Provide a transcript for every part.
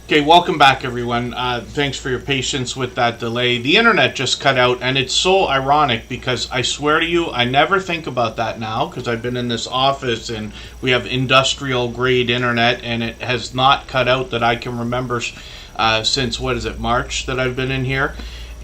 Okay, welcome back, everyone. Thanks for your patience with that delay. The internet just cut out, and it's so ironic because I swear to you, I never think about that now because I've been in this office and we have industrial grade internet, and it has not cut out that I can remember since, March that I've been in here.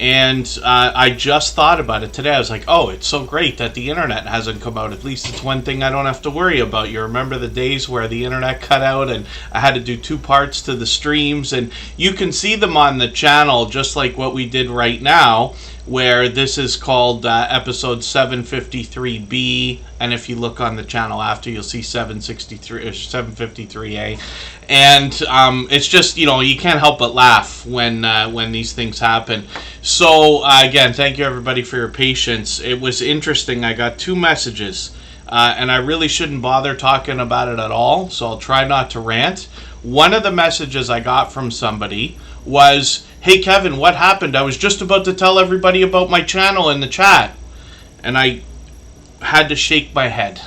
And I just thought about it today. I was like, oh, it's so great that the internet hasn't come out. At least it's one thing I don't have to worry about. You remember the days where the internet cut out and I had to do 2 parts to the streams, and you can see them on the channel just like what we did right now, where this is called episode 753B, and if you look on the channel after, you'll see 763 or 753A. And it's just, you can't help but laugh when these things happen. So again, thank you everybody for your patience. It was interesting. I got 2 messages, and I really shouldn't bother talking about it at all, so I'll try not to rant. One of the messages I got from somebody was, "Hey Kevin, what happened? I was just about to tell everybody about my channel in the chat." And I had to shake my head.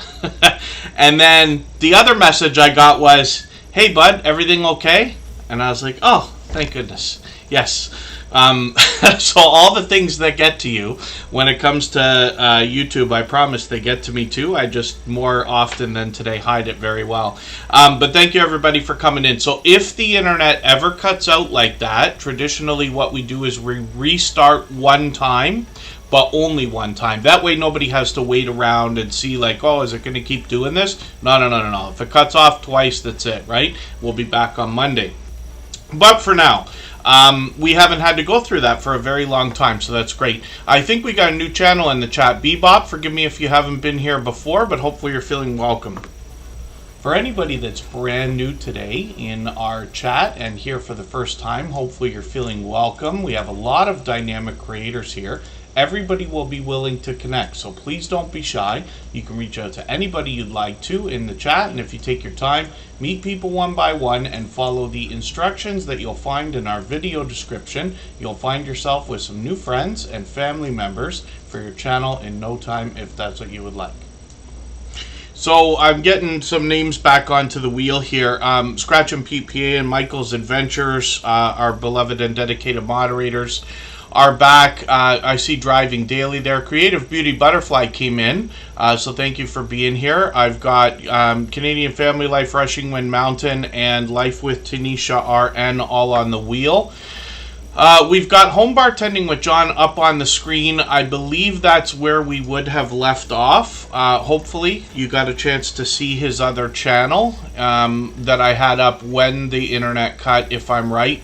And then the other message I got was, "Hey bud, everything okay?" And I was like, oh, thank goodness. Yes. So all the things that get to you when it comes to YouTube, I promise they get to me too. I just more often than today hide it very well. But thank you everybody for coming in. So if the internet ever cuts out like that, traditionally what we do is we restart one time, but only one time. That way nobody has to wait around and see like, oh, is it going to keep doing this? No. If it cuts off twice, that's it, right? We'll be back on Monday. But for now, we haven't had to go through that for a very long time, so that's great. I think we got a new channel in the chat. Bebop, forgive me if you haven't been here before, but hopefully you're feeling welcome. For anybody that's brand new today in our chat and here for the first time, hopefully you're feeling welcome. We have a lot of dynamic creators here. Everybody will be willing to connect, so please don't be shy. You can reach out to anybody you'd like to in the chat, and if you take your time, meet people one by one and follow the instructions that you'll find in our video description. You'll find yourself with some new friends and family members for your channel in no time if that's what you would like. So I'm getting some names back onto the wheel here. Scratch and Pete PA and Michael's Adventures, our beloved and dedicated moderators, are back. I see Driving Daily there. Creative Beauty Butterfly came in, so thank you for being here. I've got Canadian Family Life, Rushing Wind Mountain, and Life with Tanisha RN all on the wheel. We've got Home Bartending with John up on the screen. I believe that's where we would have left off. Hopefully you got a chance to see his other channel that I had up when the internet cut, if I'm right.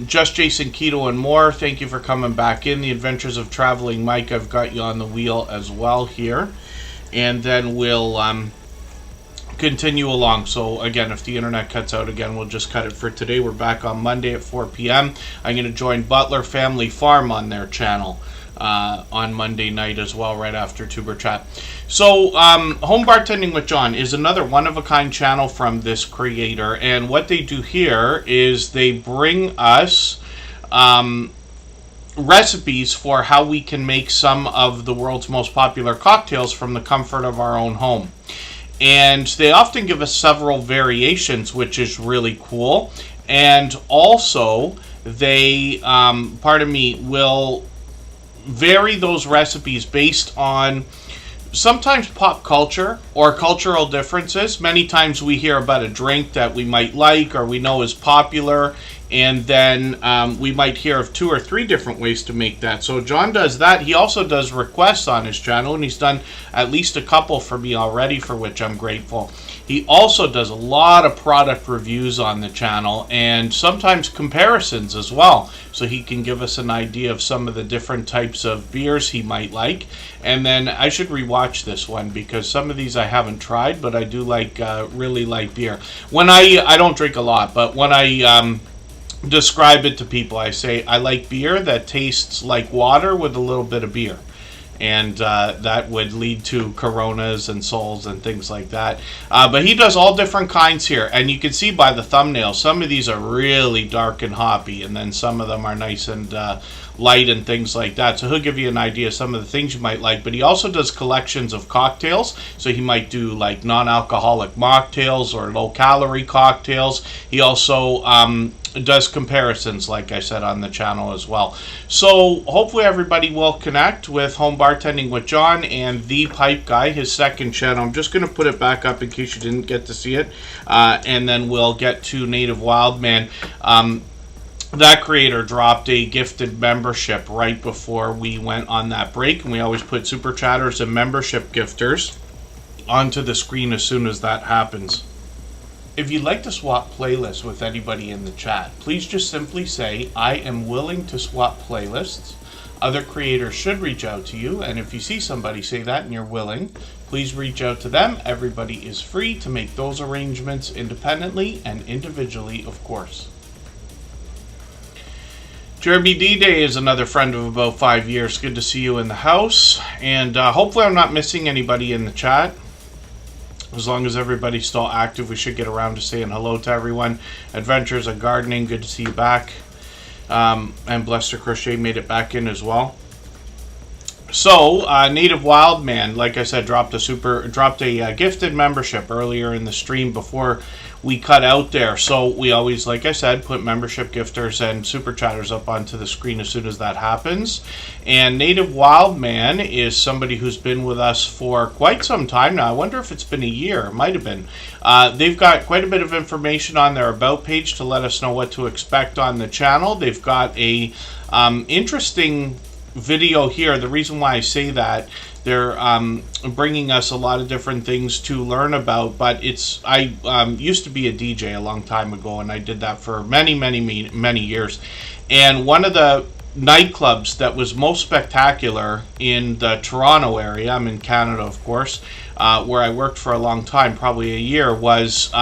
Just Jason Keto and more, thank you for coming back in. The Adventures of Traveling Mike, I've got you on the wheel as well here. And then we'll continue along. So again, if the internet cuts out again, we'll just cut it for today. We're back on Monday at 4 p.m. I'm going to join Butler Family Farm on their channel on Monday night as well, right after Tuber Chat. So Home Bartending with John is another one-of-a-kind channel from this creator, and what they do here is they bring us recipes for how we can make some of the world's most popular cocktails from the comfort of our own home. And they often give us several variations, which is really cool. And also, they, will vary those recipes based on sometimes pop culture or cultural differences. Many times we hear about a drink that we might like or we know is popular, and then we might hear of 2 or 3 different ways to make that. So John does that. He also does requests on his channel, and he's done at least a couple for me already, for which I'm grateful. He also does a lot of product reviews on the channel and sometimes comparisons as well, so he can give us an idea of some of the different types of beers he might like. And then I should rewatch this one because some of these I haven't tried, but I do like really like beer. When I don't drink a lot, but when I describe it to people, I say I like beer that tastes like water with a little bit of beer. And that would lead to Coronas and Sols and things like that. But he does all different kinds here. And you can see by the thumbnail, some of these are really dark and hoppy. And then some of them are nice and light and things like that. So he'll give you an idea of some of the things you might like. But he also does collections of cocktails. So he might do like non-alcoholic mocktails or low-calorie cocktails. He also does comparisons, like I said, on the channel as well. So hopefully everybody will connect with Home Bartending with John and The Pipe Guy, his second channel. I'm just going to put it back up in case you didn't get to see it, and then we'll get to Native Wildman. That creator dropped a gifted membership right before we went on that break, and we always put Super Chatters and membership gifters onto the screen as soon as that happens. If you'd like to swap playlists with anybody in the chat, please just simply say, I am willing to swap playlists. Other creators should reach out to you, and if you see somebody say that and you're willing, please reach out to them. Everybody is free to make those arrangements independently and individually, of course. Jeremy D-Day is another friend of about 5 years. Good to see you in the house, and hopefully I'm not missing anybody in the chat. As long as everybody's still active, we should get around to saying hello to everyone. Adventures of Gardening, good to see you back. And Blessed Crochet made it back in as well. So, Native Wildman, like I said, dropped a gifted membership earlier in the stream before we cut out there. So we always, like I said, put membership gifters and super chatters up onto the screen as soon as that happens. And Native Wildman is somebody who's been with us for quite some time now. I wonder if it's been a year. It might have been. They've got quite a bit of information on their About page to let us know what to expect on the channel. They've got a interesting video here. The reason why I say that, they're bringing us a lot of different things to learn about, but I used to be a DJ a long time ago, and I did that for many years. And one of the nightclubs that was most spectacular in the Toronto area, I'm in Canada of course, where I worked for a long time, probably a year, was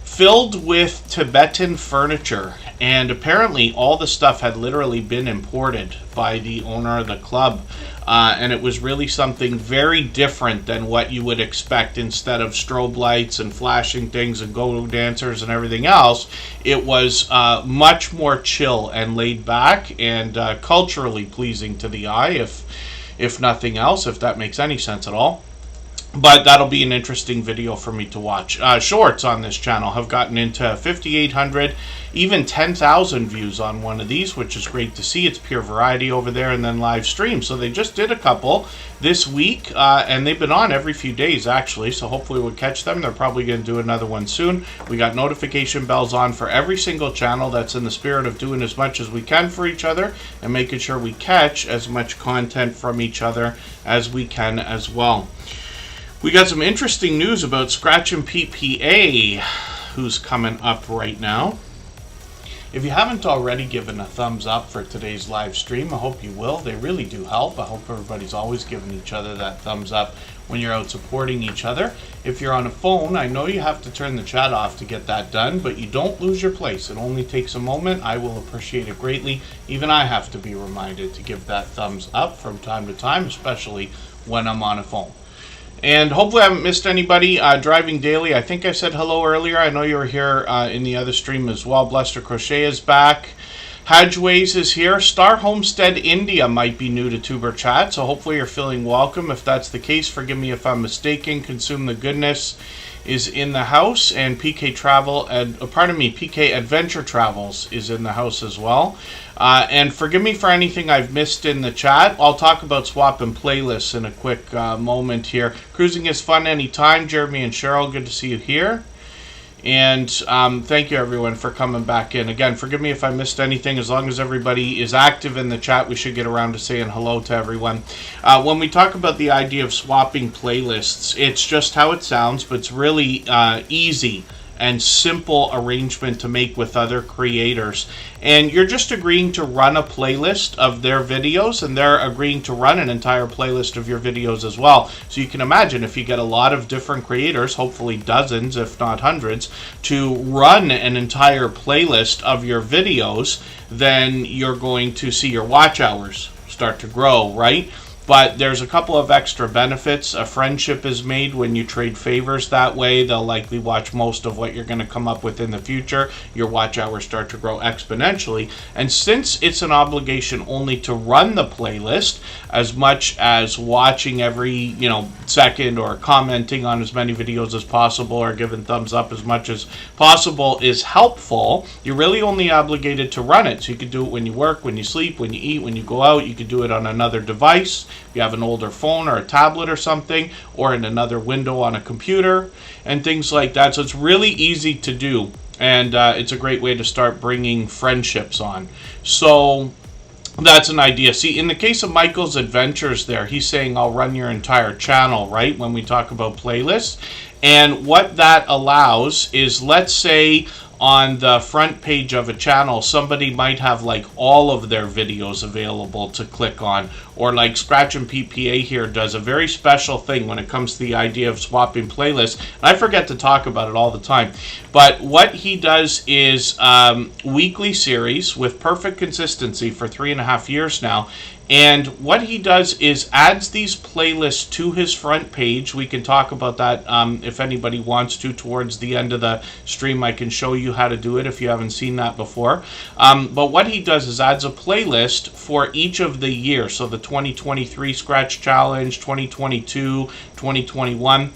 filled with Tibetan furniture. And apparently all the stuff had literally been imported by the owner of the club. And it was really something very different than what you would expect. Instead of strobe lights and flashing things and go-go dancers and everything else, it was much more chill and laid back and culturally pleasing to the eye, if nothing else, if that makes any sense at all. But that'll be an interesting video for me to watch. Shorts on this channel have gotten into 5,800, even 10,000 views on one of these, which is great to see. It's pure variety over there, and then live stream. So they just did a couple this week, and they've been on every few days, actually. So hopefully we'll catch them. They're probably going to do another one soon. We got notification bells on for every single channel. That's in the spirit of doing as much as we can for each other and making sure we catch as much content from each other as we can as well. We got some interesting news about Scratch and PPA, who's coming up right now. If you haven't already given a thumbs up for today's live stream, I hope you will. They really do help. I hope everybody's always giving each other that thumbs up when you're out supporting each other. If you're on a phone, I know you have to turn the chat off to get that done, but you don't lose your place. It only takes a moment. I will appreciate it greatly. Even I have to be reminded to give that thumbs up from time to time, especially when I'm on a phone. And hopefully I haven't missed anybody. Driving Daily, I think I said hello earlier. I know you were here in the other stream as well. Blessed Crochet is back. Hadgeways is here. Star Homestead India might be new to Tuber Chat, so hopefully you're feeling welcome. If that's the case, forgive me if I'm mistaken. Consume the Goodness is in the house, and PK Adventure Travels is in the house as well. And forgive me for anything I've missed in the chat. I'll talk about swapping playlists in a quick moment here. Cruising is fun anytime. Jeremy and Cheryl, good to see you here. And thank you everyone for coming back in. Again, forgive me if I missed anything. As long as everybody is active in the chat, we should get around to saying hello to everyone. When we talk about the idea of swapping playlists, it's just how it sounds, but it's really easy and simple arrangement to make with other creators. And you're just agreeing to run a playlist of their videos, and they're agreeing to run an entire playlist of your videos as well. So you can imagine if you get a lot of different creators, hopefully dozens if not hundreds, to run an entire playlist of your videos, then you're going to see your watch hours start to grow, right? but there's a couple of extra benefits. A friendship is made when you trade favors that way. They'll likely watch most of what you're going to come up with in the future. Your watch hours start to grow exponentially. And since it's an obligation only to run the playlist, as much as watching every, second, or commenting on as many videos as possible, or giving thumbs up as much as possible is helpful, you're really only obligated to run it. So you can do it when you work, when you sleep, when you eat, when you go out. You can do it on another device, if you have an older phone or a tablet or something, or in another window on a computer, and things like that. So it's really easy to do, and it's a great way to start bringing friendships on. So that's an idea. See, in the case of Michael's adventures there, he's saying I'll run your entire channel, right, when we talk about playlists. And what that allows is, let's say on the front page of a channel, somebody might have like all of their videos available to click on, or like Scratch and PPA here does a very special thing when it comes to the idea of swapping playlists. And I forget to talk about it all the time, but what he does is weekly series with perfect consistency for 3.5 years now. And what he does is adds these playlists to his front page. We can talk about that if anybody wants to towards the end of the stream. I can show you how to do it if you haven't seen that before. But what he does is adds a playlist for each of the years. So the 2023 Scratch Challenge, 2022, 2021.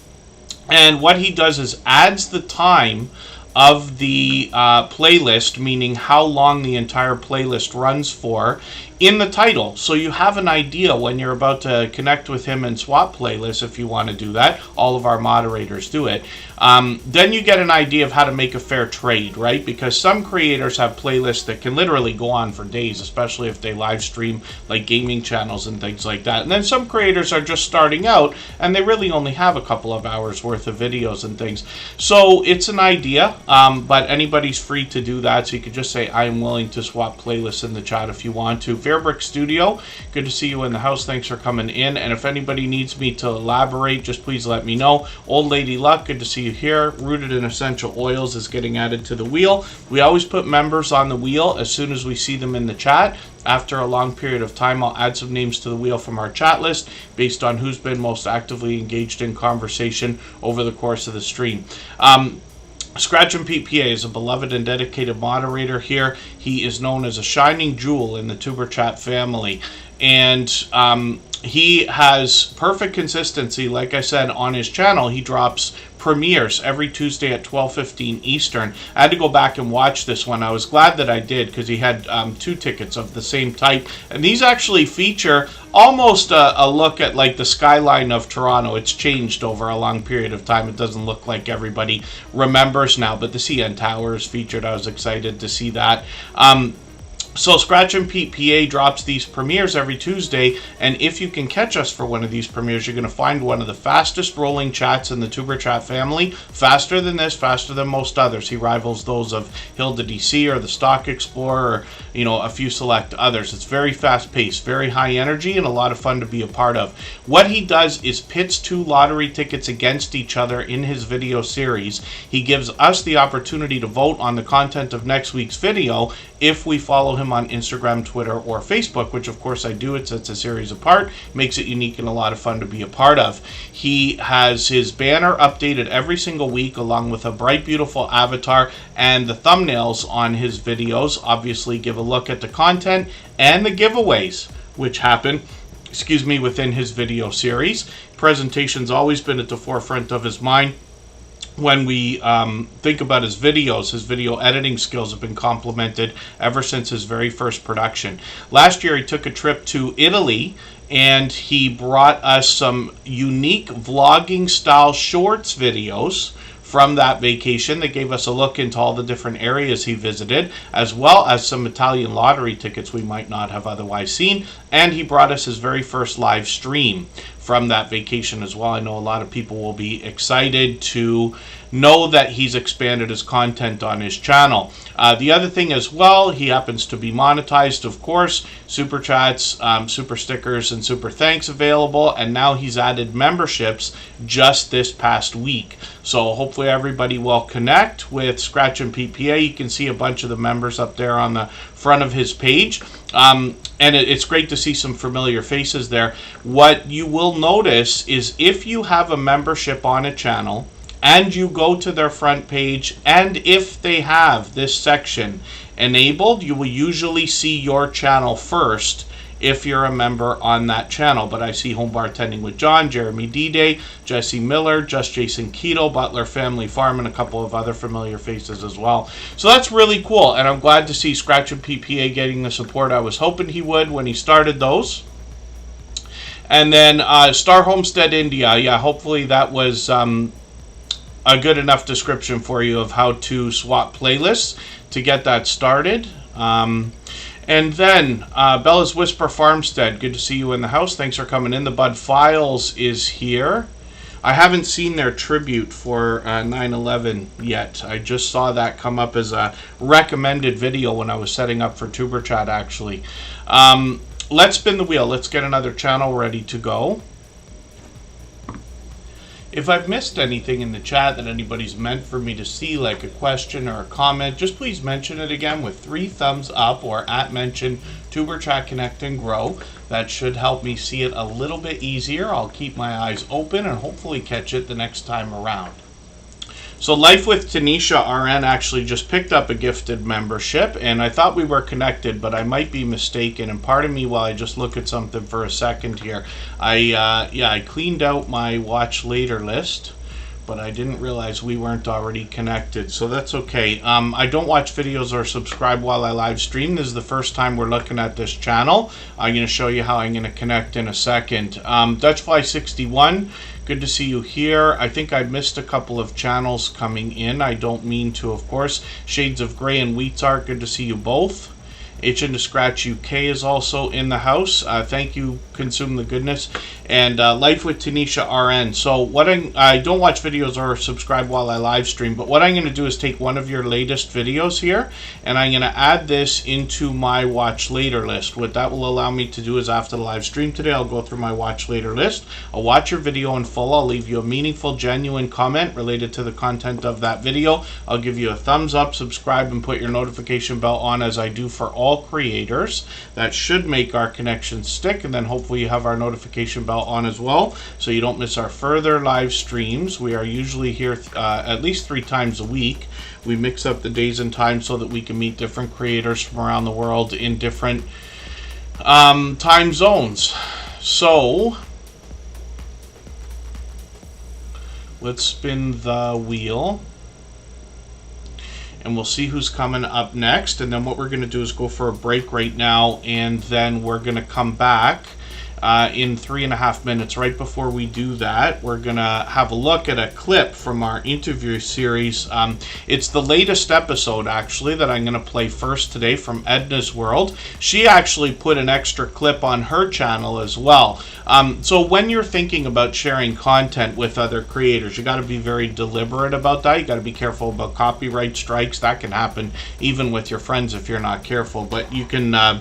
And what he does is adds the time of the playlist, meaning how long the entire playlist runs for, in the title. So you have an idea when you're about to connect with him and swap playlists, if you want to do that. All of our moderators do it. Then you get an idea of how to make a fair trade, right? Because some creators have playlists that can literally go on for days, especially if they live stream like gaming channels and things like that. And then some creators are just starting out and they really only have a couple of hours worth of videos and things. So it's an idea, but anybody's free to do that. So you could just say, I am willing to swap playlists in the chat if you want to. Fairbrick Studio, good to see you in the house. Thanks for coming in. And if anybody needs me to elaborate, just please let me know. Old Lady Luck, good to see you here. Rooted in Essential Oils is getting added to the wheel. We always put members on the wheel as soon as we see them in the chat. After a long period of time, I'll add some names to the wheel from our chat list based on who's been most actively engaged in conversation over the course of the stream. Scratch and PPA is a beloved and dedicated moderator here. He is known as a shining jewel in the Superchat family. And he has perfect consistency. Like I said, on his channel, he drops premieres every Tuesday at 12:15 Eastern. I had to go back and watch this one. I was glad that I did, because he had 2 tickets of the same type. And these actually feature almost a look at like the skyline of Toronto. It's changed over a long period of time. It doesn't look like everybody remembers now, but the CN Tower is featured. I was excited to see that. So Scratch and PPA drops these premieres every Tuesday, and if you can catch us for one of these premieres, you're going to find one of the fastest rolling chats in the Tuber Chat family. Faster than this, faster than most others. He rivals those of Hilda DC or the Stock Explorer, or a few select others. It's very fast paced, very high energy, and a lot of fun to be a part of. What he does is pits 2 lottery tickets against each other in his video series. He gives us the opportunity to vote on the content of next week's video if we follow him on Instagram, Twitter, or Facebook, which of course I do. It sets a series apart, makes it unique and a lot of fun to be a part of. He has his banner updated every single week, along with a bright, beautiful avatar and the thumbnails on his videos. Obviously, give a look at the content and the giveaways, which happen, within his video series. Presentation's always been at the forefront of his mind. When we think about his video editing skills have been complimented ever since his very first production. Last year, he took a trip to Italy, and he brought us some unique vlogging style shorts videos from that vacation that gave us a look into all the different areas he visited, as well as some Italian lottery tickets we might not have otherwise seen. And he brought us his very first live stream from that vacation as well. I know a lot of people will be excited to know that he's expanded his content on his channel. The other thing as well, he happens to be monetized, of course. Super chats, super stickers, and super thanks available. And now he's added memberships just this past week. So hopefully everybody will connect with Scratch and PPA. You can see a bunch of the members up there on the front of his page. And it's great to see some familiar faces there. What you will notice is if you have a membership on a channel and you go to their front page, and if they have this section enabled, you will usually see your channel first if you're a member on that channel. But I see Home Bartending with John, Jeremy D-Day, Jesse Miller, Just Jason Keto, Butler Family Farm, and a couple of other familiar faces as well. So that's really cool, and I'm glad to see Scratch and PPA getting the support I was hoping he would when he started those. And then Star Homestead India, yeah, hopefully that was a good enough description for you of how to swap playlists to get that started. And then Bella's Whisper Farmstead, good to see you in the house. Thanks for coming in. The Bud Files is here. I haven't seen their tribute for 9/11 yet. I just saw that come up as a recommended video when I was setting up for Tuber Chat, actually. Let's spin the wheel. Let's get another channel ready to go. If I've missed anything in the chat that anybody's meant for me to see, like a question or a comment, just please mention it again with 3 thumbs up or @mention Tuber Chat Connect and Grow. That should help me see it a little bit easier. I'll keep my eyes open and hopefully catch it the next time around. So Life with Tanisha RN actually just picked up a gifted membership, and I thought we were connected, but I might be mistaken. And pardon me while I just look at something for a second here. I cleaned out my watch later list, but I didn't realize we weren't already connected, so that's okay. I don't watch videos or subscribe while I live stream. This is the first time we're looking at this channel. I'm going to show you how I'm going to connect in a second. Dutchfly61, good to see you here. I think I missed a couple of channels coming in. I don't mean to, of course. Shades of Grey and Wheats Art, good to see you both. Itchin' to Scratch UK is also in the house. Thank you, Consume the Goodness. And Life with Tanisha RN. So what I don't watch videos or subscribe while I live stream, but what I'm going to do is take one of your latest videos here, and I'm going to add this into my watch later list. What that will allow me to do is after the live stream today, I'll go through my watch later list. I'll watch your video in full. I'll leave you a meaningful, genuine comment related to the content of that video. I'll give you a thumbs up, subscribe, and put your notification bell on as I do for all creators. That should make our connection stick, and then hopefully you have our notification bell on as well so you don't miss our further live streams. We are usually here at least 3 times a week. We mix up the days and times so that we can meet different creators from around the world in different time zones. So let's spin the wheel and we'll see who's coming up next. And then what we're going to do is go for a break right now, and then we're going to come back in 3.5 minutes. Right before we do that, we're going to have a look at a clip from our interview series. It's the latest episode, actually, that I'm going to play first today from Edna's World. She actually put an extra clip on her channel as well. So when you're thinking about sharing content with other creators, you got to be very deliberate about that. You got to be careful about copyright strikes. That can happen even with your friends if you're not careful. But you can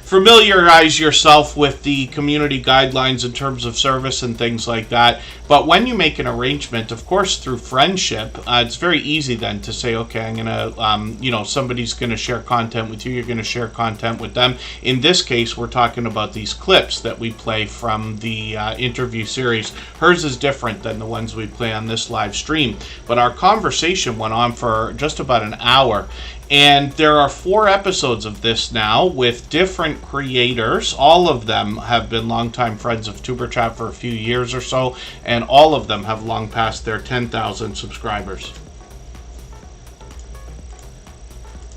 familiarize yourself with the community guidelines in terms of service and things like that. But when you make an arrangement, of course, through friendship, it's very easy then to say, okay, I'm gonna, somebody's gonna share content with you. You're gonna share content with them. In this case, we're talking about these clips that we play from the interview series. Hers is different than the ones we play on this live stream. But our conversation went on for just about an hour. And there are 4 episodes of this now with different creators. All of them have been longtime friends of Tuber Chat for a few years or so, and all of them have long passed their 10,000 subscribers.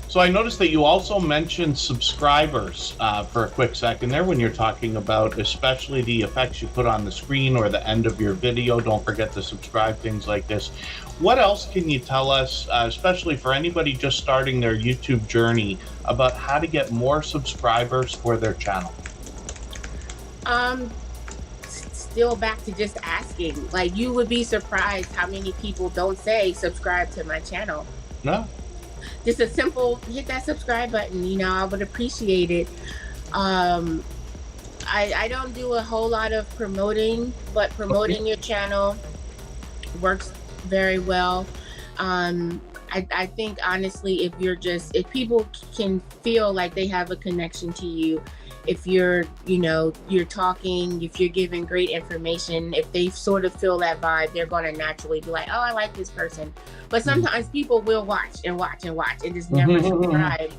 So I noticed that you also mentioned subscribers for a quick second there when you're talking about especially the effects you put on the screen or the end of your video. Don't forget to subscribe, things like this. What else can you tell us, especially for anybody just starting their YouTube journey, about how to get more subscribers for their channel? Still back to just asking. Like, you would be surprised how many people don't say subscribe to my channel. No. Just a simple hit that subscribe button, I would appreciate it. I don't do a whole lot of promoting, but promoting your channel works very well. I think honestly, if people can feel like they have a connection to you if you're, you're talking, if you're giving great information, if they sort of feel that vibe, they're going to naturally be like, oh, I like this person. But sometimes people will watch and watch and watch and just never subscribe.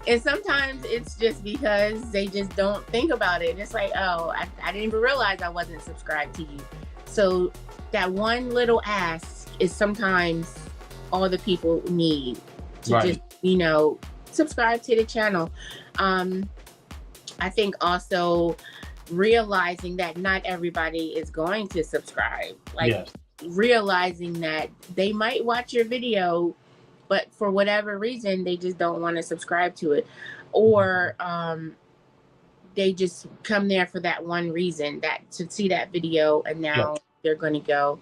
And sometimes it's just because they just don't think about it. And it's like, oh, I didn't even realize I wasn't subscribed to you. So that one little ask is sometimes all the people need to just, subscribe to the channel. I think also realizing that not everybody is going to subscribe. Like realizing that they might watch your video, but for whatever reason, they just don't want to subscribe to it. Or they just come there for that one reason, that to see that video, and now they're going to go.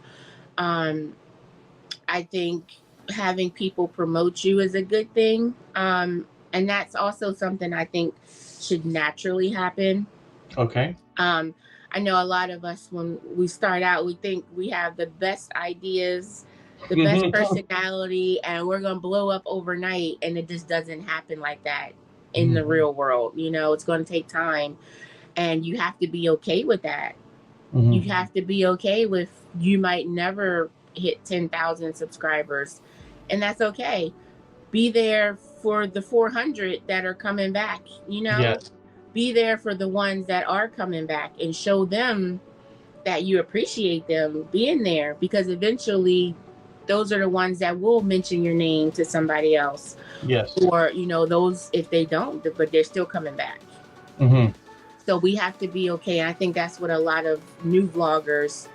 I think having people promote you is a good thing. And that's also something I think should naturally happen. Okay. I know a lot of us, when we start out, we think we have the best ideas, the best personality, and we're going to blow up overnight. And it just doesn't happen like that in the real world. It's going to take time, and you have to be okay with that. You have to be okay with, you might never hit 10,000 subscribers, and that's okay. Be there for the 400 that are coming back, be there for the ones that are coming back, and show them that you appreciate them being there, because eventually those are the ones that will mention your name to somebody else. Yes. Or, those, if they don't, but they're still coming back. So we have to be okay. I think that's what a lot of new vloggers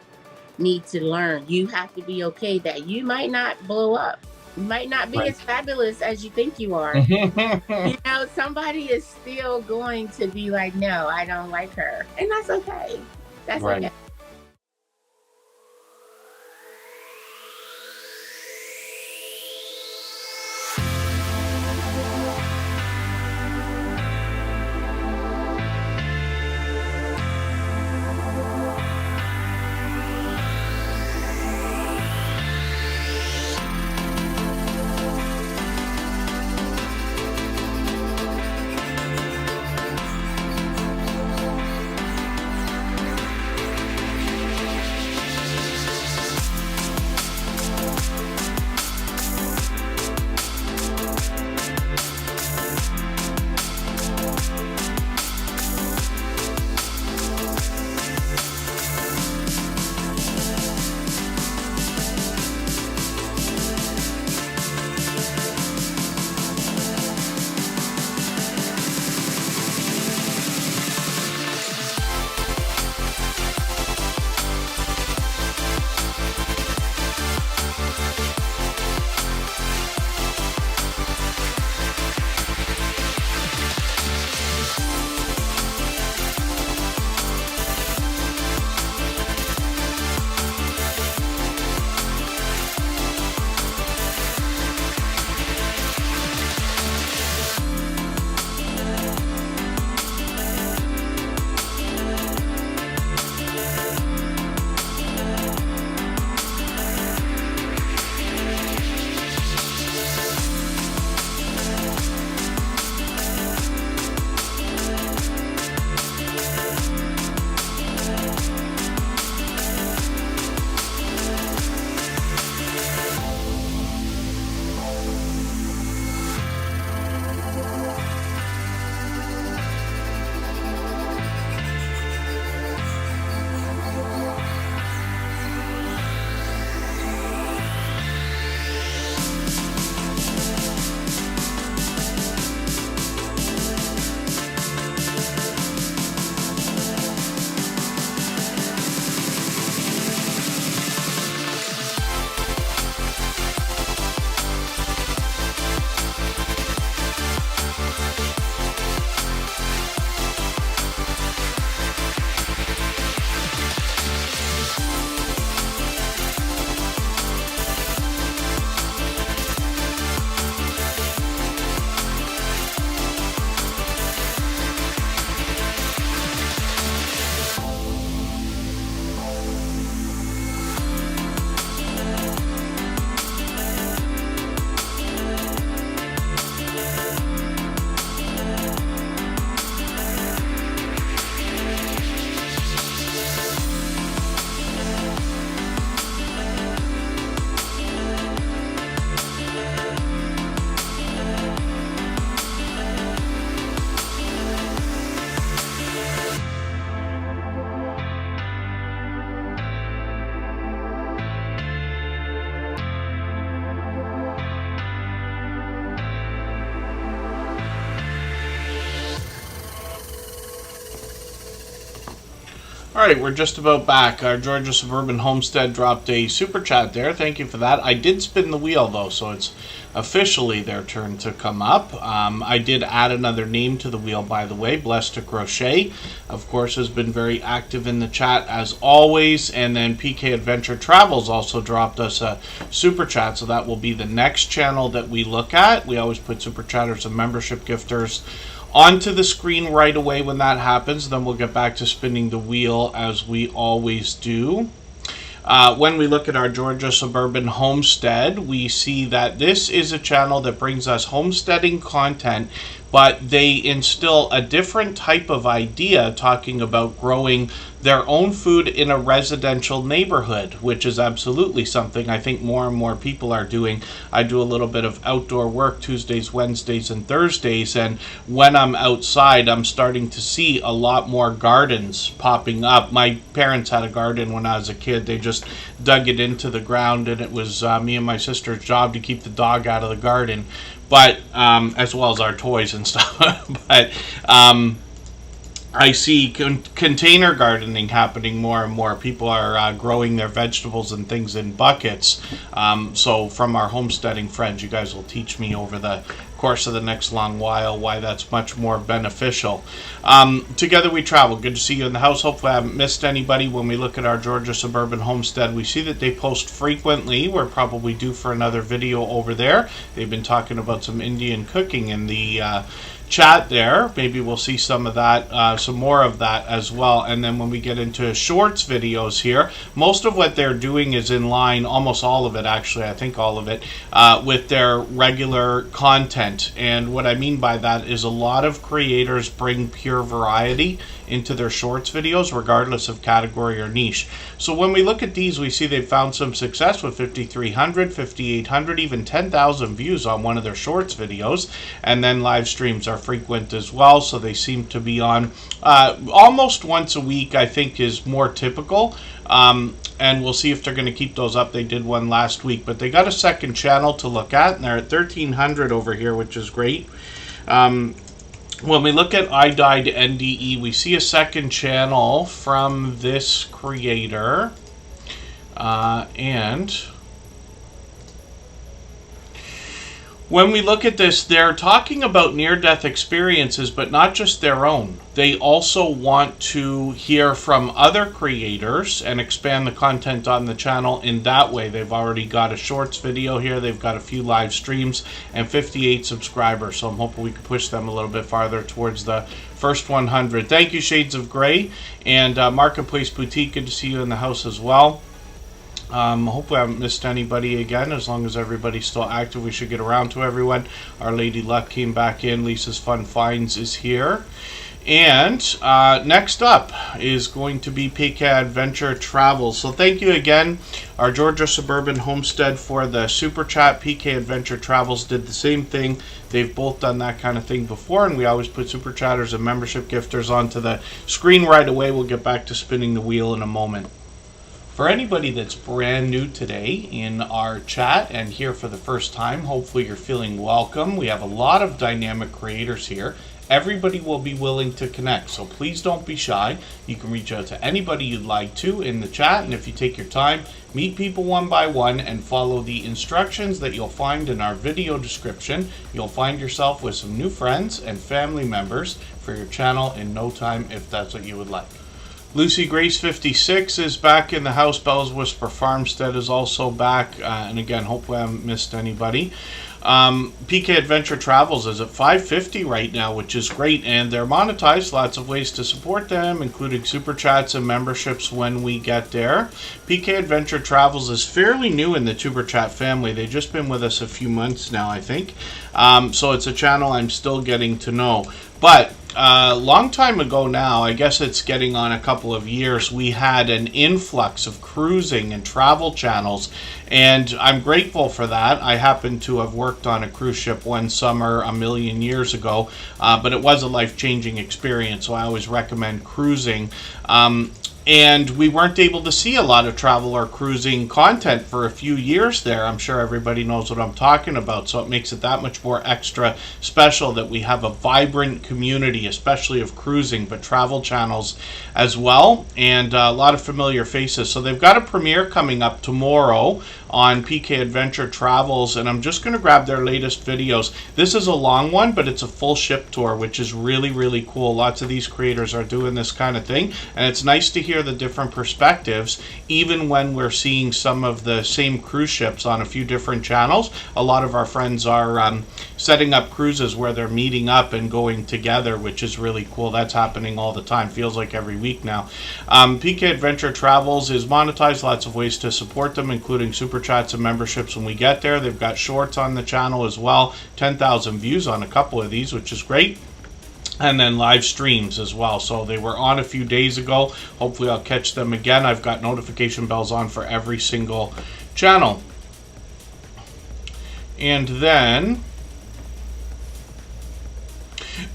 need to learn. You have to be okay that you might not blow up. You might not be as fabulous as you think you are. Somebody is still going to be like, no, I don't like her. And that's okay. That's okay. All right, we're just about back. Our Georgia Suburban Homestead dropped a super chat there. Thank you for that. I did spin the wheel, though, so it's officially their turn to come up. I did add another name to the wheel, by the way. Blessed to Crochet, of course, has been very active in the chat as always. And then PK Adventure Travels also dropped us a super chat, so that will be the next channel that we look at. We always put super chatters and membership gifters onto the screen right away when that happens. Then we'll get back to spinning the wheel as we always do. When we look at our Georgia Suburban Homestead, we see that this is a channel that brings us homesteading content, but they instill a different type of idea talking about growing their own food in a residential neighborhood, which is absolutely something I think more and more people are doing. I do a little bit of outdoor work Tuesdays, Wednesdays, and Thursdays, and when I'm outside, I'm starting to see a lot more gardens popping up. My parents had a garden when I was a kid. They just dug it into the ground, and it was me and my sister's job to keep the dog out of the garden, but as well as our toys and stuff. But I see container gardening happening more and more. People are growing their vegetables and things in buckets. So from our homesteading friends, you guys will teach me over the course of the next long while why that's much more beneficial. Together we travel. Good to see you in the house. Hopefully I haven't missed anybody. When we look at our Georgia Suburban Homestead, we see that they post frequently. We're probably due for another video over there. They've been talking about some Indian cooking in the chat there. Maybe we'll see some of that, some more of that as well. And then when we get into shorts videos here, most of what they're doing is in line, almost all of it actually, I think all of it, with their regular content. And what I mean by that is a lot of creators bring pure variety into their shorts videos, regardless of category or niche. So when we look at these, we see they've found some success with 5,300, 5,800, even 10,000 views on one of their shorts videos. And then live streams are frequent as well, so they seem to be on almost once a week, I think is more typical. And we'll see if they're going to keep those up. They did one last week, but they got a second channel to look at, and they're at 1,300 over here, which is great. When we look at I Died NDE, we see a second channel from this creator, and when we look at this, they're talking about near-death experiences, but not just their own. They also want to hear from other creators and expand the content on the channel in that way. They've already got a shorts video here. They've got a few live streams and 58 subscribers. So I'm hoping we can push them a little bit farther towards the first 100. Thank you, Shades of Grey. And Marketplace Boutique, good to see you in the house as well. Hopefully I haven't missed anybody again. As long as everybody's still active, we should get around to everyone. Our Lady Luck came back in. Lisa's Fun Finds is here. And next up is going to be PK Adventure Travels. So thank you again, our Georgia Suburban Homestead, for the super chat. PK Adventure Travels did the same thing. They've both done that kind of thing before, and we always put super chatters and membership gifters onto the screen right away. We'll get back to spinning the wheel in a moment. For anybody that's brand new today in our chat and here for the first time, hopefully you're feeling welcome. We have a lot of dynamic creators here. Everybody will be willing to connect, so please don't be shy. You can reach out to anybody you'd like to in the chat, and if you take your time, meet people one by one and follow the instructions that you'll find in our video description. You'll find yourself with some new friends and family members for your channel in no time, if that's what you would like. Lucy Grace 56 is back in the house. Bell's Whisper Farmstead is also back. And again, hopefully I haven't missed anybody. PK Adventure Travels is at 550 right now, which is great. And they're monetized. Lots of ways to support them, including super chats and memberships when we get there. PK Adventure Travels is fairly new in the Tuber Chat family. They've just been with us a few months now, I think. So it's a channel I'm still getting to know. But a long time ago now, I guess it's getting on a couple of years, we had an influx of cruising and travel channels, and I'm grateful for that. I happened to have worked on a cruise ship one summer a million years ago, but it was a life-changing experience, so I always recommend cruising. And we weren't able to see a lot of travel or cruising content for a few years there. I'm sure everybody knows what I'm talking about, so it makes it that much more extra special that we have a vibrant community, especially of cruising, but travel channels as well, and a lot of familiar faces. So they've got a premiere coming up tomorrow on PK Adventure Travels, and I'm just going to grab their latest videos. This is a long one, but it's a full ship tour, which is really, really cool. Lots of these creators are doing this kind of thing, and it's nice to hear the different perspectives, even when we're seeing some of the same cruise ships on a few different channels. A lot of our friends are setting up cruises where they're meeting up and going together, which is really cool. That's happening all the time. Feels like every week now. PK Adventure Travels is monetized. Lots of ways to support them, including super chats and memberships when we get there. They've got shorts on the channel as well. 10,000 views on a couple of these, which is great. And then live streams as well. So they were on a few days ago. Hopefully I'll catch them again. I've got notification bells on for every single channel. And then...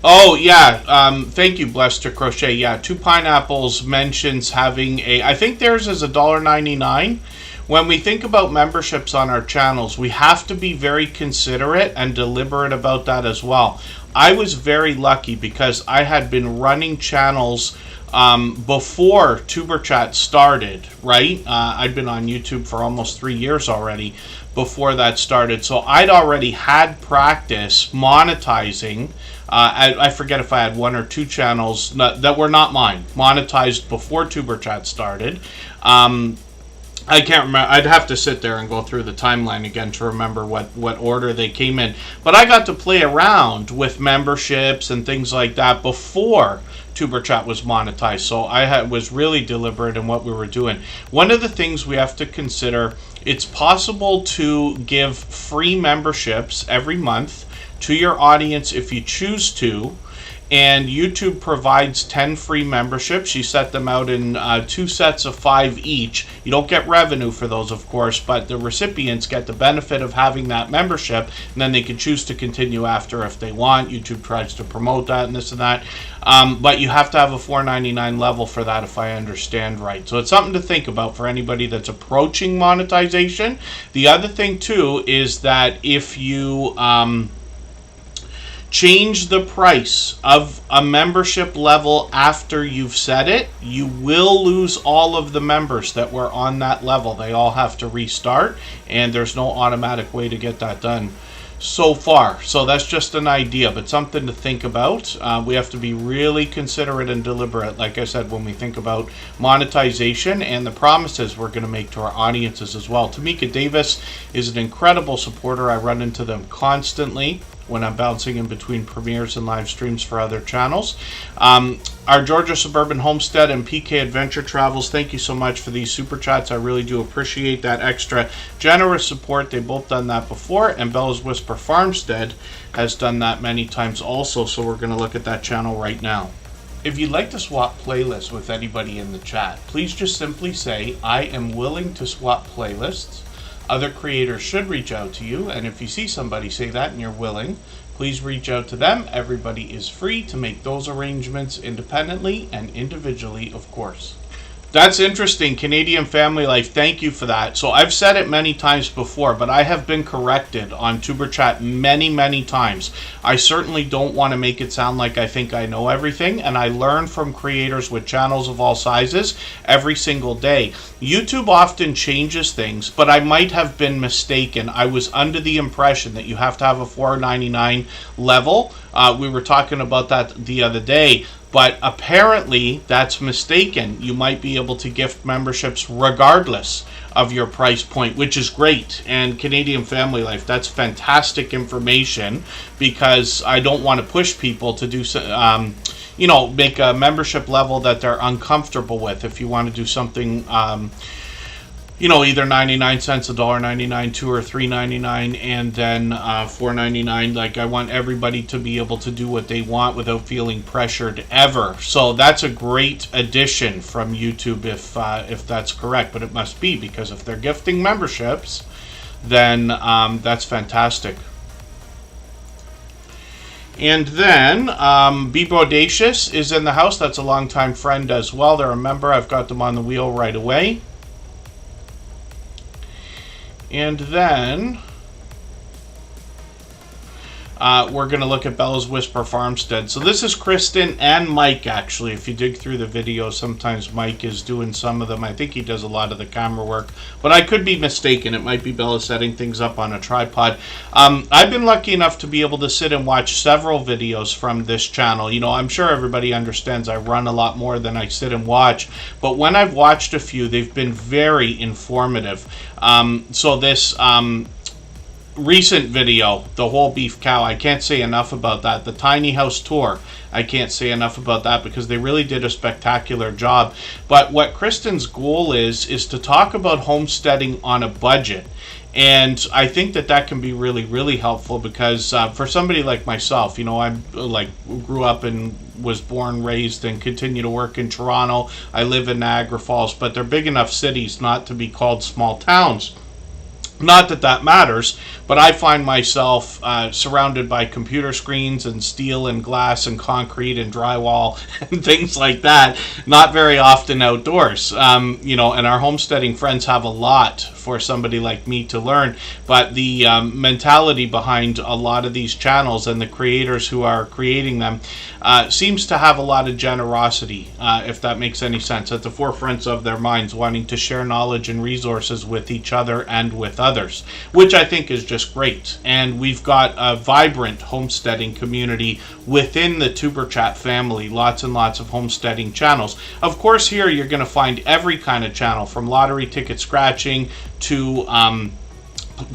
oh, yeah. Thank you, Blessed to Crochet. Yeah, Two Pineapples mentions having a... I think theirs is $1.99. When we think about memberships on our channels, we have to be very considerate and deliberate about that as well. I was very lucky because I had been running channels before Superchat started, right? I'd been on YouTube for almost 3 years already before that started. So I'd already had practice monetizing. I forget if I had 1 or 2 channels that were not mine, monetized before Superchat started. I can't remember. I'd have to sit there and go through the timeline again to remember what order they came in. But I got to play around with memberships and things like that before Superchat was monetized. So I was really deliberate in what we were doing. One of the things we have to consider, it's possible to give free memberships every month to your audience if you choose to. And YouTube provides 10 free memberships. You set them out in 2 sets of 5 each. You don't get revenue for those, of course, but the recipients get the benefit of having that membership, and then they can choose to continue after if they want. YouTube tries to promote that and this and that. But you have to have a $4.99 level for that, if I understand right. So it's something to think about for anybody that's approaching monetization. The other thing, too, is that if you... change the price of a membership level after you've set it, you will lose all of the members that were on that level. They all have to restart, and there's no automatic way to get that done so far. So that's just an idea, but something to think about. We have to be really considerate and deliberate, like I said, when we think about monetization and the promises we're going to make to our audiences as well. Tamika Davis is an incredible supporter. I run into them constantly when I'm bouncing in between premieres and live streams for other channels. Our Georgia Suburban Homestead and PK Adventure Travels, thank you so much for these super chats. I really do appreciate that extra generous support. They've both done that before, and Bella's Whisper Farmstead has done that many times also, so we're going to look at that channel right now. If you'd like to swap playlists with anybody in the chat, please just simply say, I am willing to swap playlists. Other creators should reach out to you, and if you see somebody say that and you're willing, please reach out to them. Everybody is free to make those arrangements independently and individually, of course. That's interesting, Canadian Family Life. Thank you for that. So I've said it many times before, but I have been corrected on Superchat many, many times. I certainly don't want to make it sound like I think I know everything, and I learn from creators with channels of all sizes every single day. YouTube often changes things, but I might have been mistaken. I was under the impression that you have to have a $4.99 level. We were talking about that the other day. But apparently that's mistaken. You might be able to gift memberships regardless of your price point, which is great. And Canadian Family Life, that's fantastic information, because I don't want to push people to do, make a membership level that they're uncomfortable with. If you want to do something, either 99 cents, $1.99, $2 or $3.99, and then $4.99. Like, I want everybody to be able to do what they want without feeling pressured ever. So that's a great addition from YouTube if that's correct, but it must be, because if they're gifting memberships, then that's fantastic. And then Be Bodacious is in the house. That's a longtime friend as well. They're a member. I've got them on the wheel right away. And then we're going to look at Bella's Whisper Farmstead. So this is Kristen and Mike, actually. If you dig through the videos, sometimes Mike is doing some of them. I think he does a lot of the camera work, but I could be mistaken. It might be Bella setting things up on a tripod. I've been lucky enough to be able to sit and watch several videos from this channel. You know, I'm sure everybody understands I run a lot more than I sit and watch, but when I've watched a few, they've been very informative. So this recent video, the whole beef cow, I can't say enough about that. The tiny house tour, I can't say enough about that because they really did a spectacular job. But what Kristen's goal is to talk about homesteading on a budget. And I think that that can be really, really helpful because for somebody like myself, you know, I grew up and was born, raised, and continue to work in Toronto. I live in Niagara Falls, but they're big enough cities not to be called small towns. Not that that matters, but I find myself surrounded by computer screens and steel and glass and concrete and drywall and things like that, not very often outdoors. You know, and our homesteading friends have a lot for somebody like me to learn, but the mentality behind a lot of these channels and the creators who are creating them seems to have a lot of generosity, if that makes any sense, at the forefront of their minds, wanting to share knowledge and resources with each other and with others, which I think is just great. And we've got a vibrant homesteading community within the Superchat family, lots and lots of homesteading channels. Of course, here you're going to find every kind of channel, from lottery ticket scratching to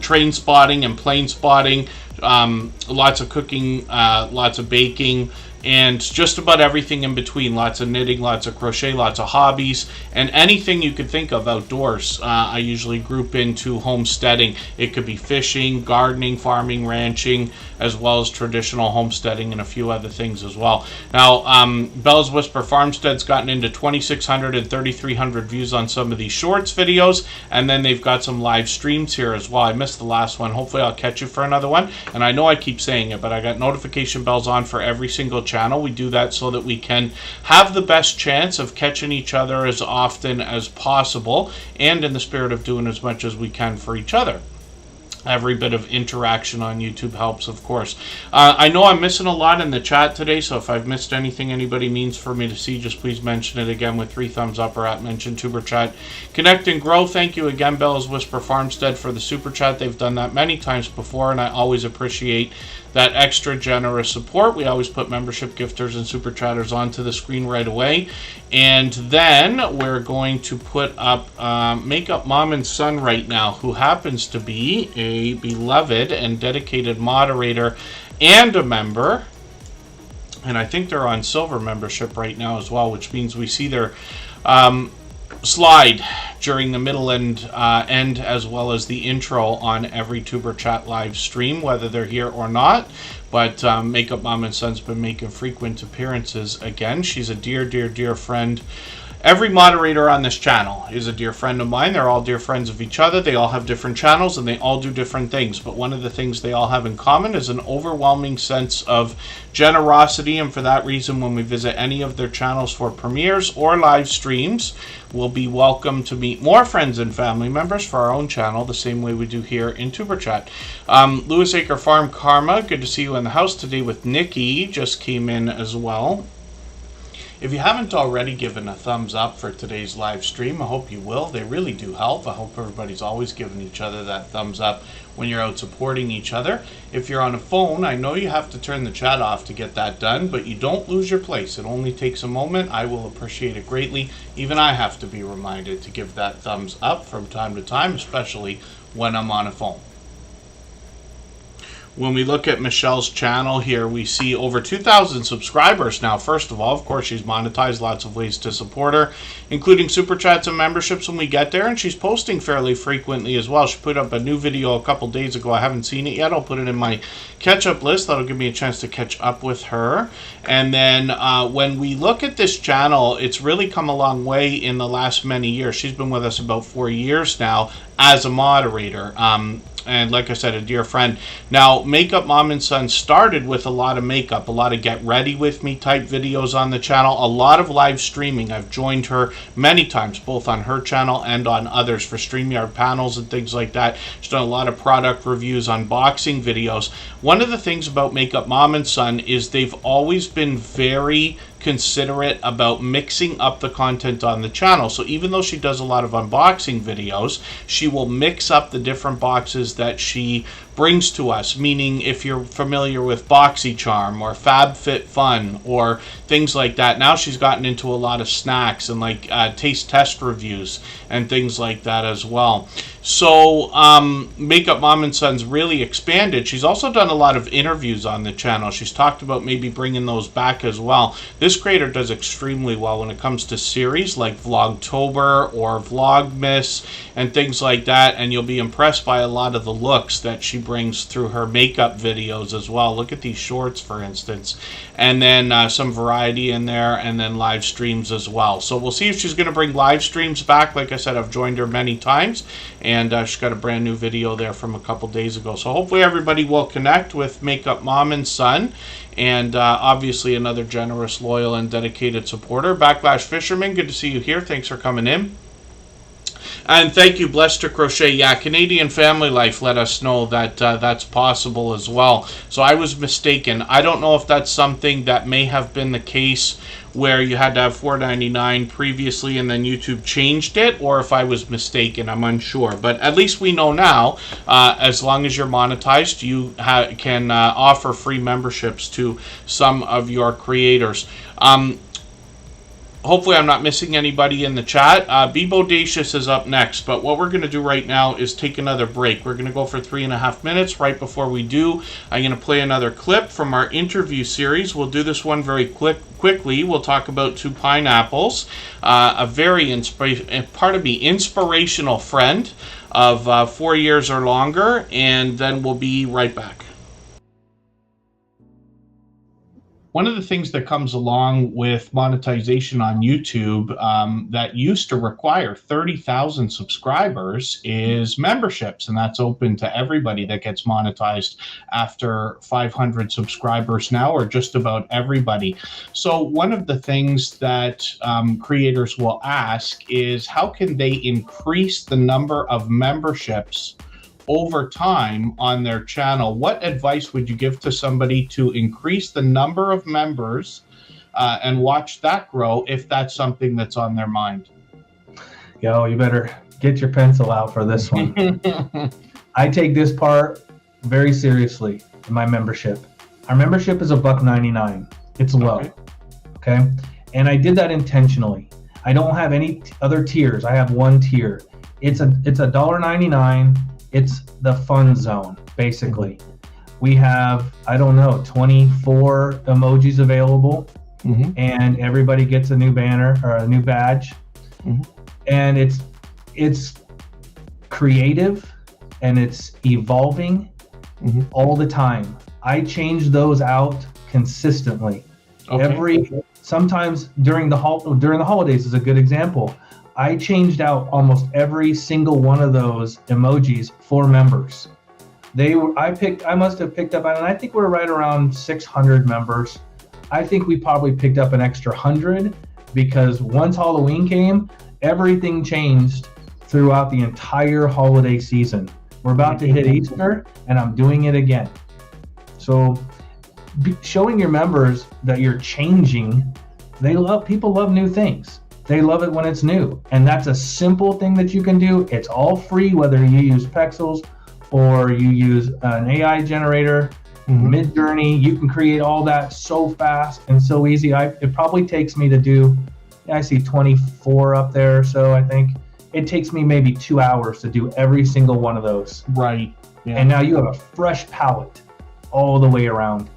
train spotting and plane spotting, lots of cooking, lots of baking, and just about everything in between. Lots of knitting, lots of crochet, lots of hobbies, and anything you could think of outdoors. I usually group into homesteading. It could be fishing, gardening, farming, ranching, as well as traditional homesteading and a few other things as well. Now, Bella's Whisper Farmstead's gotten into 2,600 and 3,300 views on some of these shorts videos, and then they've got some live streams here as well. I missed the last one. Hopefully I'll catch you for another one. And I know I keep saying it, but I got notification bells on for every single channel. We do that so that we can have the best chance of catching each other as often as possible, and in the spirit of doing as much as we can for each other. Every bit of interaction on YouTube helps, of course. I know I'm missing a lot in the chat today, so if I've missed anything anybody means for me to see, just please mention it again with 3 thumbs up or at mention Superchat. Connect and grow. Thank you again, Bella's Whisper Farmstead, for the Super Chat. They've done that many times before, and I always appreciate that extra generous support. We always put membership gifters and Super Chatters onto the screen right away. And then we're going to put up Makeup Mom and Son right now, who happens to be a beloved and dedicated moderator and a member. And I think they're on silver membership right now as well, which means we see their slide during the middle and end, as well as the intro on every Tuber Chat live stream, whether they're here or not. But Makeup Mom and Son's been making frequent appearances again. She's a dear, dear, dear friend. Every moderator on this channel is a dear friend of mine. They're all dear friends of each other. They all have different channels and they all do different things. But one of the things they all have in common is an overwhelming sense of generosity. And for that reason, when we visit any of their channels for premieres or live streams, we'll be welcome to meet more friends and family members for our own channel, the same way we do here in Tuber Chat. Lewis Acre Farm Karma, good to see you in the house today with Nikki. Just came in as well. If you haven't already given a thumbs up for today's live stream, I hope you will. They really do help. I hope everybody's always giving each other that thumbs up when you're out supporting each other. If you're on a phone, I know you have to turn the chat off to get that done, but you don't lose your place. It only takes a moment. I will appreciate it greatly. Even I have to be reminded to give that thumbs up from time to time, especially when I'm on a phone. When we look at Michelle's channel here, we see over 2,000 subscribers now. First of all, of course, she's monetized, lots of ways to support her, including Super Chats and memberships when we get there, and she's posting fairly frequently as well. She put up a new video a couple days ago. I haven't seen it yet. I'll put it in my catch-up list. That'll give me a chance to catch up with her. And then when we look at this channel, it's really come a long way in the last many years. She's been with us about 4 years now as a moderator. and like I said, a dear friend. Now, Makeup Mom and Son started with a lot of makeup, a lot of get ready with me type videos on the channel, a lot of live streaming. I've joined her many times, both on her channel and on others for StreamYard panels and things like that. She's done a lot of product reviews, unboxing videos. One of the things about Makeup Mom and Son is they've always been very considerate about mixing up the content on the channel. So even though she does a lot of unboxing videos, she will mix up the different boxes that she brings to us, meaning if you're familiar with BoxyCharm or FabFitFun or things like that. Now she's gotten into a lot of snacks and like taste test reviews and things like that as well. So Makeup Mom and Son's really expanded. She's also done a lot of interviews on the channel. She's talked about maybe bringing those back as well. This creator does extremely well when it comes to series like Vlogtober or Vlogmas and things like that, and you'll be impressed by a lot of the looks that she brings through her makeup videos as well. Look at these shorts, for instance, and then some variety in there, and then live streams as well. So we'll see if she's going to bring live streams back. Like I said, I've joined her many times, and she's got a brand new video there from a couple days ago. So hopefully everybody will connect with Makeup Mom and Son, and obviously another generous, loyal, and dedicated supporter. Backlash Fisherman, good to see you here. Thanks for coming in. And thank you, Blessed to Crochet. Yeah, Canadian Family Life let us know that that's possible as well. So I was mistaken. I don't know if that's something that may have been the case where you had to have $4.99 previously and then YouTube changed it, or if I was mistaken. I'm unsure. But at least we know now, as long as you're monetized, you can offer free memberships to some of your creators. Hopefully I'm not missing anybody in the chat. Be Bodacious is up next, but what we're going to do right now is take another break. We're going to go for 3.5 minutes. Right before we do, I'm going to play another clip from our interview series. We'll do this one very quickly. We'll talk about two pineapples, a very inspirational friend of 4 years or longer, and then we'll be right back. One of the things that comes along with monetization on YouTube that used to require 30,000 subscribers is memberships, and that's open to everybody that gets monetized after 500 subscribers now, or just about everybody. So one of the things that creators will ask is how can they increase the number of memberships over time on their channel? What advice would you give to somebody to increase the number of members and watch that grow if that's something that's on their mind? Yo, you better get your pencil out for this one. I take this part very seriously in my membership. Our membership is $1.99. It's low. Okay. And I did that intentionally. I don't have any other tiers. I have one tier. It's $1.99. It's the fun zone, basically. We have, I don't know, 24 emojis available, and everybody gets a new banner or a new badge. And it's creative and it's evolving all the time. I change those out consistently. Sometimes during the holidays is a good example. I changed out almost every single one of those emojis for members. I must have picked up, and I think we're right around 600 members. I think we probably picked up an extra 100 because once Halloween came, everything changed throughout the entire holiday season. We're about to hit Easter, and I'm doing it again. So showing your members that you're changing, people love new things. They love it when it's new. And that's a simple thing that you can do. It's all free, whether you use Pexels or you use an AI generator, Midjourney. You can create all that so fast and so easy. It probably takes me to do, I see 24 up there. So I think it takes me maybe 2 hours to do every single one of those. Right. Yeah. And now you have a fresh palette all the way around.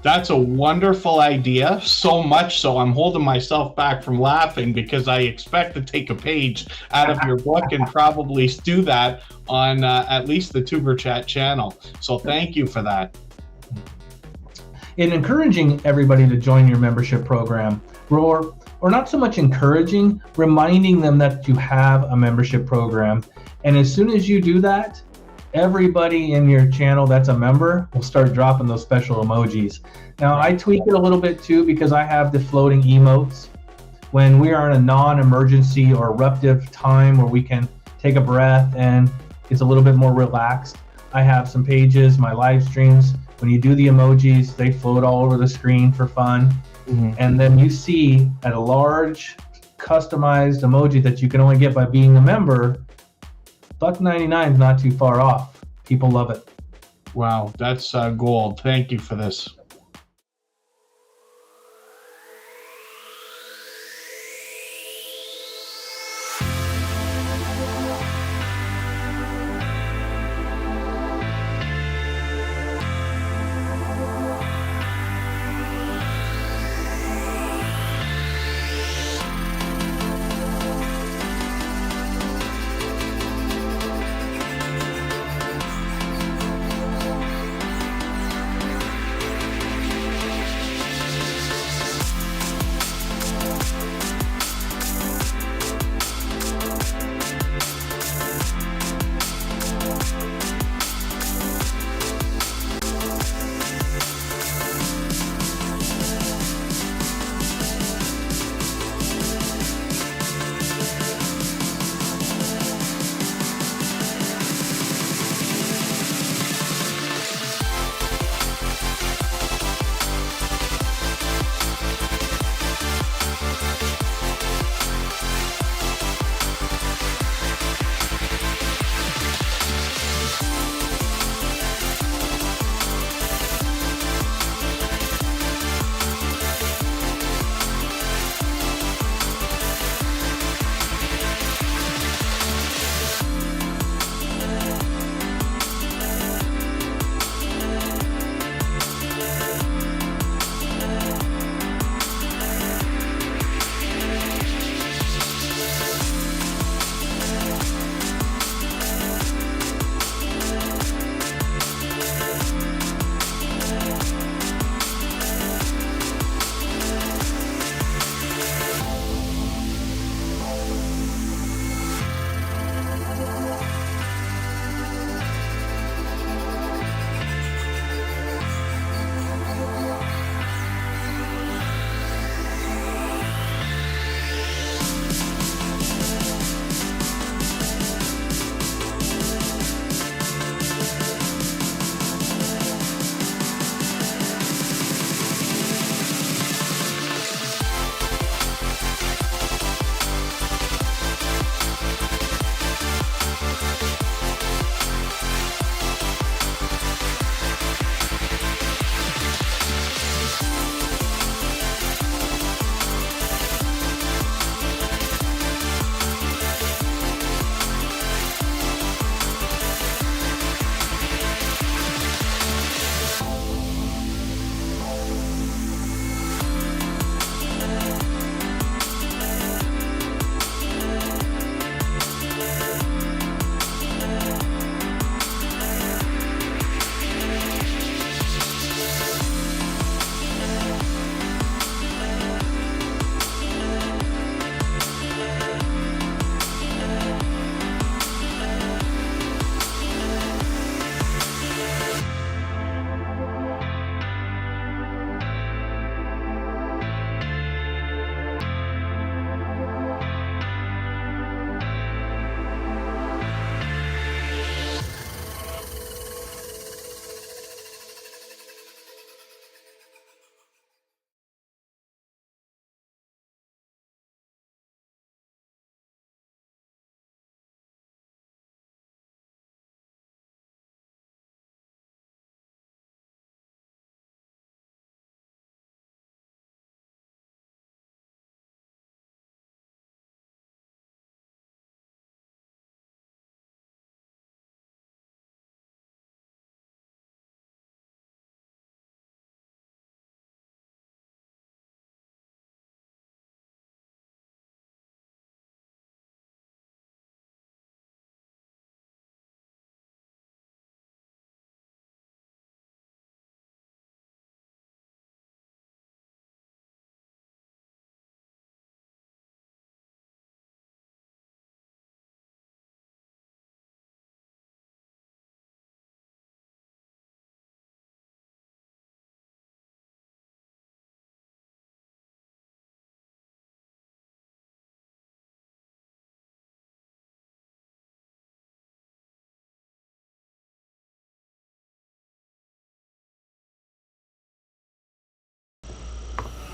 That's a wonderful idea, so much so I'm holding myself back from laughing because I expect to take a page out of your book and probably do that on at least the Superchat channel. So thank you for that. In encouraging everybody to join your membership program, or not so much encouraging, reminding them that you have a membership program. And as soon as you do that, everybody in your channel that's a member will start dropping those special emojis. Now, I tweak it a little bit too because I have the floating emotes. When we are in a non-emergency or eruptive time where we can take a breath and it's a little bit more relaxed, I have some pages, my live streams. When you do the emojis, they float all over the screen for fun. Mm-hmm. And then you see at a large customized emoji that you can only get by being a member, $1.99 is not too far off. People love it. Wow, that's gold. Thank you for this.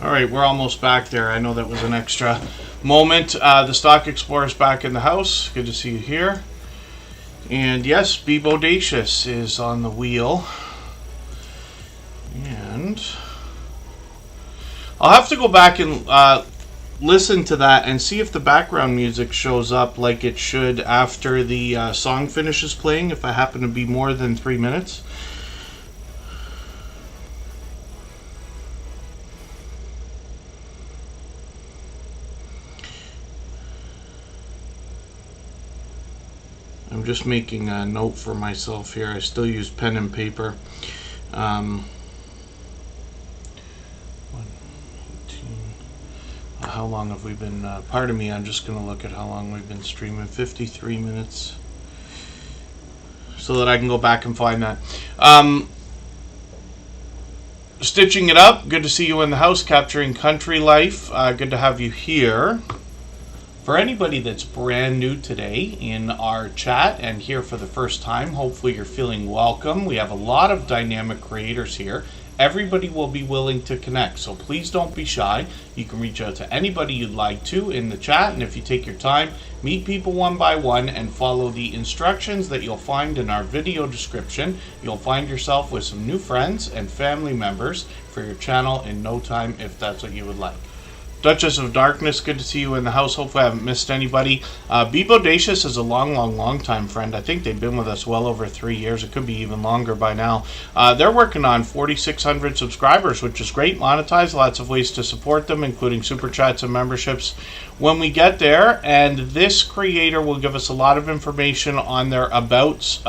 All right, we're almost back there. I know that was an extra moment. The Stock Explorer's back in the house. Good to see you here. And yes, Be Bodacious is on the wheel. And I'll have to go back and listen to that and see if the background music shows up like it should after the song finishes playing, if I happen to be more than 3 minutes. I'm just making a note for myself here. I still use pen and paper. 118. How long have we been? Pardon me, I'm just going to look at how long we've been streaming. 53 minutes. So that I can go back and find that. Stitching it up. Good to see you in the house, capturing country life. Good to have you here. For anybody that's brand new today in our chat and here for the first time, hopefully you're feeling welcome. We have a lot of dynamic creators here. Everybody will be willing to connect, so please don't be shy. You can reach out to anybody you'd like to in the chat, and if you take your time, meet people one by one and follow the instructions that you'll find in our video description. You'll find yourself with some new friends and family members for your channel in no time, if that's what you would like. Duchess of Darkness, good to see you in the house. Hopefully I haven't missed anybody. Be Bodacious is a long time friend. I think they've been with us well over 3 years. It could be even longer by now. They're working on 4,600 subscribers, which is great. Monetize, lots of ways to support them, including super chats and memberships when we get there. And this creator will give us a lot of information on their About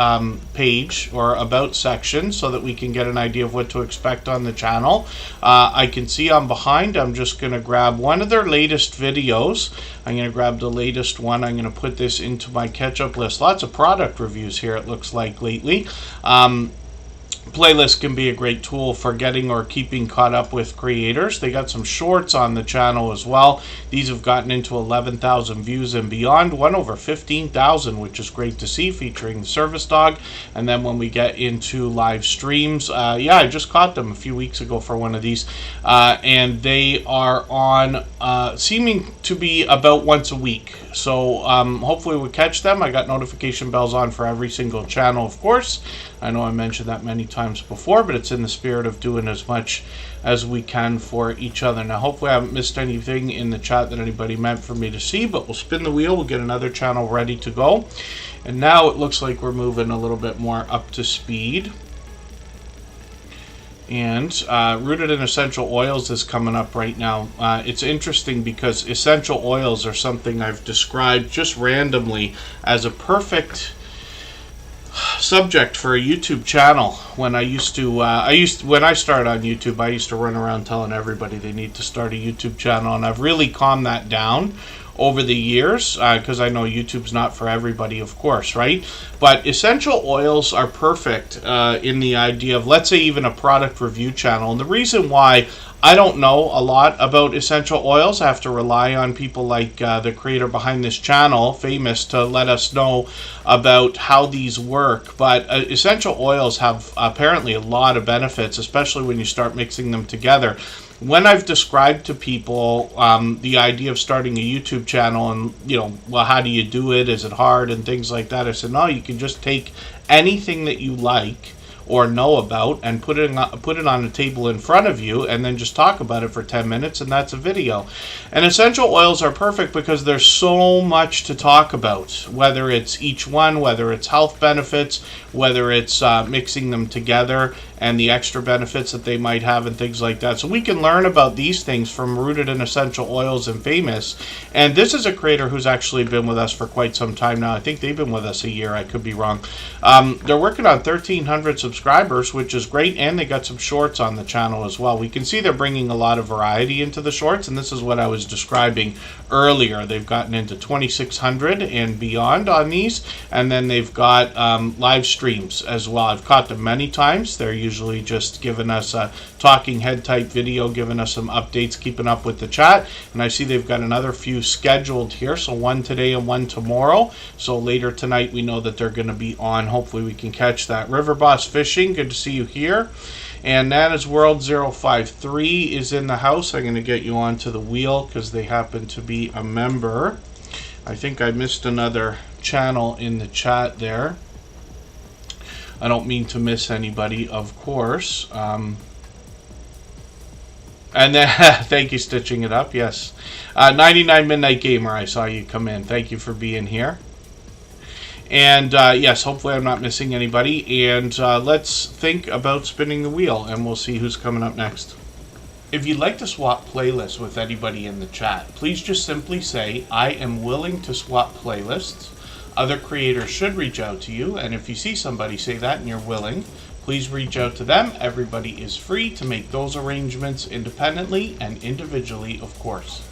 page or About section so that we can get an idea of what to expect on the channel. I can see I'm behind. I'm just going to grab one of their latest videos. I'm going to grab the latest one. I'm going to put this into my catch-up list. Lots of product reviews here, it looks like, lately. Playlist can be a great tool for getting or keeping caught up with creators. They got some shorts on the channel as well. These have gotten into 11,000 views and beyond, one over 15,000, which is great to see, featuring the service dog. And then when we get into live streams, yeah, I just caught them a few weeks ago for one of these, and they are on seeming to be about once a week. So hopefully we'll catch them. I got notification bells on for every single channel, of course. I know I mentioned that many times before, but it's in the spirit of doing as much as we can for each other. Now, hopefully I haven't missed anything in the chat that anybody meant for me to see, but we'll spin the wheel. We'll get another channel ready to go. And now it looks like we're moving a little bit more up to speed. And Rooted in Essential Oils is coming up right now. It's interesting because essential oils are something I've described just randomly as a perfect subject for a YouTube channel. When I when I started on YouTube, I used to run around telling everybody they need to start a YouTube channel, and I've really calmed that down over the years, because I know YouTube's not for everybody, of course, right? But essential oils are perfect in the idea of, let's say, even a product review channel. And the reason why I don't know a lot about essential oils, I have to rely on people like the creator behind this channel, Famous, to let us know about how these work. But essential oils have apparently a lot of benefits, especially when you start mixing them together. When I've described to people the idea of starting a YouTube channel and, you know, well, how do you do it? Is it hard? And things like that. I said, no, you can just take anything that you like or know about and put it on a table in front of you and then just talk about it for 10 minutes, and that's a video. And essential oils are perfect because there's so much to talk about, whether it's each one, whether it's health benefits, whether it's mixing them together and the extra benefits that they might have and things like that. So we can learn about these things from Rooted in Essential Oils and Famous. And this is a creator who's actually been with us for quite some time now. I think they've been with us a year. I could be wrong. They're working on 1,300 subscribers, which is great. And they got some shorts on the channel as well. We can see they're bringing a lot of variety into the shorts. And this is what I was describing earlier. They've gotten into 2,600 and beyond on these. And then they've got live streams as well. I've caught them many times. They're usually just giving us a talking head type video, giving us some updates, keeping up with the chat. And I see they've got another few scheduled here, so one today and one tomorrow. So later tonight we know that they're going to be on. Hopefully we can catch that. River Boss Fishing, good to see you here. And Nana's World 053 is in the house. I'm going to get you onto the wheel because they happen to be a member. I think I missed another channel in the chat there. I don't mean to miss anybody, of course. And then, thank you, Stitching It Up, yes. 99 Midnight Gamer, I saw you come in. Thank you for being here. And yes, hopefully I'm not missing anybody. And let's think about spinning the wheel, and we'll see who's coming up next. If you'd like to swap playlists with anybody in the chat, please just simply say, I am willing to swap playlists. Other creators should reach out to you, and if you see somebody say that and you're willing, please reach out to them. Everybody is free to make those arrangements independently and individually, of course.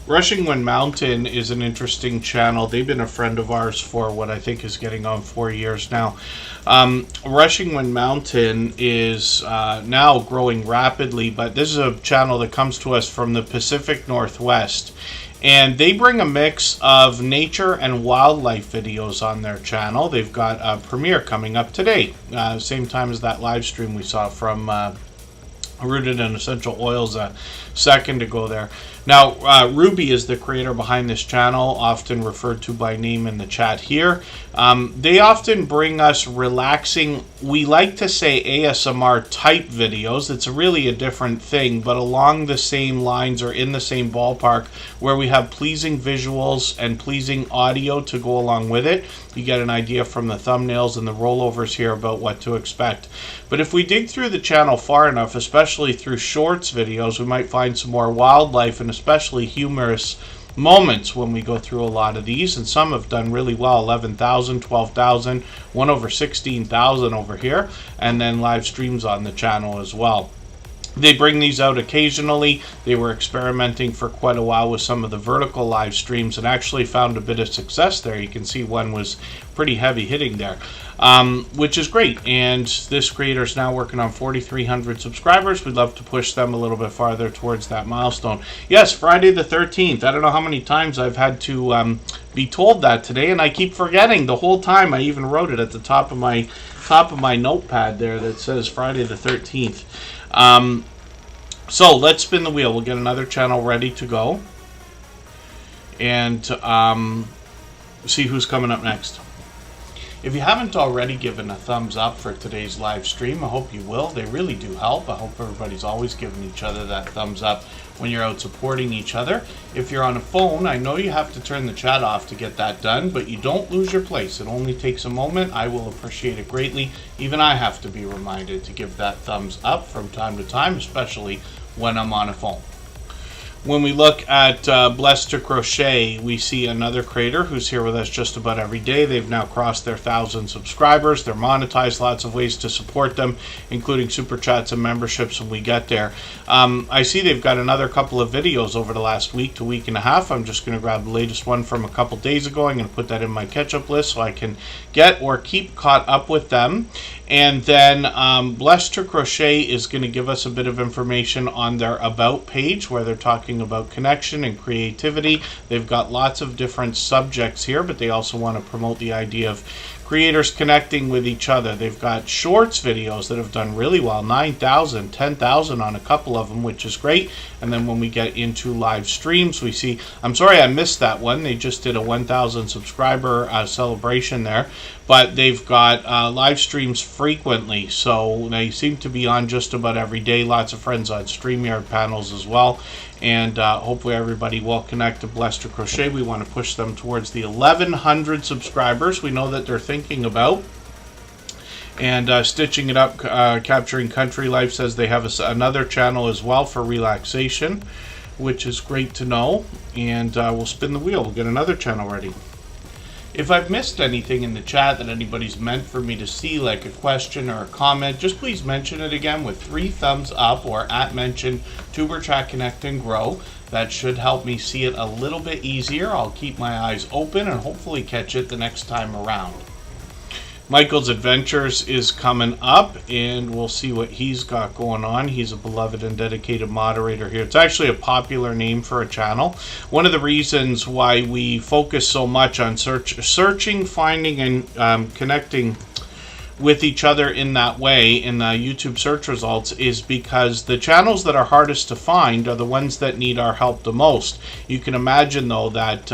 Rushing Wind Mountain is an interesting channel. They've been a friend of ours for what I think is getting on 4 years now. Rushing Wind Mountain is now growing rapidly, but this is a channel that comes to us from the Pacific Northwest. And they bring a mix of nature and wildlife videos on their channel. They've got a premiere coming up today, same time as that live stream we saw from Rooted in Essential Oils a second ago there. Now, Ruby is the creator behind this channel, often referred to by name in the chat here. They often bring us relaxing, we like to say ASMR type videos. It's really a different thing, but along the same lines or in the same ballpark, where we have pleasing visuals and pleasing audio to go along with it. You get an idea from the thumbnails and the rollovers here about what to expect. But if we dig through the channel far enough, especially through shorts videos, we might find some more wildlife and especially humorous moments when we go through a lot of these, and some have done really well. 11,000, 12,000, one over 16,000 over here, and then live streams on the channel as well. They bring these out occasionally. They were experimenting for quite a while with some of the vertical live streams and actually found a bit of success there. You can see one was pretty heavy hitting there, which is great. And this creator is now working on 4,300 subscribers. We'd love to push them a little bit farther towards that milestone. Yes, Friday the 13th. I don't know how many times I've had to be told that today, and I keep forgetting the whole time. I even wrote it at the top of my notepad there that says Friday the 13th. So let's spin the wheel. We'll get another channel ready to go and see who's coming up next. If you haven't already given a thumbs up for today's live stream, I hope you will. They really do help. I hope everybody's always giving each other that thumbs up when you're out supporting each other. If you're on a phone, I know you have to turn the chat off to get that done, but you don't lose your place. It only takes a moment. I will appreciate it greatly. Even I have to be reminded to give that thumbs up from time to time, especially when I'm on a phone. When we look at Blessed to Crochet, we see another creator who's here with us just about every day. They've now crossed their 1,000 subscribers. They're monetized, lots of ways to support them, including super chats and memberships when we get there. I see they've got another couple of videos over the last week to week and a half. I'm just going to grab the latest one from a couple days ago. I'm going to put that in my catch-up list so I can get or keep caught up with them. And then Blessed to Crochet is going to give us a bit of information on their About page where they're talking about connection and creativity. They've got lots of different subjects here, but they also want to promote the idea of creators connecting with each other. They've got shorts videos that have done really well, 9,000, 10,000 on a couple of them, which is great. And then when we get into live streams, we see, I'm sorry I missed that one. They just did a 1,000 subscriber celebration there, but they've got live streams frequently. So they seem to be on just about every day. Lots of friends on StreamYard panels as well. And hopefully everybody will connect to Blessed to Crochet. We want to push them towards the 1,100 subscribers. We know that they're thinking about. And Stitching It Up, Capturing Country Life says they have another channel as well for relaxation, which is great to know. And we'll spin the wheel. We'll get another channel ready. If I've missed anything in the chat that anybody's meant for me to see, like a question or a comment, just please mention it again with 3 thumbs up or @mention Tuber Chat Connect and Grow. That should help me see it a little bit easier. I'll keep my eyes open and hopefully catch it the next time around. Michael's Adventures is coming up, and we'll see what he's got going on. He's a beloved and dedicated moderator here. It's actually a popular name for a channel. One of the reasons why we focus so much on searching, finding, and connecting with each other in that way in the YouTube search results is because the channels that are hardest to find are the ones that need our help the most. You can imagine, though, that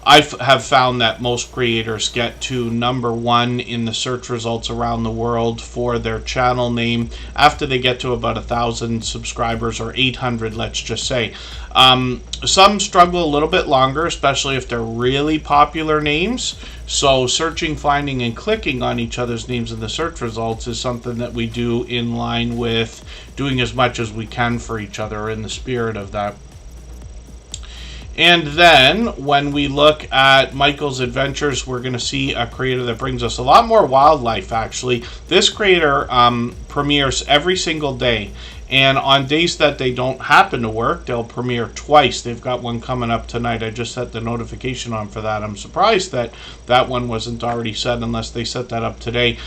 I have found that most creators get to #1 in the search results around the world for their channel name after they get to about 1,000 subscribers, or 800, let's just say. Some struggle a little bit longer, especially if they're really popular names. So searching, finding, and clicking on each other's names in the search results is something that we do in line with doing as much as we can for each other in the spirit of that. And then when we look at Michael's Adventures, we're going to see a creator that brings us a lot more wildlife, actually. This creator premieres every single day. And on days that they don't happen to work, they'll premiere twice. They've got one coming up tonight. I just set the notification on for that. I'm surprised that that one wasn't already set, unless they set that up today.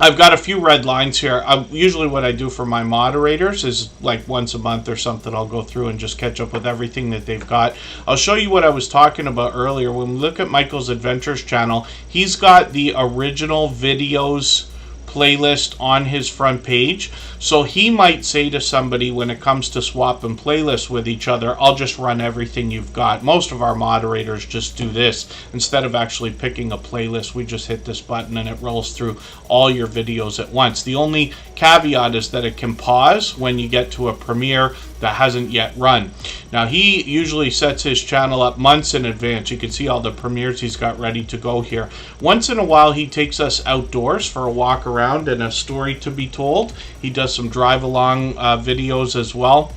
I've got a few red lines here. Usually what I do for my moderators is like once a month or something, I'll go through and just catch up with everything that they've got. I'll show you what I was talking about earlier. When we look at Michael's Adventures channel, he's got the original videos playlist on his front page. So he might say to somebody, when it comes to swapping playlists with each other, I'll just run everything you've got. Most of our moderators just do this. Instead of actually picking a playlist, we just hit this button and it rolls through all your videos at once. The only caveat is that it can pause when you get to a premiere that hasn't yet run. Now, he usually sets his channel up months in advance. You can see all the premieres he's got ready to go here. Once in a while, he takes us outdoors for a walk around and a story to be told. He does some drive along videos as well.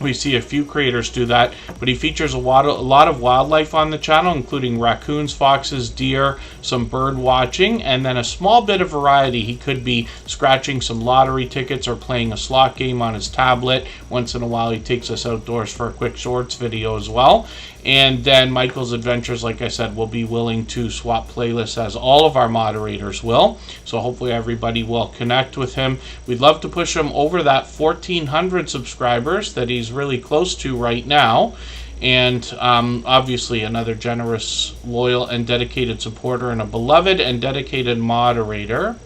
We see a few creators do that, but he features a lot of wildlife on the channel, including raccoons, foxes, deer, some bird watching, and then a small bit of variety. He could be scratching some lottery tickets or playing a slot game on his tablet. Once in a while, he takes us outdoors for a quick shorts video as well. And then Michael's Adventures, like I said, will be willing to swap playlists, as all of our moderators will. So hopefully everybody will connect with him. We'd love to push him over that 1,400 subscribers that he's really close to right now. And obviously another generous, loyal, and dedicated supporter, and a beloved and dedicated moderator.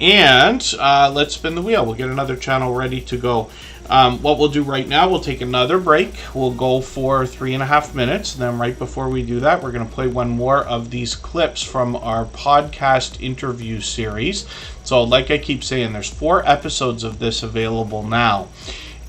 And let's spin the wheel. We'll get another channel ready to go. What we'll do right now, we'll take another break. We'll go for 3.5 minutes. And then right before we do that, we're going to play one more of these clips from our podcast interview series. So like I keep saying, there's 4 episodes of this available now.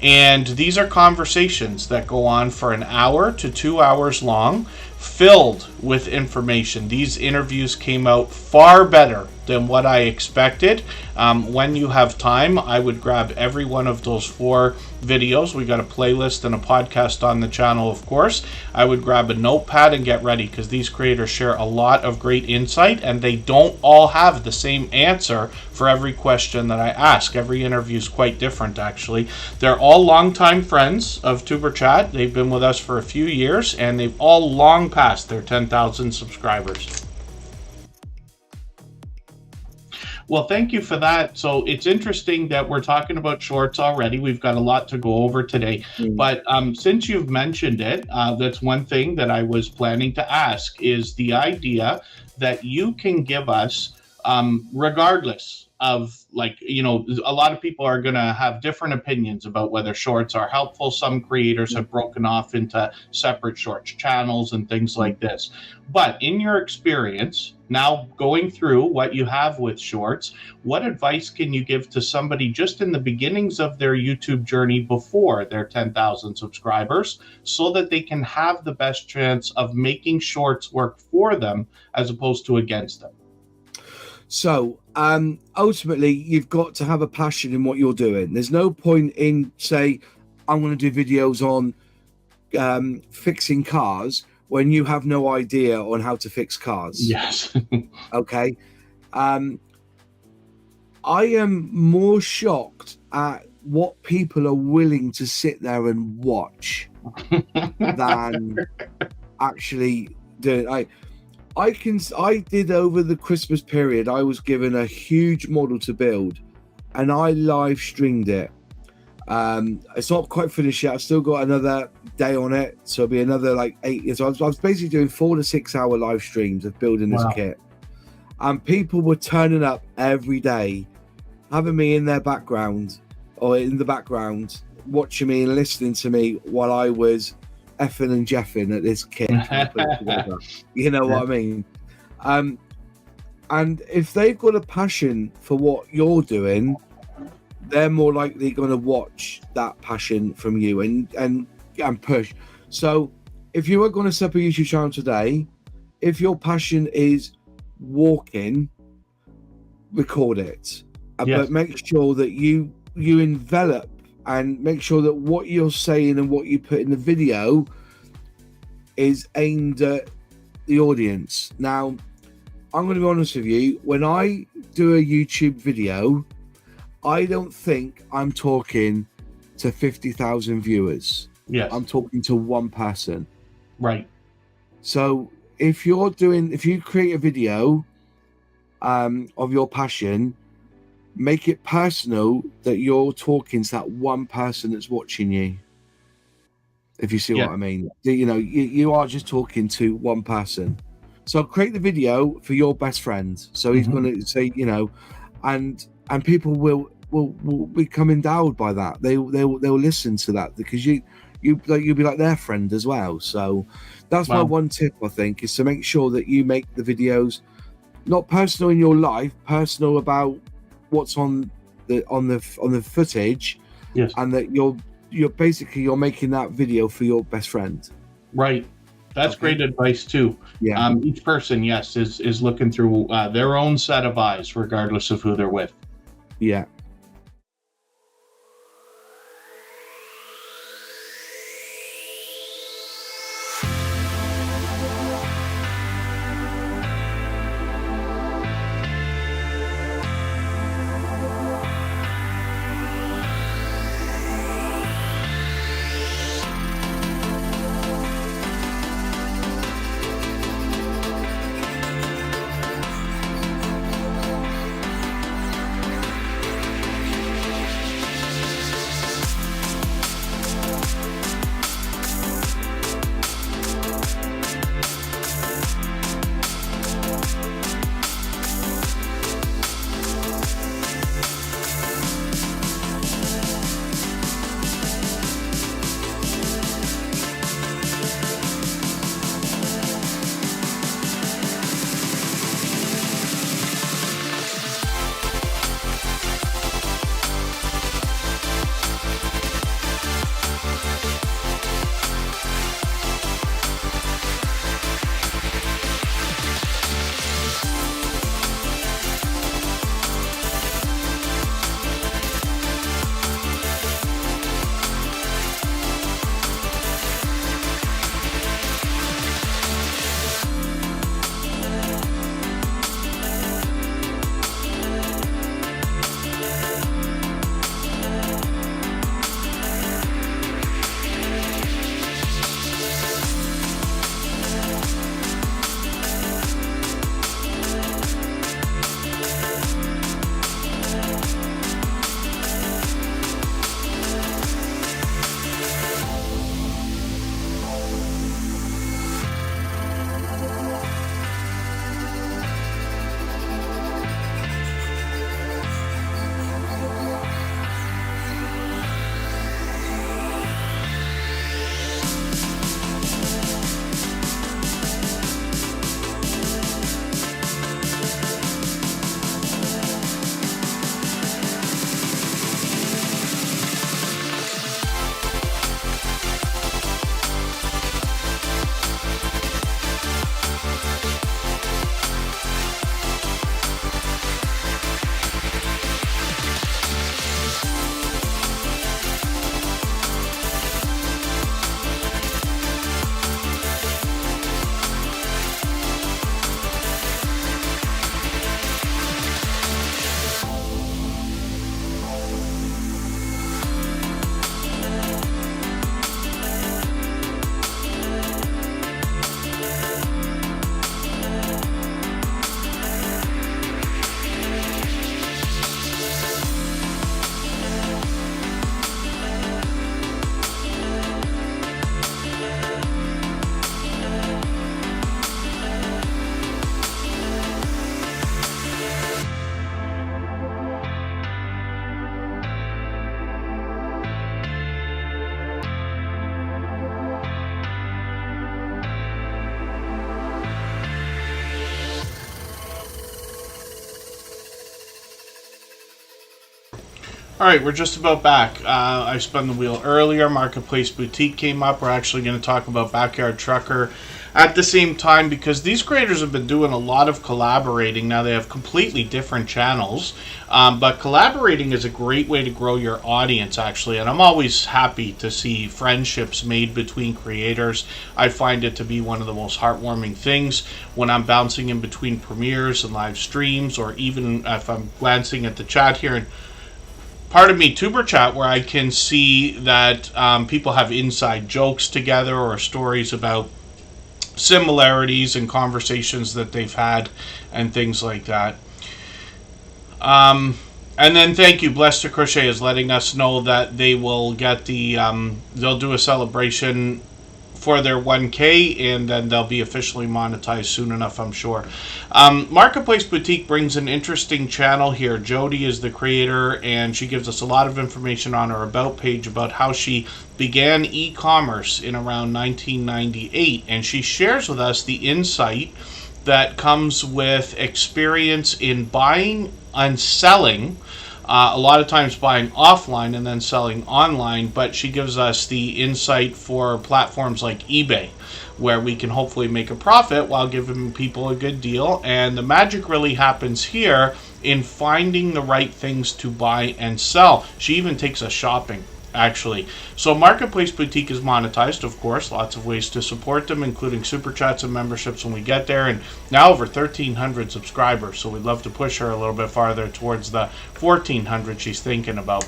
And these are conversations that go on for an hour to 2 hours long, filled with information. These interviews came out far better than what I expected. When you have time, I would grab every one of those 4 videos. We got a playlist and a podcast on the channel, of course. I would grab a notepad and get ready, because these creators share a lot of great insight, and they don't all have the same answer for every question that I ask. Every interview is quite different, actually. They're all longtime friends of Superchat. They've been with us for a few years, and they've all long passed their 10,000 subscribers. Well, thank you for that. So it's interesting that we're talking about shorts already. We've got a lot to go over today. But since you've mentioned it, that's one thing that I was planning to ask, is the idea that you can give us, regardless of, like, you know, a lot of people are going to have different opinions about whether shorts are helpful. Some creators have broken off into separate shorts channels and things like this. But in your experience, now going through what you have with shorts, what advice can you give to somebody just in the beginnings of their YouTube journey before their 10,000 subscribers, so that they can have the best chance of making shorts work for them as opposed to against them? So ultimately, you've got to have a passion in what you're doing. There's no point in, say, I'm going to do videos on fixing cars when you have no idea on how to fix cars. Yes. Okay. I am more shocked at what people are willing to sit there and watch than actually do it. I did over the Christmas period. I was given a huge model to build, and I live streamed it. It's not quite finished yet. I've still got another day on it, so it'll be another like 8 years. I was basically doing 4 to 6 hour live streams of building this kit, and people were turning up every day, having me in their background or in the background, watching me and listening to me while I was effing and jeffing at this kit. You know what I mean? And if they've got a passion for what you're doing, they're more likely going to watch that passion from you and push. So if you are going to set up a YouTube channel today, if your passion is walking, record it. But make sure that you envelop and make sure that what you're saying and what you put in the video is aimed at the audience. Now, I'm going to be honest with you. When I do a YouTube video, I don't think I'm talking to 50,000 viewers. Yes. I'm talking to one person. Right. So if you create a video of your passion, make it personal, that you're talking to that one person that's watching you. If you see what I mean, you know, you are just talking to one person. So create the video for your best friend. So he's going to say, you know, and people will become endowed by that. They'll listen to that because you'll be like their friend as well. So that's my one tip, I think, is to make sure that you make the videos not personal in your life, personal about what's on the footage, and that you're basically making that video for your best friend. Right. That's great advice too. Yeah. Each person, is looking through their own set of eyes, regardless of who they're with. Yeah. All right, we're just about back. I spun the wheel earlier. Marketplace Boutique came up. We're actually going to talk about Backyard Trucker at the same time because these creators have been doing a lot of collaborating. Now they have completely different channels, but collaborating is a great way to grow your audience, actually. And I'm always happy to see friendships made between creators. I find it to be one of the most heartwarming things when I'm bouncing in between premieres and live streams, or even if I'm glancing at the chat here and pardon me, Tuber Chat, where I can see that people have inside jokes together or stories about similarities and conversations that they've had and things like that. And then thank you, Blessed to Crochet is letting us know that they will get the, they'll do a celebration for their 1K, and then they'll be officially monetized soon enough, I'm sure. Marketplace Boutique brings an interesting channel here. Jody is the creator, and she gives us a lot of information on her About page about how she began e-commerce in around 1998, and she shares with us the insight that comes with experience in buying and selling, a lot of times buying offline and then selling online, but she gives us the insight for platforms like eBay, where we can hopefully make a profit while giving people a good deal. And the magic really happens here in finding the right things to buy and sell. She even takes us shopping, actually. So Marketplace Boutique is monetized, of course. Lots of ways to support them, including super chats and memberships when we get there, and now over 1,300 subscribers. So we'd love to push her a little bit farther towards the 1,400 she's thinking about.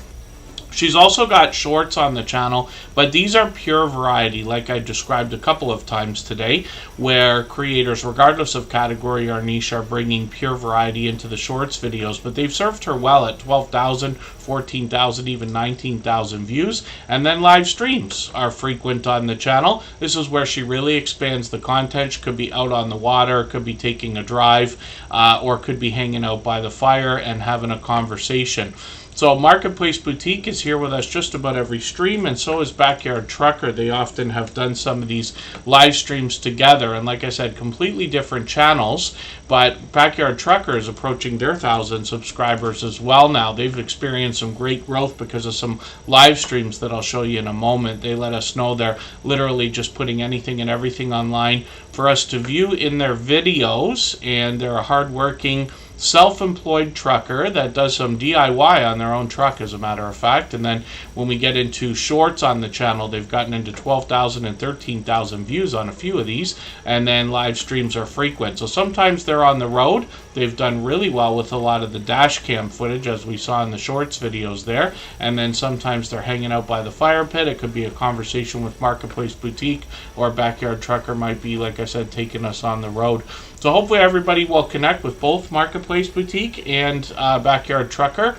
She's also got shorts on the channel, but these are pure variety, like I described a couple of times today, where creators, regardless of category or niche, are bringing pure variety into the shorts videos. But they've served her well at 12,000, 14,000, even 19,000 views. And then live streams are frequent on the channel. This is where she really expands the content. She could be out on the water, could be taking a drive, or could be hanging out by the fire and having a conversation. So Marketplace Boutique is here with us just about every stream, and so is Backyard Trucker. They often have done some of these live streams together, and like I said, completely different channels, but Backyard Trucker is approaching their 1,000 subscribers as well now. They've experienced some great growth because of some live streams that I'll show you in a moment. They let us know they're literally just putting anything and everything online for us to view in their videos, and they're a hardworking self-employed trucker that does some DIY on their own truck, as a matter of fact. And then when we get into shorts on the channel, they've gotten into 12,000 and 13,000 views on a few of these, and then live streams are frequent. So sometimes they're on the road. They've done really well with a lot of the dash cam footage, as we saw in the shorts videos there, and then sometimes they're hanging out by the fire pit. It could be a conversation with Marketplace Boutique, or Backyard Trucker might be, like I said, taking us on the road. So hopefully everybody will connect with both Marketplace Boutique and Backyard Trucker.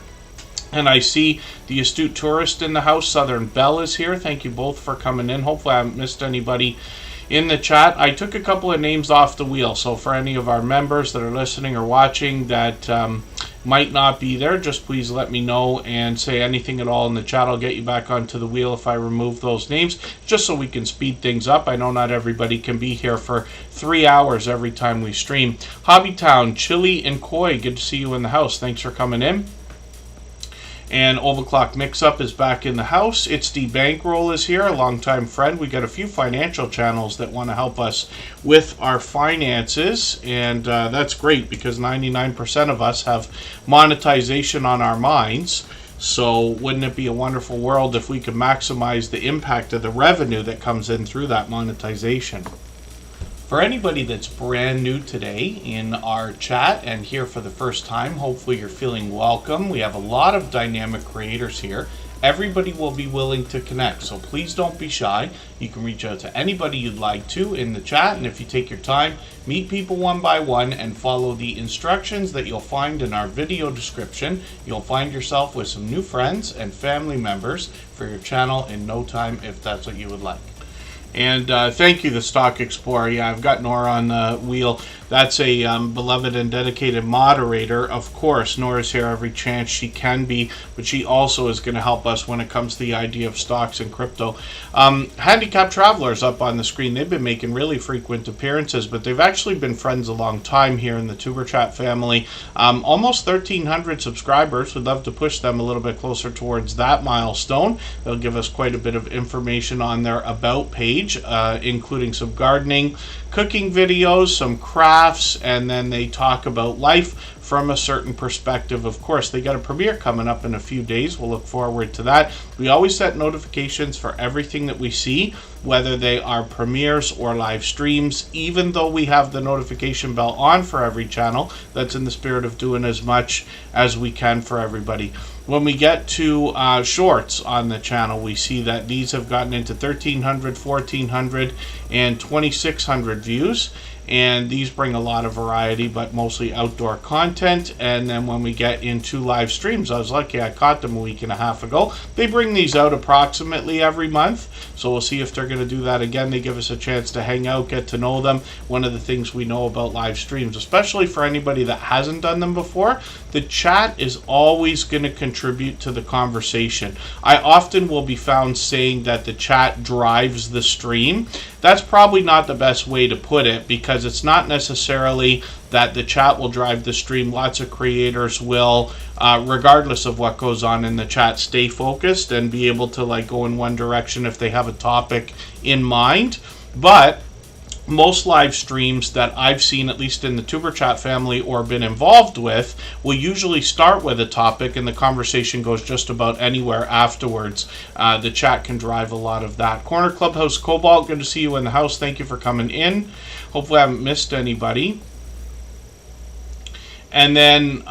And I see the astute tourist in the house, Southern Belle, is here. Thank you both for coming in. Hopefully I haven't missed anybody in the chat. I took a couple of names off the wheel, so for any of our members that are listening or watching that might not be there, just please let me know and say anything at all in the chat. I'll get you back onto the wheel if I remove those names, just so we can speed things up. I know not everybody can be here for 3 hours every time we stream. Hobbytown, Chili and Koi, good to see you in the house. Thanks for coming in. And Overclock Mix-Up is back in the house. It's the Bankroll is here, a longtime friend. We got a few financial channels that want to help us with our finances, and that's great because 99% of us have monetization on our minds. So wouldn't it be a wonderful world if we could maximize the impact of the revenue that comes in through that monetization? For anybody that's brand new today in our chat and here for the first time, hopefully you're feeling welcome. We have a lot of dynamic creators here. Everybody will be willing to connect, so please don't be shy. You can reach out to anybody you'd like to in the chat, and if you take your time, meet people one by one and follow the instructions that you'll find in our video description. You'll find yourself with some new friends and family members for your channel in no time, if that's what you would like. And thank you, the Stock Explorer. Yeah, I've got Nora on the wheel. That's a beloved and dedicated moderator. Of course, Nora's here every chance she can be, but she also is going to help us when it comes to the idea of stocks and crypto. Handicapped Travelers up on the screen. They've been making really frequent appearances, but they've actually been friends a long time here in the Superchat family. Almost 1,300 subscribers. We'd love to push them a little bit closer towards that milestone. They'll give us quite a bit of information on their About page, including some gardening, cooking videos, some crafts, and then they talk about life from a certain perspective. Of course, they got a premiere coming up in a few days. We'll look forward to that. We always set notifications for everything that we see, whether they are premieres or live streams, even though we have the notification bell on for every channel. That's in the spirit of doing as much as we can for everybody. When we get to shorts on the channel, we see that these have gotten into 1,300, 1,400, and 2,600 views. And these bring a lot of variety, but mostly outdoor content. And then when we get into live streams, I was lucky I caught them a week and a half ago. They bring these out approximately every month. So we'll see if they're going to do that again. They give us a chance to hang out, get to know them. One of the things we know about live streams, especially for anybody that hasn't done them before, the chat is always going to contribute to the conversation. I often will be found saying that the chat drives the stream. That's probably not the best way to put it, because it's not necessarily that the chat will drive the stream. Lots of creators will, regardless of what goes on in the chat, stay focused and be able to like go in one direction if they have a topic in mind. But most live streams that I've seen, at least in the Superchat family or been involved with, will usually start with a topic and the conversation goes just about anywhere afterwards. The chat can drive a lot of that. Corner Clubhouse Cobalt, good to see you in the house. Thank you for coming in. Hopefully I haven't missed anybody. And then,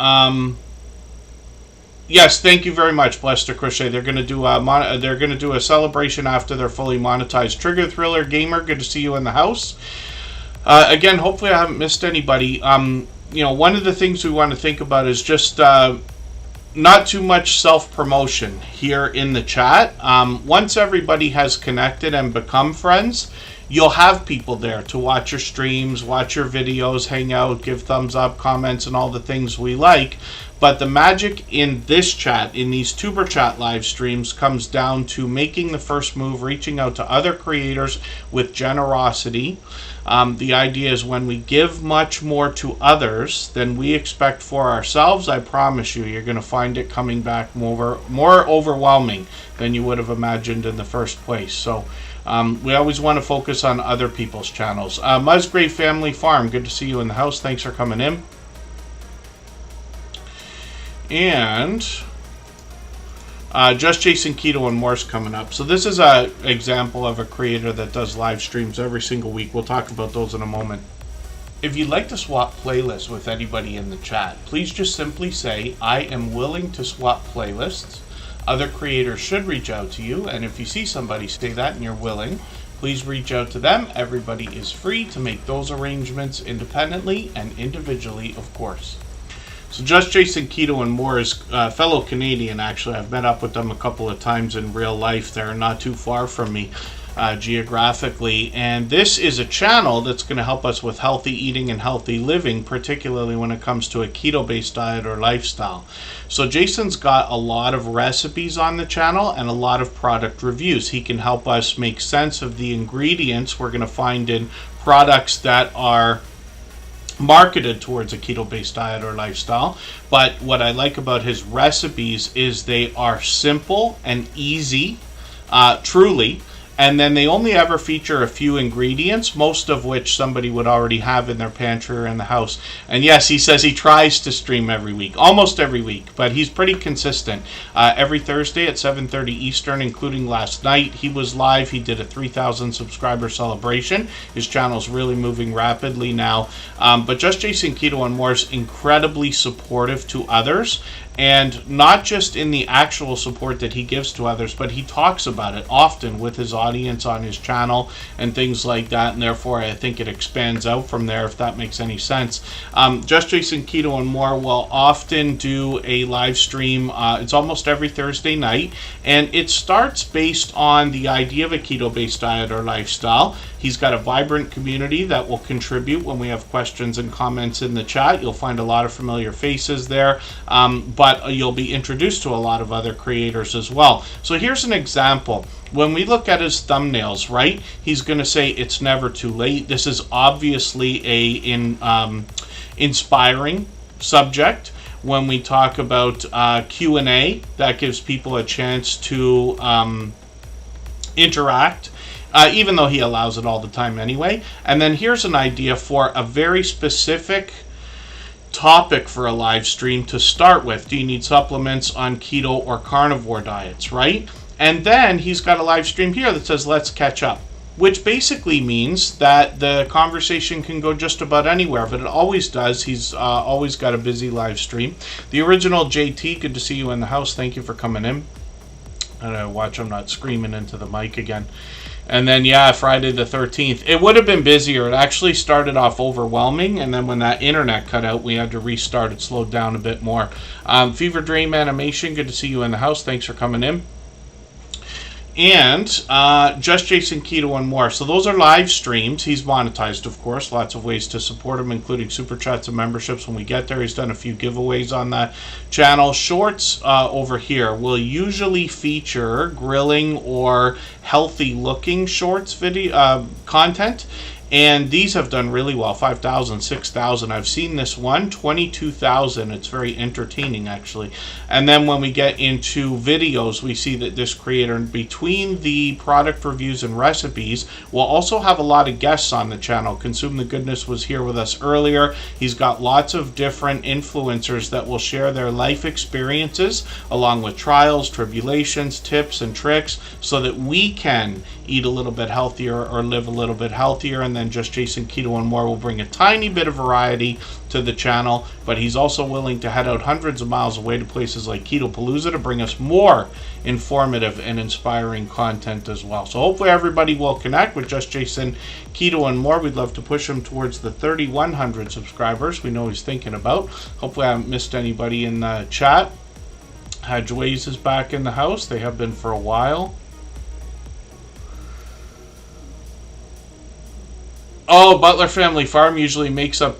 yes, thank you very much, Blessed Crochet. They're going to do a celebration after they're fully monetized. Trigger Thriller Gamer, good to see you in the house. Again, hopefully I haven't missed anybody. You know, one of the things we want to think about is just not too much self-promotion here in the chat. Once everybody has connected and become friends, you'll have people there to watch your streams, watch your videos, hang out, give thumbs up, comments, and all the things we like. But the magic in this chat, in these Tuber Chat live streams, comes down to making the first move, reaching out to other creators with generosity. The idea is when we give much more to others than we expect for ourselves, I promise you, you're going to find it coming back more overwhelming than you would have imagined in the first place. So we always want to focus on other people's channels. Musgrave Family Farm, good to see you in the house. Thanks for coming in. And Just Chasing Keto and More's coming up. So this is an example of a creator that does live streams every single week. We'll talk about those in a moment. If you'd like to swap playlists with anybody in the chat, please just simply say, I am willing to swap playlists. Other creators should reach out to you, and if you see somebody say that and you're willing, please reach out to them. Everybody is free to make those arrangements independently and individually, of course. So Just Chasing Keto and More is a fellow Canadian, actually. I've met up with them a couple of times in real life. They're not too far from me geographically. And this is a channel that's going to help us with healthy eating and healthy living, particularly when it comes to a keto-based diet or lifestyle. So Jason's got a lot of recipes on the channel and a lot of product reviews. He can help us make sense of the ingredients we're going to find in products that are marketed towards a keto-based diet or lifestyle. But what I like about his recipes is they are simple and easy, truly, and then they only ever feature a few ingredients, most of which somebody would already have in their pantry or in the house. And yes, he says he tries to stream every week, almost every week, but he's pretty consistent. Every Thursday at 7:30 Eastern, including last night, he was live. He did a 3,000 subscriber celebration. His channel's really moving rapidly now. But Just Chasing Keto and More is incredibly supportive to others. and not just in the actual support that he gives to others, but he talks about it often with his audience on his channel and things like that, and therefore I think it expands out from there, if that makes any sense. Just Jason Keto and More will often do a live stream. It's almost every Thursday night, and it starts based on the idea of a keto-based diet or lifestyle. He's got a vibrant community that will contribute when we have questions and comments in the chat. You'll find a lot of familiar faces there, but you'll be introduced to a lot of other creators as well. So here's an example. When we look at his thumbnails, right, he's going to say it's never too late. This is obviously a inspiring subject. When we talk about Q&A, that gives people a chance to interact. Even though he allows it all the time anyway. And then here's an idea for a very specific topic for a live stream to start with. Do you need supplements on keto or carnivore diets, right? And then he's got a live stream here that says, let's catch up, which basically means that the conversation can go just about anywhere, but it always does. He's always got a busy live stream. The original JT, good to see you in the house. Thank you for coming in. And watch I'm not screaming into the mic again. And then, yeah, Friday the 13th. It would have been busier. It actually started off overwhelming, and then when that internet cut out, we had to restart. It slowed down a bit more. Fever Dream Animation, good to see you in the house. Thanks for coming in. And Just Jason Keto and More. So those are live streams. He's monetized, of course. Lots of ways to support him, including super chats and memberships when we get there. He's done a few giveaways on that channel. Shorts over here will usually feature grilling or healthy looking shorts video content. And these have done really well, 5,000, 6,000. I've seen this one, 22,000. It's very entertaining, actually. And then when we get into videos, we see that this creator, between the product reviews and recipes, will also have a lot of guests on the channel. Consume the Goodness was here with us earlier. He's got lots of different influencers that will share their life experiences, along with trials, tribulations, tips, and tricks, so that we can eat a little bit healthier or live a little bit healthier. And then Just Jason Keto and More will bring a tiny bit of variety to the channel, but he's also willing to head out hundreds of miles away to places like Keto Palooza to bring us more informative and inspiring content as well. So hopefully everybody will connect with Just Jason Keto and More. We'd love to push him towards the 3,100 subscribers we know he's thinking about. Hopefully I haven't missed anybody in the chat. Hadjways is back in the house. They have been for a while. Oh, Butler Family Farm usually makes it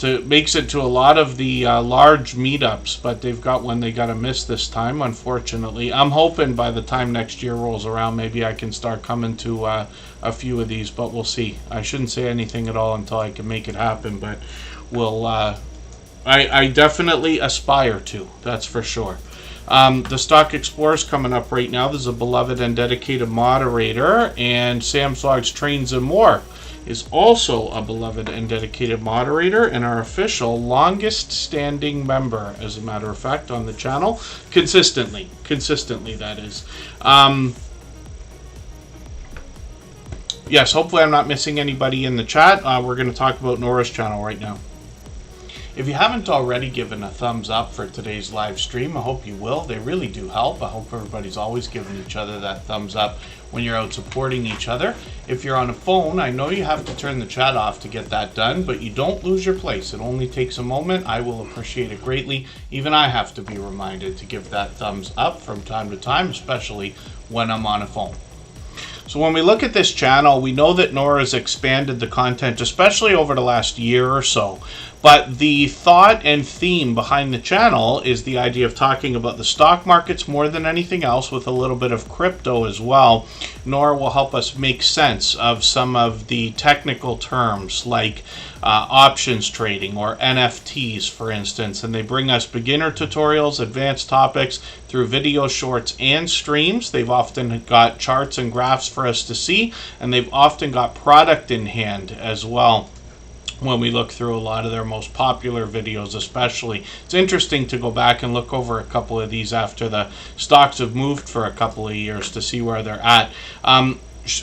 to a lot of the large meetups, but they've got one they got to miss this time, unfortunately. I'm hoping by the time next year rolls around, maybe I can start coming to a few of these, but we'll see. I shouldn't say anything at all until I can make it happen, but we'll. I definitely aspire to. That's for sure. The Stock Explorer's coming up right now. There's a beloved and dedicated moderator, and Sam's Vlogs Trains and More is also a beloved and dedicated moderator and our official longest standing member, as a matter of fact, on the channel. Consistently, that is. Yes, hopefully I'm not missing anybody in the chat. We're going to talk about Nora's channel right now. If you haven't already given a thumbs up for today's live stream, I hope you will. They really do help. I hope everybody's always giving each other that thumbs up when you're out supporting each other. If you're on a phone, I know you have to turn the chat off to get that done, but you don't lose your place. It only takes a moment. I will appreciate it greatly. Even I have to be reminded to give that thumbs up from time to time, especially when I'm on a phone. So when we look at this channel, we know that Nora's expanded the content, especially over the last year or so. But the thought and theme behind the channel is the idea of talking about the stock markets more than anything else, with a little bit of crypto as well. Nora will help us make sense of some of the technical terms like options trading or NFTs, for instance. And they bring us beginner tutorials, advanced topics through video shorts and streams. They've often got charts and graphs for us to see, and they've often got product in hand as well. When we look through a lot of their most popular videos especially. It's interesting to go back and look over a couple of these after the stocks have moved for a couple of years to see where they're at.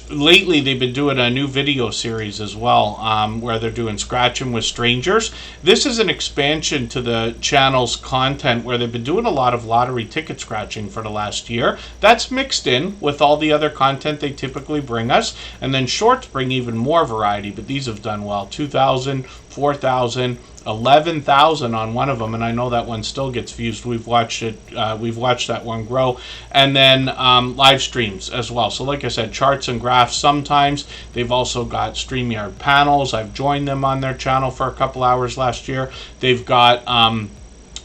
lately they've been doing a new video series as well, where they're doing scratching with strangers. This is an expansion to the channel's content, where they've been doing a lot of lottery ticket scratching for the last year. That's mixed in with all the other content they typically bring us, and then shorts bring even more variety, but these have done well. 2,000, 4,000, 11,000 on one of them, and I know that one still gets views. We've watched it. We've watched that one grow, and then live streams as well. So, like I said, charts and graphs. Sometimes they've also got StreamYard panels. I've joined them on their channel for a couple hours last year. They've got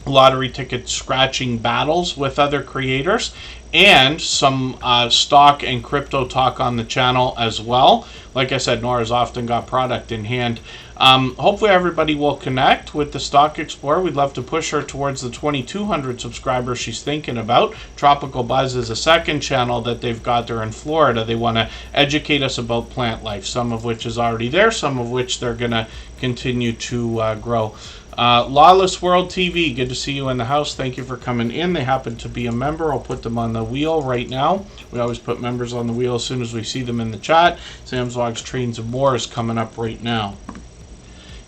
lottery ticket scratching battles with other creators, and some stock and crypto talk on the channel as well. Like I said, Nora's often got product in hand. Hopefully everybody will connect with the Stock Explorer. We'd love to push her towards the 2,200 subscribers she's thinking about. Tropical Buzz is a second channel that they've got there in Florida. They want to educate us about plant life, some of which is already there, some of which they're going to continue to grow. Lawless World TV, good to see you in the house. Thank you for coming in. They happen to be a member. I'll put them on the wheel right now. We always put members on the wheel as soon as we see them in the chat. Sam's Vlogs, Trains, and More is coming up right now.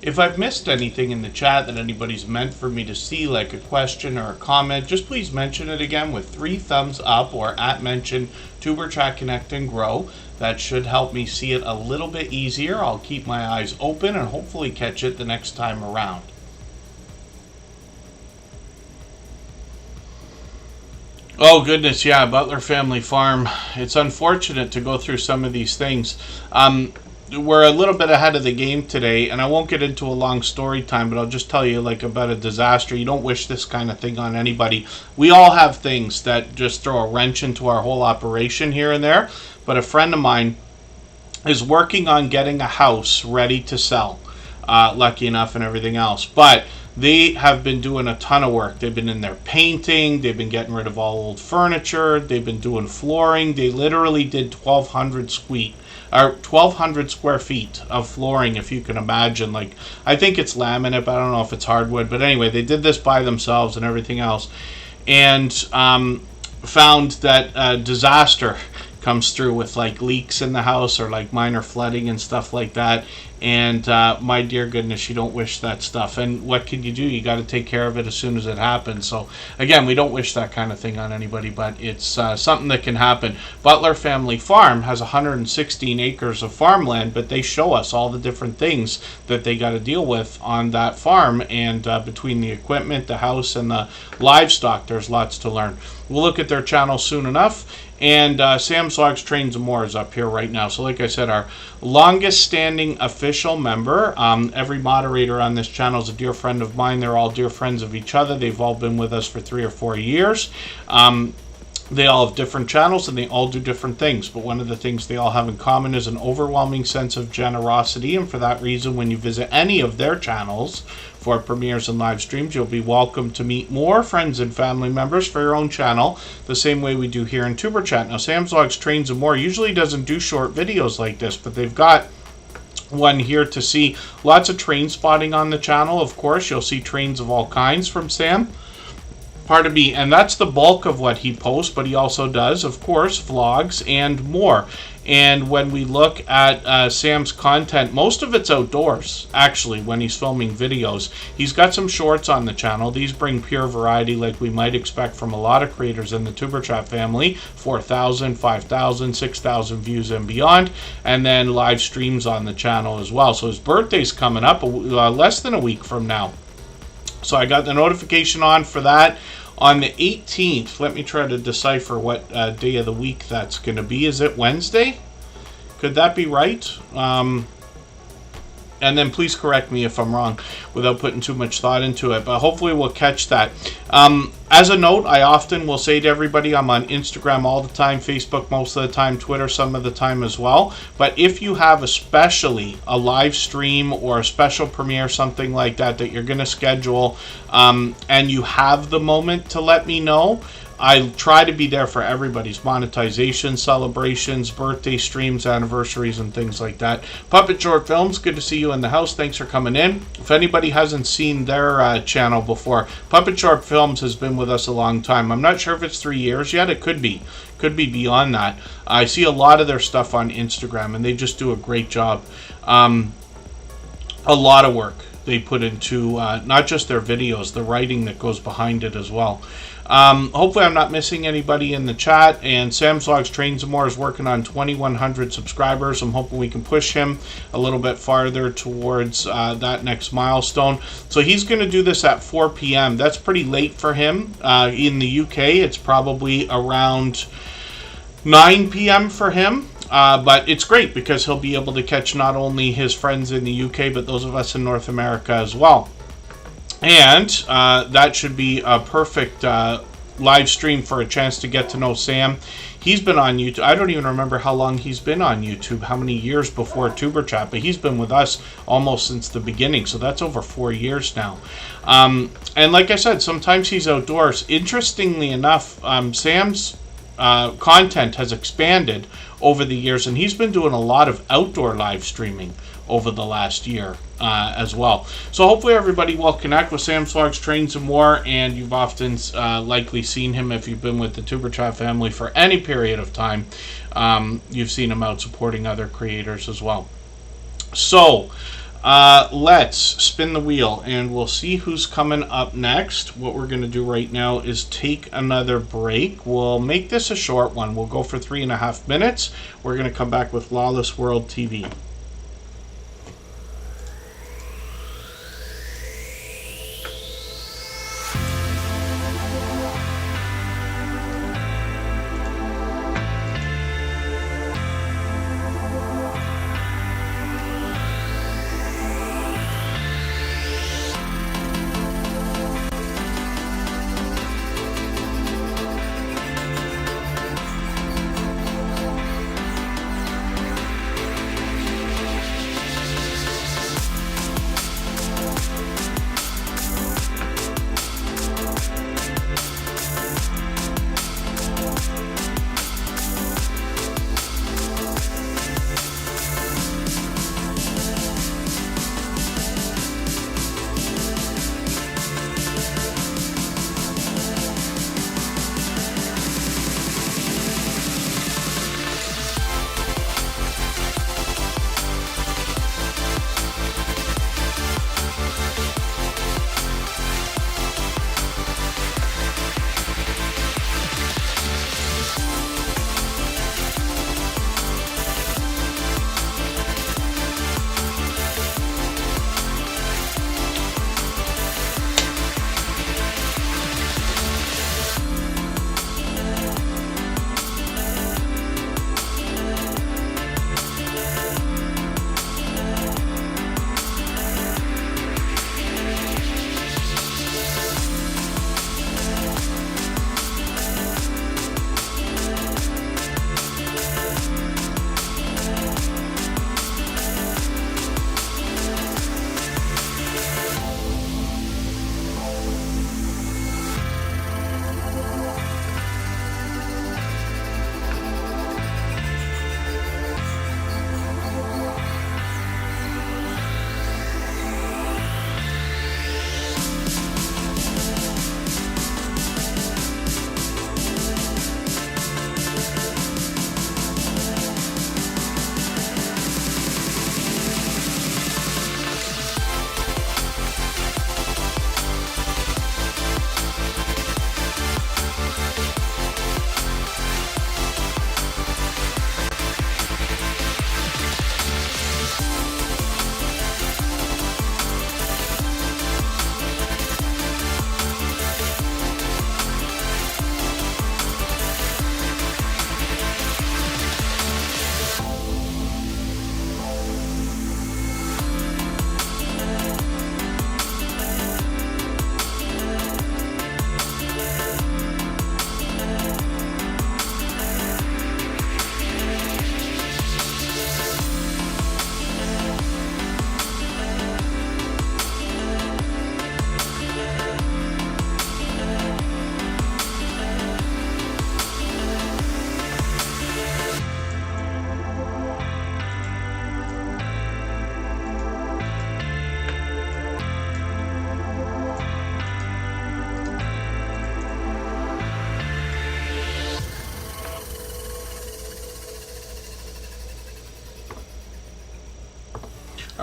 If I've missed anything in the chat that anybody's meant for me to see, like a question or a comment, just please mention it again with 3 thumbs up or @mention Superchat Connect and Grow. That should help me see it a little bit easier. I'll keep my eyes open and hopefully catch it the next time around. Oh goodness, yeah, Butler Family Farm. It's unfortunate to go through some of these things. We're a little bit ahead of the game today, and I won't get into a long story time, but I'll just tell you like about a disaster. You don't wish this kind of thing on anybody. We all have things that just throw a wrench into our whole operation here and there, but a friend of mine is working on getting a house ready to sell, lucky enough and everything else, but they have been doing a ton of work. They've been in there painting, they've been getting rid of all old furniture, they've been doing flooring. They literally did 1,200 square feet of flooring, if you can imagine. Like, I think it's laminate, but I don't know if it's hardwood. But anyway, they did this by themselves and everything else, and found that disaster comes through with like leaks in the house or like minor flooding and stuff like that. And my dear goodness, you don't wish that stuff. And what can you do? You got to take care of it as soon as it happens. So again, we don't wish that kind of thing on anybody, but it's something that can happen. Butler Family Farm has 116 acres of farmland, but they show us all the different things that they got to deal with on that farm. And between the equipment, the house, and the livestock, there's lots to learn. We'll look at their channel soon enough. And Sam's Vlogs, Trains, and More is up here right now. So like I said, our longest standing official member. Every moderator on this channel is a dear friend of mine. They're all dear friends of each other. They've all been with us for 3 or 4 years. They all have different channels and they all do different things. But one of the things they all have in common is an overwhelming sense of generosity. And for that reason, when you visit any of their channels for premieres and live streams, you'll be welcome to meet more friends and family members for your own channel, the same way we do here in Superchat. Now, Sam's Vlogs, Trains, and More usually doesn't do short videos like this, but they've got one here to see lots of train spotting on the channel. Of course, you'll see trains of all kinds from Sam. Pardon me, and that's the bulk of what he posts, but he also does, of course, vlogs and more. And when we look at Sam's content, most of it's outdoors, actually, when he's filming videos. He's got some shorts on the channel. These bring pure variety like we might expect from a lot of creators in the Superchat family. 4,000, 5,000, 6,000 views and beyond. And then live streams on the channel as well. So his birthday's coming up less than a week from now. So I got the notification on for that on the 18th. Let me try to decipher what day of the week that's going to be. Is it Wednesday? Could that be right? And then please correct me if I'm wrong without putting too much thought into it. But hopefully we'll catch that. As a note, I often will say to everybody, I'm on Instagram all the time, Facebook most of the time, Twitter some of the time as well. But if you have especially a live stream or a special premiere, something like that, that you're going to schedule, and you have the moment to let me know, I try to be there for everybody's monetization celebrations, birthday streams, anniversaries, and things like that. Puppet Short Films, good to see you in the house. Thanks for coming in. If anybody hasn't seen their channel before, Puppet Short Films has been with us a long time. I'm not sure if it's 3 years yet. It could be beyond that. I see a lot of their stuff on Instagram, and they just do a great job. A lot of work they put into not just their videos, the writing that goes behind it as well. Hopefully I'm not missing anybody in the chat. And Sam's Vlogs Trains and More is working on 2,100 subscribers. I'm hoping we can push him a little bit farther towards that next milestone. So he's going to do this at 4 p.m. That's pretty late for him. In the UK, it's probably around 9 p.m. for him. But it's great because he'll be able to catch not only his friends in the UK, but those of us in North America as well. And that should be a perfect live stream for a chance to get to know Sam. He's been on YouTube. I don't even remember how long he's been on YouTube, how many years before Tuberchat, but he's been with us almost since the beginning. So that's over 4 years now. And like I said, sometimes he's outdoors. Interestingly enough, Sam's content has expanded over the years, and he's been doing a lot of outdoor live streaming over the last year as well. So hopefully everybody will connect with Sam's Vlogs Trains and More, and you've often likely seen him if you've been with the Tuberchat family for any period of time. You've seen him out supporting other creators as well. So let's spin the wheel and we'll see who's coming up next. What we're going to do right now is take another break. We'll make this a short one. We'll go for 3.5 minutes. We're going to come back with Lawless World TV.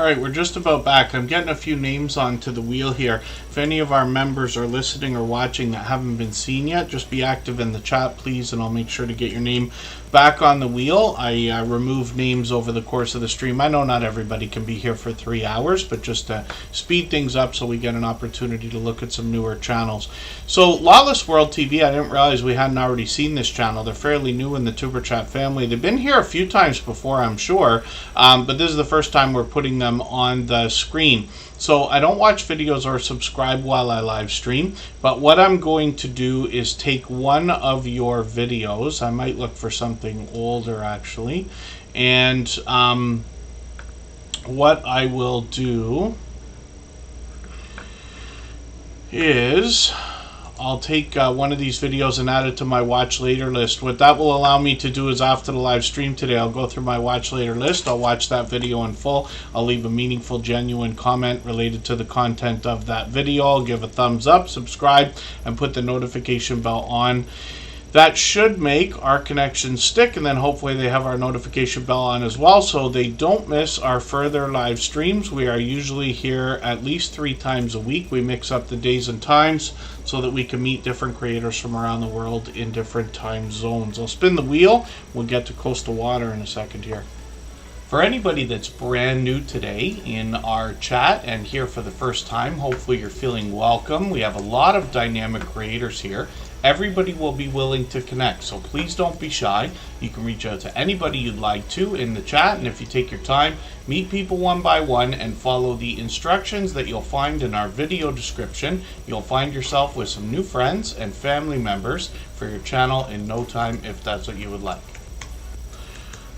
All right, we're just about back. I'm getting a few names onto the wheel here. If any of our members are listening or watching that haven't been seen yet, just be active in the chat, please, and I'll make sure to get your name back on the wheel. I remove names over the course of the stream. I know not everybody can be here for 3 hours, but just to speed things up so we get an opportunity to look at some newer channels. So Lawless World TV, I didn't realize we hadn't already seen this channel. They're fairly new in the Superchat family. They've been here a few times before, I'm sure, but this is the first time we're putting them on the screen. So I don't watch videos or subscribe while I live stream, but what I'm going to do is take one of your videos. I might look for something older actually, and what I will do is I'll take one of these videos and add it to my watch later list. What that will allow me to do is after the live stream today, I'll go through my watch later list. I'll watch that video in full. I'll leave a meaningful, genuine comment related to the content of that video. I'll give a thumbs up, subscribe, and put the notification bell on. That should make our connection stick, and then hopefully they have our notification bell on as well so they don't miss our further live streams. We are usually here at least 3 times a week. We mix up the days and times so that we can meet different creators from around the world in different time zones. I'll spin the wheel. We'll get to Coastal Water in a second here. For anybody that's brand new today in our chat and here for the first time, hopefully you're feeling welcome. We have a lot of dynamic creators here. Everybody will be willing to connect, so please don't be shy. You can reach out to anybody you'd like to in the chat, and if you take your time, meet people one by one and follow the instructions that you'll find in our video description. You'll find yourself with some new friends and family members for your channel in no time if that's what you would like.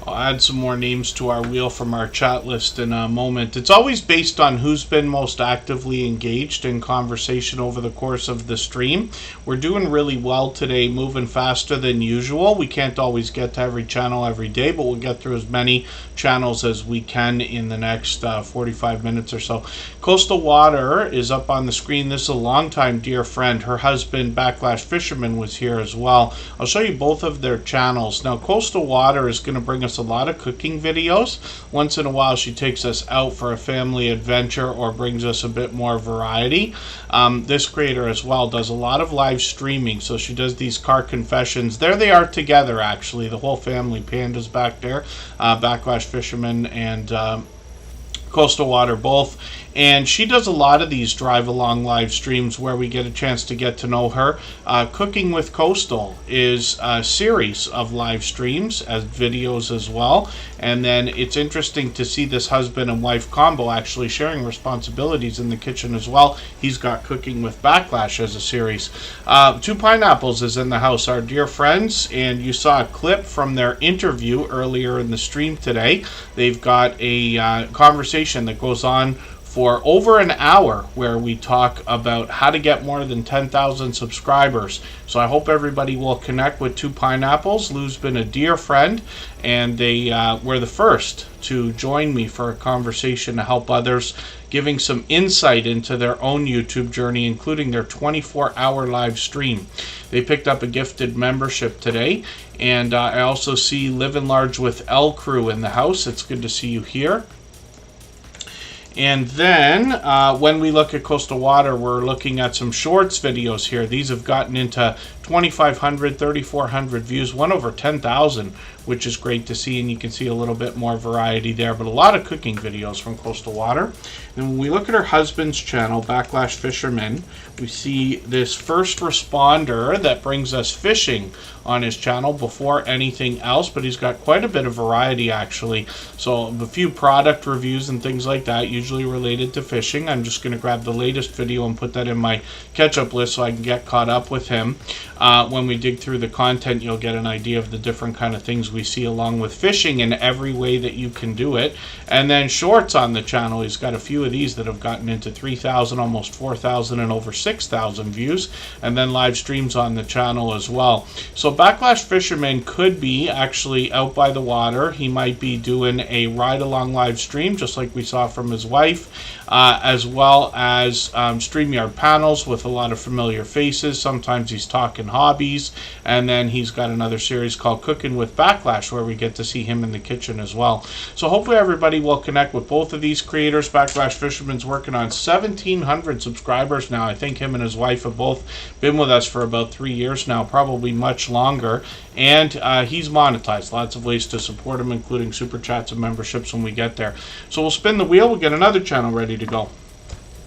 I'll add some more names to our wheel from our chat list in a moment. It's always based on who's been most actively engaged in conversation over the course of the stream. We're doing really well today, moving faster than usual. We can't always get to every channel every day, but we'll get through as many channels as we can in the next 45 minutes or so. Coastal Water is up on the screen. This is a longtime dear friend. Her husband, Backlash Fisherman, was here as well. I'll show you both of their channels. Now, Coastal Water is going to bring us a lot of cooking videos. Once in a while she takes us out for a family adventure or brings us a bit more variety. This creator as well does a lot of live streaming, so she does these car confessions. There they are together actually, the whole family. Panda's back there, Backlash Fisherman and Coastal Water both, and she does a lot of these drive along live streams where we get a chance to get to know her. Cooking with Coastal is a series of live streams as videos as well, and then it's interesting to see this husband and wife combo actually sharing responsibilities in the kitchen as well. He's got Cooking with Backlash as a series. Two Pineapples is in the house, our dear friends, and you saw a clip from their interview earlier in the stream today. They've got a conversation that goes on for over an hour where we talk about how to get more than 10,000 subscribers. So I hope everybody will connect with Two Pineapples. Lou's been a dear friend, and they were the first to join me for a conversation to help others, giving some insight into their own YouTube journey, including their 24-hour live stream. They picked up a gifted membership today, and I also see Living Large with L Crew in the house. It's good to see you here. And then when we look at Coastal Water, we're looking at some shorts videos here. These have gotten into 2,500, 3,400 views, one over 10,000, which is great to see, and you can see a little bit more variety there, but a lot of cooking videos from Coastal Water. And when we look at her husband's channel, Backlash Fisherman, we see this first responder that brings us fishing on his channel before anything else, but he's got quite a bit of variety actually. So a few product reviews and things like that, usually related to fishing. I'm just going to grab the latest video and put that in my catch-up list so I can get caught up with him. When we dig through the content, you'll get an idea of the different kind of things we see along with fishing in every way that you can do it. And then shorts on the channel, he's got a few of these that have gotten into 3,000, almost 4,000, and over 6,000 views, and then live streams on the channel as well. So Backlash Fisherman could be actually out by the water. He might be doing a ride along live stream, just like we saw from his wife, as well as StreamYard panels with a lot of familiar faces. Sometimes he's talking hobbies, and then he's got another series called Cooking with Backlash where we get to see him in the kitchen as well. So hopefully everybody will connect with both of these creators. Backlash Fisherman's working on 1,700 subscribers now. I think him and his wife have both been with us for about 3 years now, probably much longer, and he's monetized. Lots of ways to support him, including super chats and memberships when we get there. So we'll spin the wheel, we'll get another channel ready to go.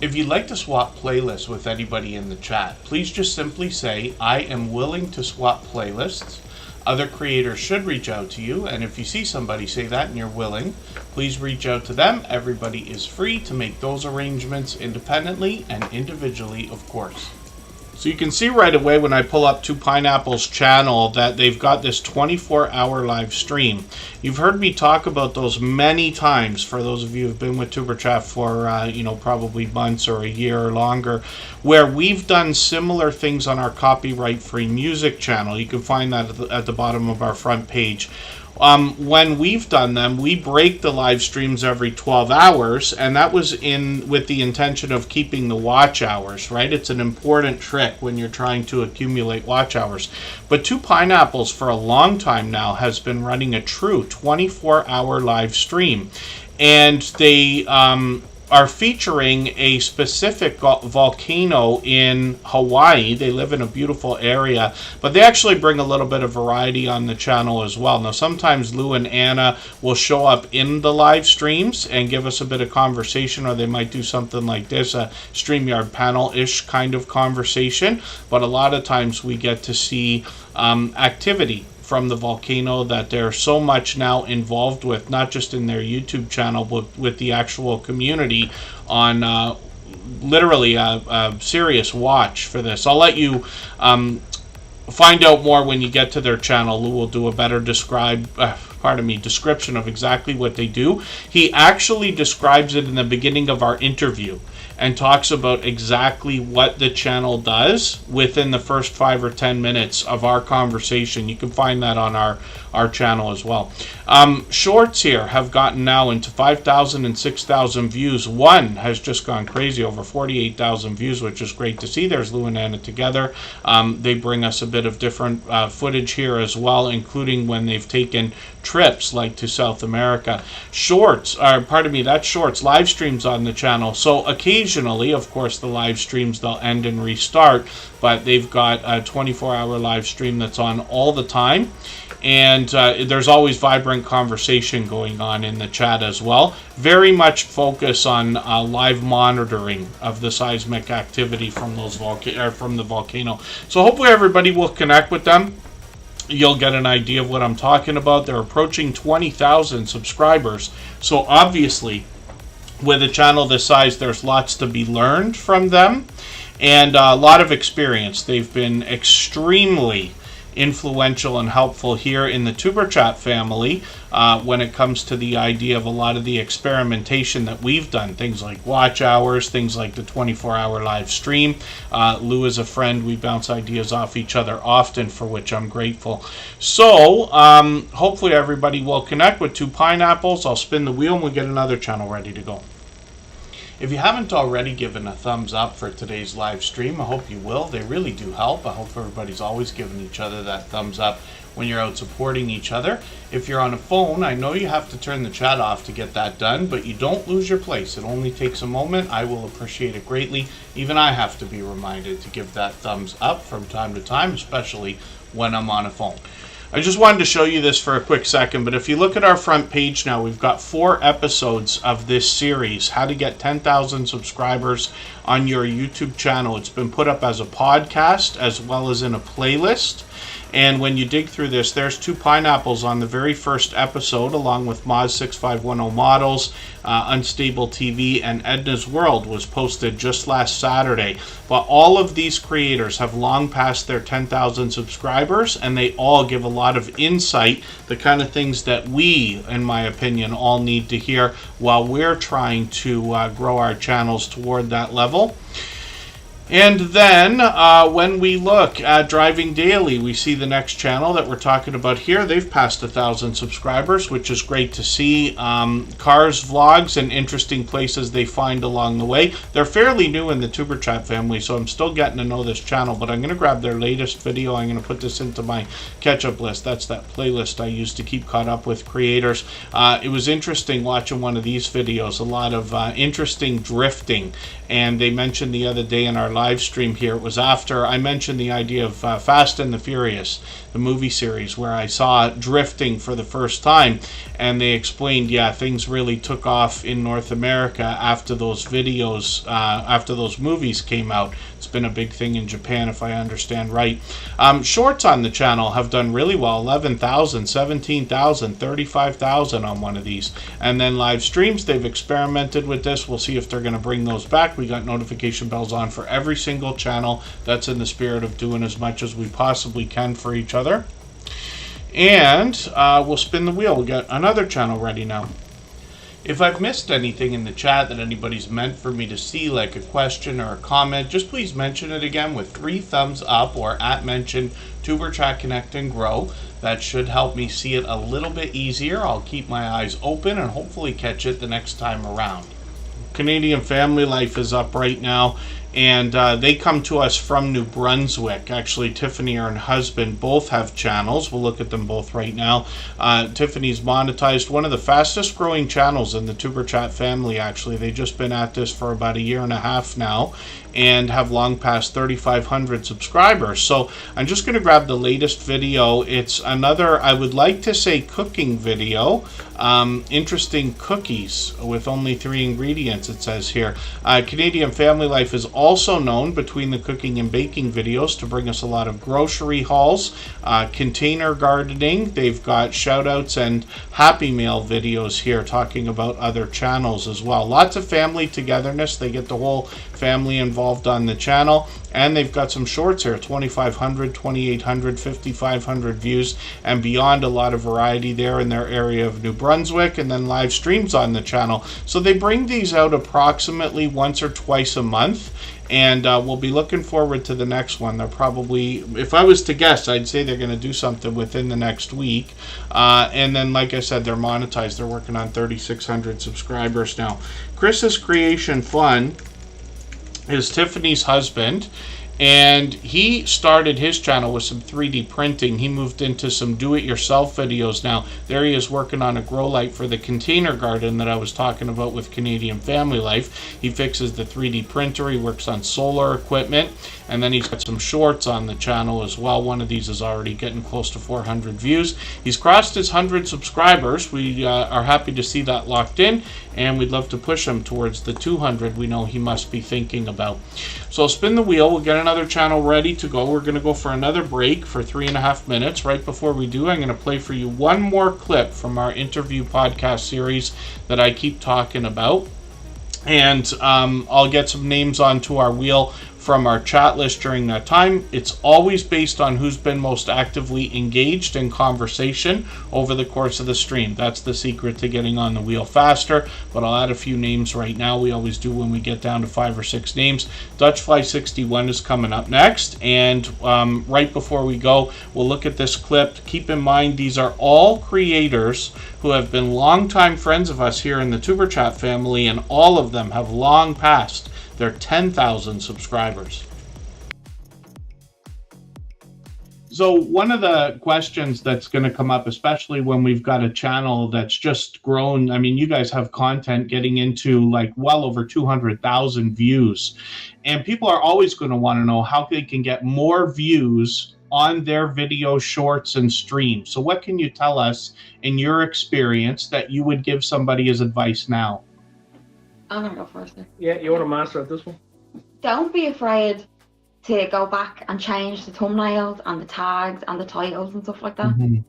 If you'd like to swap playlists with anybody in the chat, please just simply say, I am willing to swap playlists. Other creators should reach out to you, and if you see somebody say that and you're willing, please reach out to them. Everybody is free to make those arrangements independently and individually, of course. So you can see right away when I pull up 2 Pineapples channel that they've got this 24-hour live stream. You've heard me talk about those many times, for those of you who've been with Tuber Chat for probably months or a year or longer, where we've done similar things on our copyright-free music channel. You can find that at the bottom of our front page. When we've done them, we break the live streams every 12 hours, and that was with the intention of keeping the watch hours, right? It's an important trick when you're trying to accumulate watch hours. But 2 Pineapples for a long time now has been running a true 24-hour live stream, and they are featuring a specific volcano in Hawaii. They live in a beautiful area, but they actually bring a little bit of variety on the channel as well. Now, sometimes Lou and Anna will show up in the live streams and give us a bit of conversation, or they might do something like this, a StreamYard panel-ish kind of conversation, but a lot of times we get to see activity from the volcano that they're so much now involved with, not just in their YouTube channel, but with the actual community on literally a serious watch for this. I'll let you find out more when you get to their channel. Lou will do a better description of exactly what they do. He actually describes it in the beginning of our interview and talks about exactly what the channel does within the first 5 or 10 minutes of our conversation. You can find that on our channel as well. Shorts here have gotten now into 5,000 and 6,000 views. One has just gone crazy, over 48,000 views, which is great to see. There's Lou and Anna together. They bring us a bit of different footage here as well, including when they've taken trips like to South America. That's shorts, live streams on the channel. So occasionally, of course, the live streams, they'll end and restart, but they've got a 24-hour live stream that's on all the time. And there's always vibrant conversation going on in the chat as well. Very much focus on live monitoring of the seismic activity from from the volcano. So hopefully everybody will connect with them. You'll get an idea of what I'm talking about. They're approaching 20,000 subscribers. So obviously, with a channel this size, there's lots to be learned from them and a lot of experience. They've been extremely influential and helpful here in the Tuber Chat family when it comes to the idea of a lot of the experimentation that we've done, things like watch hours, things like the 24-hour live stream. Lou is a friend. We bounce ideas off each other often, for which I'm grateful. So hopefully everybody will connect with 2 Pineapples. I'll spin the wheel and we'll get another channel ready to go. If you haven't already given a thumbs up for today's live stream, I hope you will. They really do help. I hope everybody's always giving each other that thumbs up when you're out supporting each other. If you're on a phone, I know you have to turn the chat off to get that done, but you don't lose your place. It only takes a moment. I will appreciate it greatly. Even I have to be reminded to give that thumbs up from time to time, especially when I'm on a phone. I just wanted to show you this for a quick second, but if you look at our front page now, we've got 4 episodes of this series, how to get 10,000 subscribers on your YouTube channel. It's been put up as a podcast as well as in a playlist. And when you dig through this, there's 2 Pineapples on the very first episode, along with Moz6510 Models, Unstable TV, and Edna's World was posted just last Saturday. But all of these creators have long passed their 10,000 subscribers, and they all give a lot of insight, the kind of things that we, in my opinion, all need to hear while we're trying to grow our channels toward that level. And then when we look at Driving Daily, we see the next channel that we're talking about here. They've passed 1,000 subscribers, which is great to see. Cars, vlogs, and interesting places they find along the way. They're fairly new in the Tuber Chat family, so I'm still getting to know this channel, but I'm going to grab their latest video. I'm going to put this into my catch-up list. That's that playlist I use to keep caught up with creators. It was interesting watching one of these videos. A lot of interesting drifting. And they mentioned the other day in our live stream here, it was after I mentioned the idea of Fast and the Furious, the movie series, where I saw drifting for the first time, and they explained, yeah, things really took off in North America after those videos, after those movies came out. It's been a big thing in Japan, if I understand right. Shorts on the channel have done really well, 11,000, 17,000, 35,000 on one of these. And then live streams, they've experimented with this. We'll see if they're going to bring those back. We got notification bells on for every single channel. That's in the spirit of doing as much as we possibly can for each other. And we'll spin the wheel. We got another channel ready now. If I've missed anything in the chat that anybody's meant for me to see, like a question or a comment, just please mention it again with 3 thumbs up or @mention Tuber Chat Connect and Grow. That should help me see it a little bit easier. I'll keep my eyes open and hopefully catch it the next time around. Canadian Family Life is up right now, and they come to us from New Brunswick. Actually, Tiffany and her husband both have channels. We'll look at them both right now. Tiffany's monetized one of the fastest growing channels in the Tuber Chat family, actually. They've just been at this for about 1.5 years now and have long passed 3,500 subscribers. So I'm just going to grab the latest video. It's another, I would like to say, cooking video. Interesting cookies with only 3 ingredients, it says here. Canadian Family Life is also known between the cooking and baking videos to bring us a lot of grocery hauls, container gardening. They've got shout outs and Happy Meal videos here talking about other channels as well. Lots of family togetherness. They get the whole family involved on the channel. And they've got some shorts here, 2,500, 2,800, 5,500 views and beyond. A lot of variety there in their area of New Brunswick, and then live streams on the channel. So they bring these out approximately once or twice a month, and we'll be looking forward to the next one. They're probably, if I was to guess, I'd say they're going to do something within the next week. And then, like I said, they're monetized. They're working on 3,600 subscribers now. Chris's Creation Fun is Tiffany's husband, and he started his channel with some 3D printing. He moved into some do-it-yourself videos now. There he is working on a grow light for the container garden that I was talking about with Canadian Family Life. He fixes the 3D printer. He works on solar equipment, and then he's got some shorts on the channel as well. One of these is already getting close to 400 views. He's crossed his 100 subscribers. We are happy to see that locked in, and we'd love to push him towards the 200 we know he must be thinking about. So spin the wheel. We'll get another channel ready to go. We're going to go for another break for 3.5 minutes. Right before we do, I'm going to play for you one more clip from our interview podcast series that I keep talking about. And I'll get some names onto our wheel from our chat list during that time. It's always based on who's been most actively engaged in conversation over the course of the stream. That's the secret to getting on the wheel faster, but I'll add a few names right now. We always do when we get down to 5 or 6 names. Dutchfly61 is coming up next, and right before we go, we'll look at this clip. Keep in mind, these are all creators who have been longtime friends of us here in the Tuber Chat family, and all of them have long passed their 10,000 subscribers. So one of the questions that's going to come up, especially when we've got a channel that's just grown, I mean, you guys have content getting into like well over 200,000 views, and people are always going to want to know how they can get more views on their video shorts and streams. So what can you tell us in your experience that you would give somebody as advice now? I'm gonna go first. Yeah, you want to master at this one? Don't be afraid to go back and change the thumbnails and the tags and the titles and stuff like that. Mm-hmm.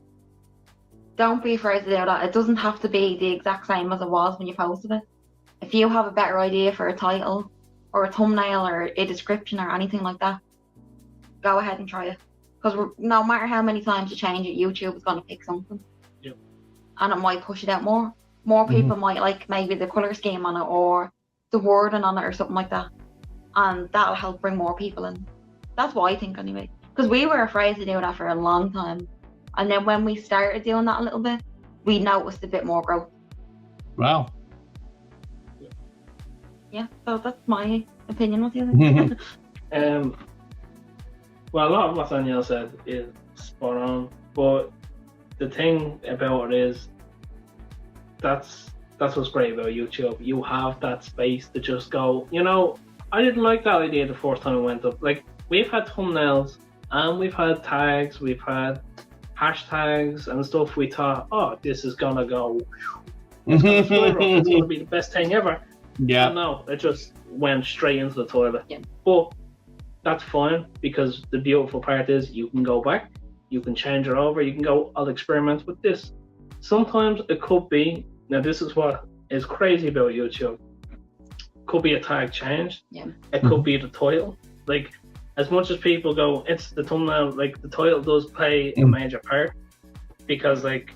Don't be afraid to do that. It doesn't have to be the exact same as it was when you posted it. If you have a better idea for a title or a thumbnail or a description or anything like that, go ahead and try it. Because no matter how many times you change it, YouTube is going to pick something. Yep. And it might push it out more. More people might like maybe the colour scheme on it or the wording on it or something like that. and that'll help bring more people in. That's what I think anyway. Because we were afraid to do that for a long time, and then when we started doing that a little bit, we noticed a bit more growth. Wow. Yeah, so that's my opinion. What do you think? Well, a lot of what Danielle said is spot on, but the thing about it is that's what's great about YouTube. You have that space to just go, you know, I didn't like that idea the first time it went up. Like, we've had thumbnails and we've had tags, we've had hashtags and stuff. We thought, oh, this is gonna go, it's gonna spiral, it's gonna be the best thing ever. Yeah. And no, it just went straight into the toilet. Yeah. But that's fine, because the beautiful part is you can go back, you can change it over, you can go, I'll experiment with this. Sometimes it could be, now this is what is crazy about YouTube, could be a tag changed, Yeah. it could be the title. Like, as much as people go, it's the thumbnail, like the title does play a major part, because like,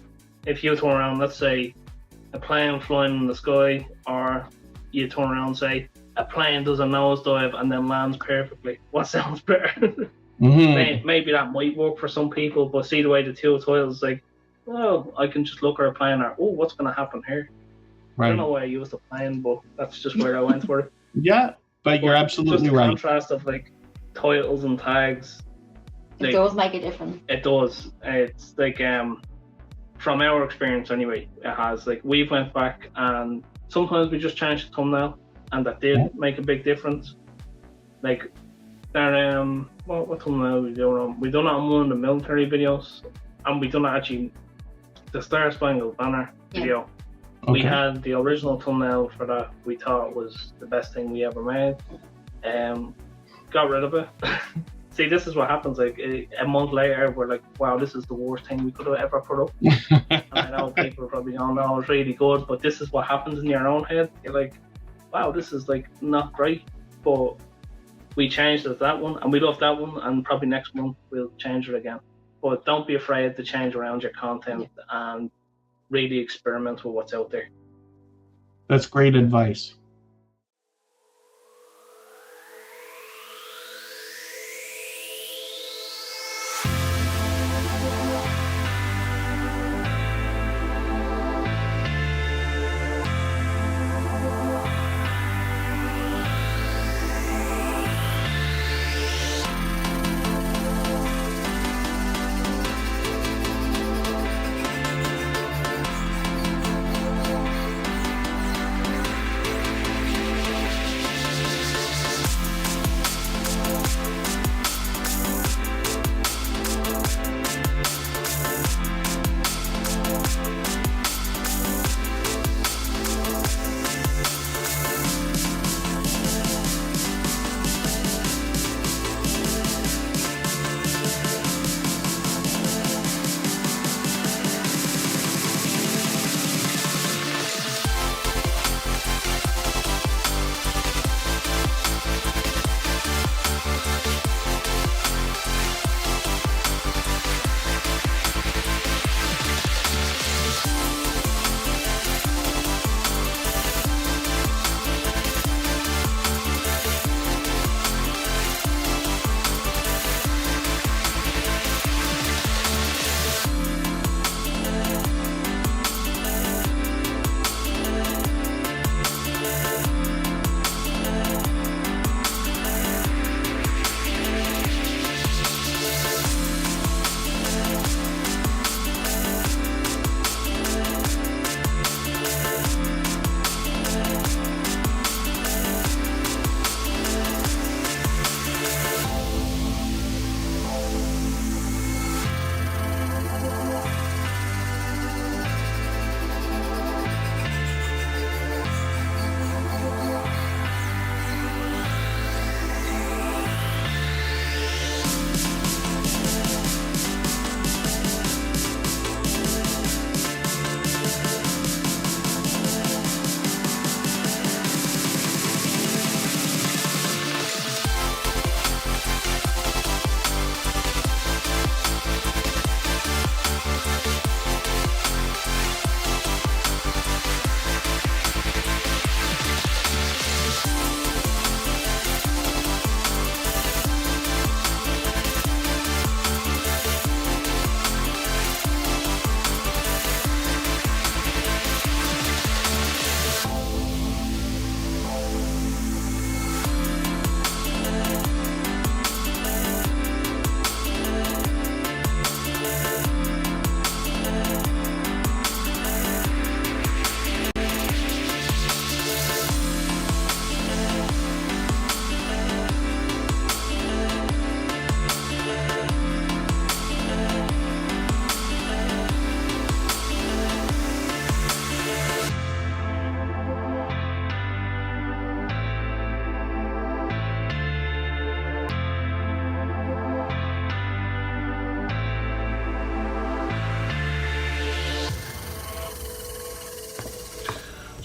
if you turn around, let's say a plane flying in the sky, or you turn around and say a plane does a nosedive and then lands perfectly, what sounds better? Maybe that might work for some people, but see the way the two titles, like, oh, I can just look at a plane, or, oh, what's going to happen here? I don't know why I used the plane, but that's just where I went for it. Yeah, but you're absolutely just the right. contrast of like titles and tags, It like, does make a difference. it does. It's like, from our experience anyway, it has. Like, we've went back and sometimes we just changed the thumbnail, and that did make a big difference. Like, there, what thumbnail we doing on? We done it on one of the military videos, and we done it actually the Star Spangled Banner video. We had the original thumbnail for that. We thought was the best thing we ever made. Got rid of it. See, this is what happens. Like, a month later, we're like, wow, this is the worst thing we could have ever put up. And I know people are probably going, no, it's really good, but this is what happens in your own head. You're like, wow, this is like not great. But we changed it to that one, and we love that one, and probably next month we'll change it again. But don't be afraid to change around your content and really experiment with what's out there. That's great advice.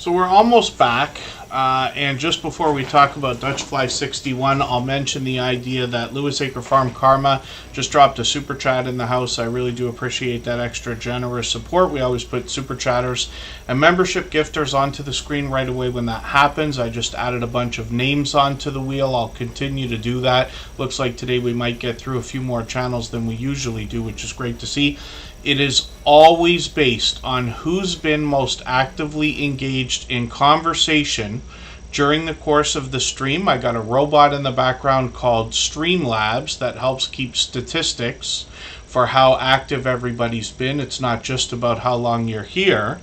So we're almost back, and just before we talk about Dutchfly61, I'll mention the idea that Lewis Acre Farm Karma just dropped a super chat in the house. I really do appreciate that extra generous support. We always put super chatters and membership gifters onto the screen right away when that happens. I just added a bunch of names onto the wheel. I'll continue to do that. Looks like today we might get through a few more channels than we usually do, which is great to see. It is always based on who's been most actively engaged in conversation during the course of the stream. I got a robot in the background called Streamlabs that helps keep statistics for how active everybody's been. It's not just about how long you're here.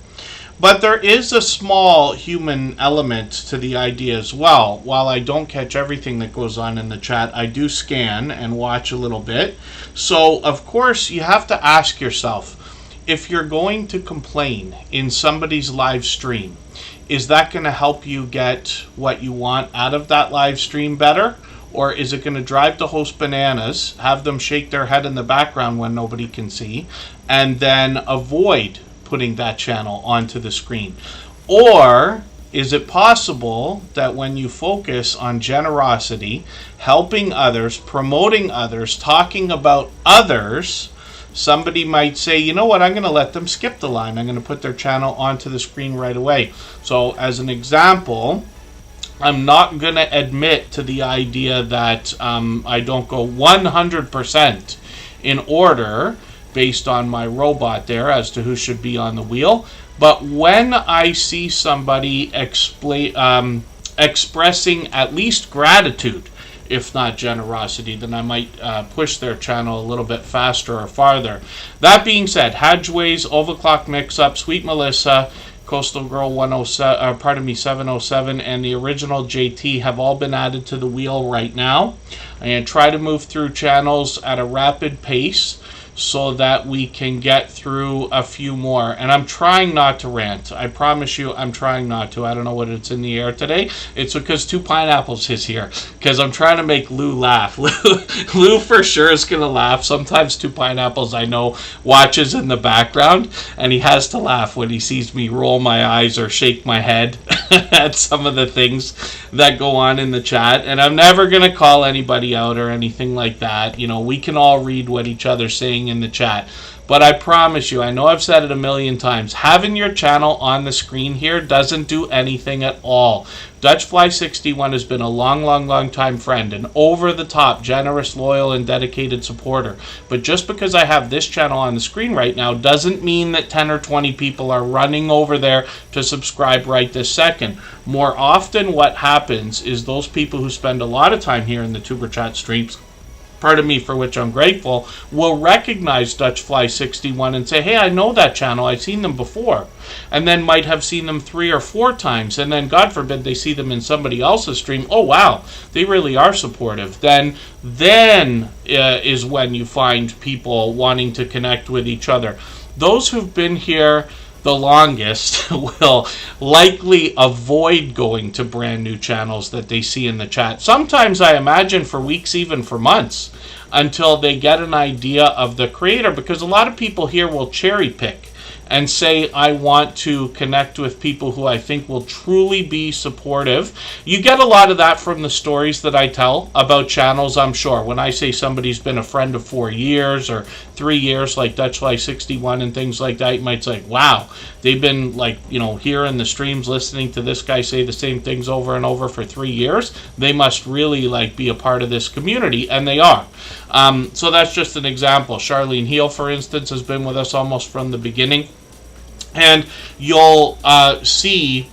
But there is a small human element to the idea as well. While I don't catch everything that goes on in the chat, I do scan and watch a little bit. So, of course, you have to ask yourself, if you're going to complain in somebody's live stream, is that going to help you get what you want out of that live stream better? Or is it going to drive the host bananas, have them shake their head in the background when nobody can see, and then avoid putting that channel onto the screen? Or is it possible that when you focus on generosity, helping others, promoting others, talking about others, somebody might say, you know what, I'm going to let them skip the line. I'm going to put their channel onto the screen right away. So as an example, I'm not going to admit to the idea that I don't go 100% in order based on my robot there as to who should be on the wheel. But when I see somebody expressing at least gratitude, if not generosity, then I might push their channel a little bit faster or farther. That being said, Hadgeways, Overclock Mix-Up, Sweet Melissa, Coastal Girl 707, and the original JT have all been added to the wheel right now. I'm going to try to move through channels at a rapid pace so that we can get through a few more. And I'm trying not to rant. I promise you, I'm trying not to. I don't know what it's in the air today. It's because Two Pineapples is here. Because I'm trying to make Lou laugh. Lou for sure is going to laugh. Sometimes Two Pineapples, I know, watches in the background. And he has to laugh when he sees me roll my eyes or shake my head at some of the things that go on in the chat. And I'm never going to call anybody out or anything like that. You know, we can all read what each other's saying in the chat. But I promise you, I know I've said it a million times, having your channel on the screen here doesn't do anything at all. Dutchfly61 has been a long time friend, an over-the-top, generous, loyal, and dedicated supporter. But just because I have this channel on the screen right now doesn't mean that 10 or 20 people are running over there to subscribe right this second. More often what happens is those people who spend a lot of time here in the Tuber Chat streams, pardon me, for which I'm grateful, will recognize Dutchfly61 and say, hey, I know that channel, I've seen them before. And then might have seen them 3 or 4 times, and then, God forbid, they see them in somebody else's stream. Oh, wow, they really are supportive. Then is when you find people wanting to connect with each other. Those who've been here the longest will likely avoid going to brand new channels that they see in the chat. Sometimes I imagine for weeks, even for months, until they get an idea of the creator, because a lot of people here will cherry pick and say, I want to connect with people who I think will truly be supportive. You get a lot of that from the stories that I tell about channels, I'm sure. When I say somebody's been a friend of 4 years or 3 years, like Dutchfly61 and things like that, you might say, wow, they've been, like, you know, here in the streams listening to this guy say the same things over and over for 3 years. They must really, like, be a part of this community, and they are. So that's just an example. Charlene Heel, for instance, has been with us almost from the beginning. And you'll see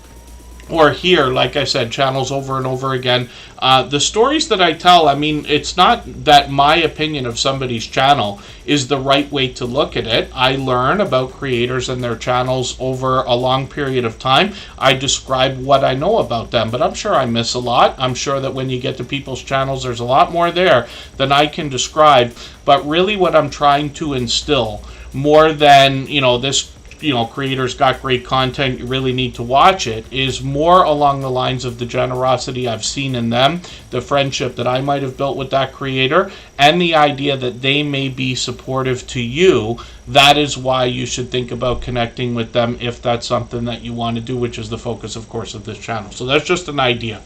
or hear, like I said, channels over and over again. The stories that I tell, I mean, it's not that my opinion of somebody's channel is the right way to look at it. I learn about creators and their channels over a long period of time. I describe what I know about them, but I'm sure I miss a lot. I'm sure that when you get to people's channels, there's a lot more there than I can describe. But really what I'm trying to instill, more than, you know, this creator's got great content, you really need to watch it, is more along the lines of the generosity I've seen in them, the friendship that I might have built with that creator, and the idea that they may be supportive to you. That is why you should think about connecting with them if that's something that you want to do, which is the focus, of course, of this channel. So that's just an idea.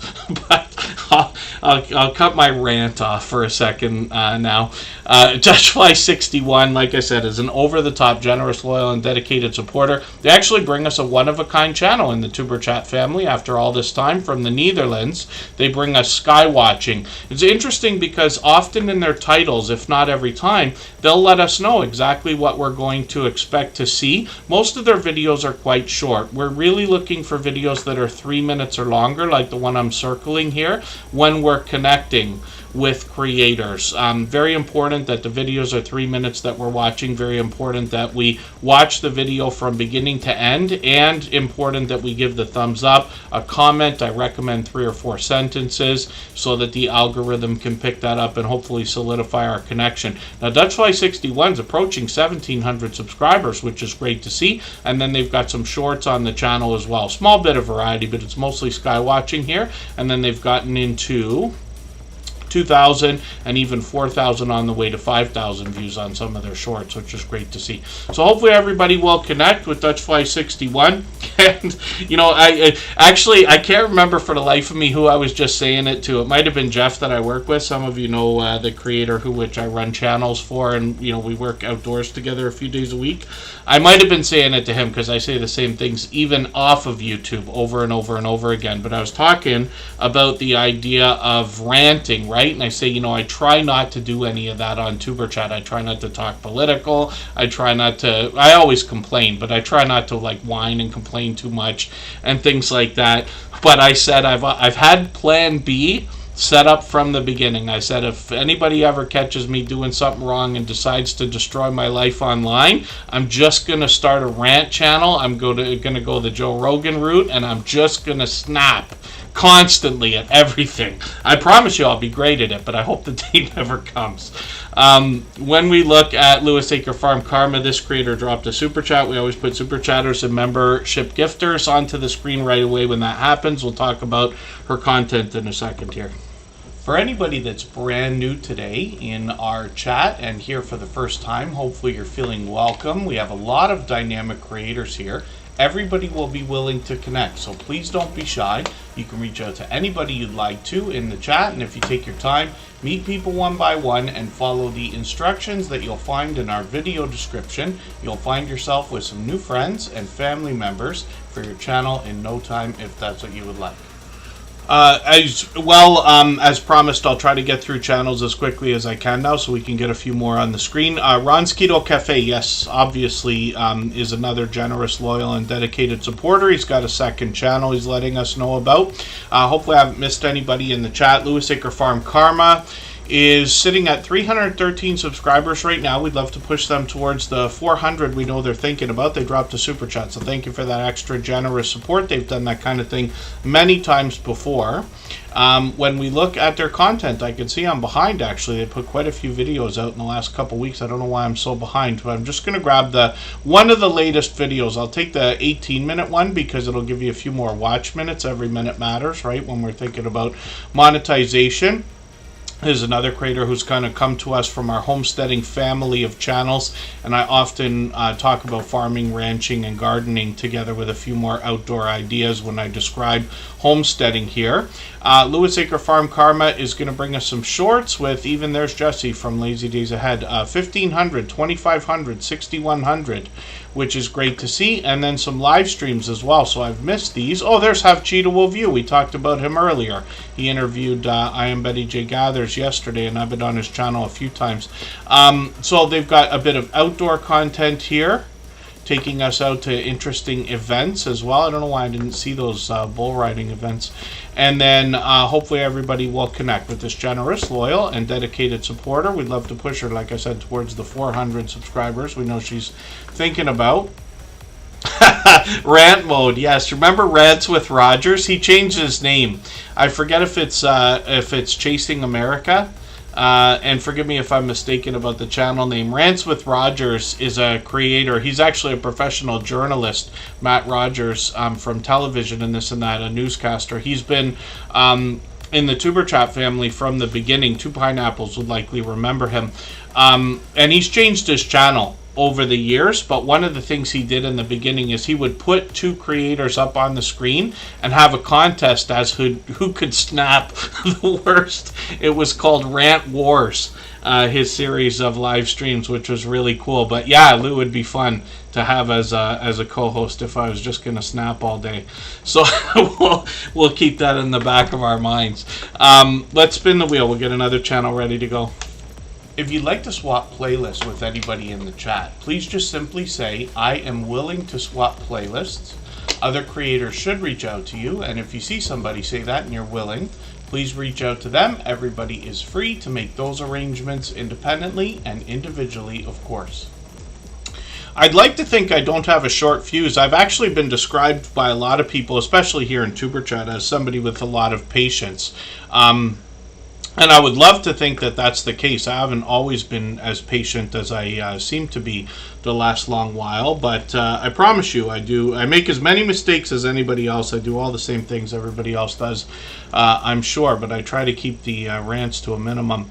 But I'll cut my rant off for a second now. Touchfly61, like I said, is an over-the-top, generous, loyal, and dedicated supporter. They actually bring us a one-of-a-kind channel in the Superchat family after all this time from the Netherlands. They bring us sky watching. It's interesting because often in their titles, if not every time, they'll let us know exactly what we're going to expect to see. Most of their videos are quite short. We're really looking for videos that are 3 minutes or longer, like the one I'm circling here, when we're connecting with creators. Very important that the videos are 3 minutes that we're watching. Very important that we watch the video from beginning to end, and important that we give the thumbs up, a comment. I recommend 3 or 4 sentences so that the algorithm can pick that up and hopefully solidify our connection. Now, Dutchfly61 is approaching 1,700 subscribers, which is great to see. And then they've got some shorts on the channel as well. Small bit of variety, but it's mostly sky watching here. And then they've gotten into 2,000 and even 4,000 on the way to 5,000 views on some of their shorts, which is great to see. So hopefully everybody will connect with Dutchfly61. And I can't remember for the life of me who I was just saying it to. It might have been Jeff that I work with. Some of you know the creator which I run channels for, and we work outdoors together a few days a week. I might have been saying it to him because I say the same things even off of YouTube over and over and over again. But I was talking about the idea of ranting, right? And I say, I try not to do any of that on Superchat. I try not to talk political. I always complain, but I try not to whine and complain too much and things like that. But I said I've had plan B set up from the beginning. I said if anybody ever catches me doing something wrong and decides to destroy my life online, I'm just going to start a rant channel. I'm going to go the Joe Rogan route, and I'm just going to snap constantly at everything. I promise you I'll be great at it, but I hope the day never comes. When we look at Lewis Acre Farm Karma, this creator dropped a super chat. We always put super chatters and membership gifters onto the screen right away when that happens. We'll talk about her content in a second here. For anybody that's brand new today in our chat and here for the first time, hopefully you're feeling welcome. We have a lot of dynamic creators here. Everybody will be willing to connect, so please don't be shy. You can reach out to anybody you'd like to in the chat, and if you take your time, meet people one by one and follow the instructions that you'll find in our video description, you'll find yourself with some new friends and family members for your channel in no time if that's what you would like. As promised, I'll try to get through channels as quickly as I can now so we can get a few more on the screen. Ronskito Cafe, yes, obviously is another generous, loyal, and dedicated supporter. He's got a second channel he's letting us know about. Hopefully I haven't missed anybody in the chat. Lewis Acre Farm Karma is sitting at 313 subscribers right now. We'd love to push them towards the 400 we know they're thinking about. They dropped a super chat, so thank you for that extra generous support. They've done that kind of thing many times before. When we look at their content, I can see I'm behind actually. They put quite a few videos out in the last couple weeks. I don't know why I'm so behind, but I'm just going to grab one of the latest videos. I'll take the 18-minute one because it'll give you a few more watch minutes. Every minute matters, right, when we're thinking about monetization. There's another creator who's kind of come to us from our homesteading family of channels, and I often talk about farming, ranching, and gardening together with a few more outdoor ideas when I describe homesteading here. Lewis Acre Farm Karma is going to bring us some shorts with, there's Jesse from Lazy Days Ahead, 1,500, 2,500, 6,100, which is great to see, and then some live streams as well, so I've missed these. Oh, there's Have Cheetah Will View. We talked about him earlier. He interviewed I Am Betty J Gathers yesterday, and I've been on his channel a few times. So they've got a bit of outdoor content here, taking us out to interesting events as well. I don't know why I didn't see those bull riding events. And then hopefully everybody will connect with this generous, loyal, and dedicated supporter. We'd love to push her, like I said, towards the 400 subscribers we know she's thinking about. Rant mode, yes. Remember Rants with Rogers? He changed his name. I forget if it's Chasing America. and forgive me if I'm mistaken about the channel name. Rants with Rogers is a creator. He's actually a professional journalist, Matt Rogers, from television and this and that, a newscaster. He's been in the Tuber Chat family from the beginning. Two Pineapples would likely remember him. And he's changed his channel over the years, but one of the things he did in the beginning is he would put two creators up on the screen and have a contest as who could snap the worst. It was called Rant Wars, his series of live streams, which was really cool. But yeah, Lou would be fun to have as a co-host if I was just going to snap all day. So we'll keep that in the back of our minds. Let's spin the wheel. We'll get another channel ready to go. If you'd like to swap playlists with anybody in the chat, please just simply say, I am willing to swap playlists. Other creators should reach out to you, and if you see somebody say that and you're willing, please reach out to them. Everybody is free to make those arrangements independently and individually, of course. I'd like to think I don't have a short fuse. I've actually been described by a lot of people, especially here in Tuber Chat, as somebody with a lot of patience. And I would love to think that that's the case. I haven't always been as patient as I seem to be the last long while, but I promise you, I make as many mistakes as anybody else. I do all the same things everybody else does, I'm sure, but I try to keep the rants to a minimum.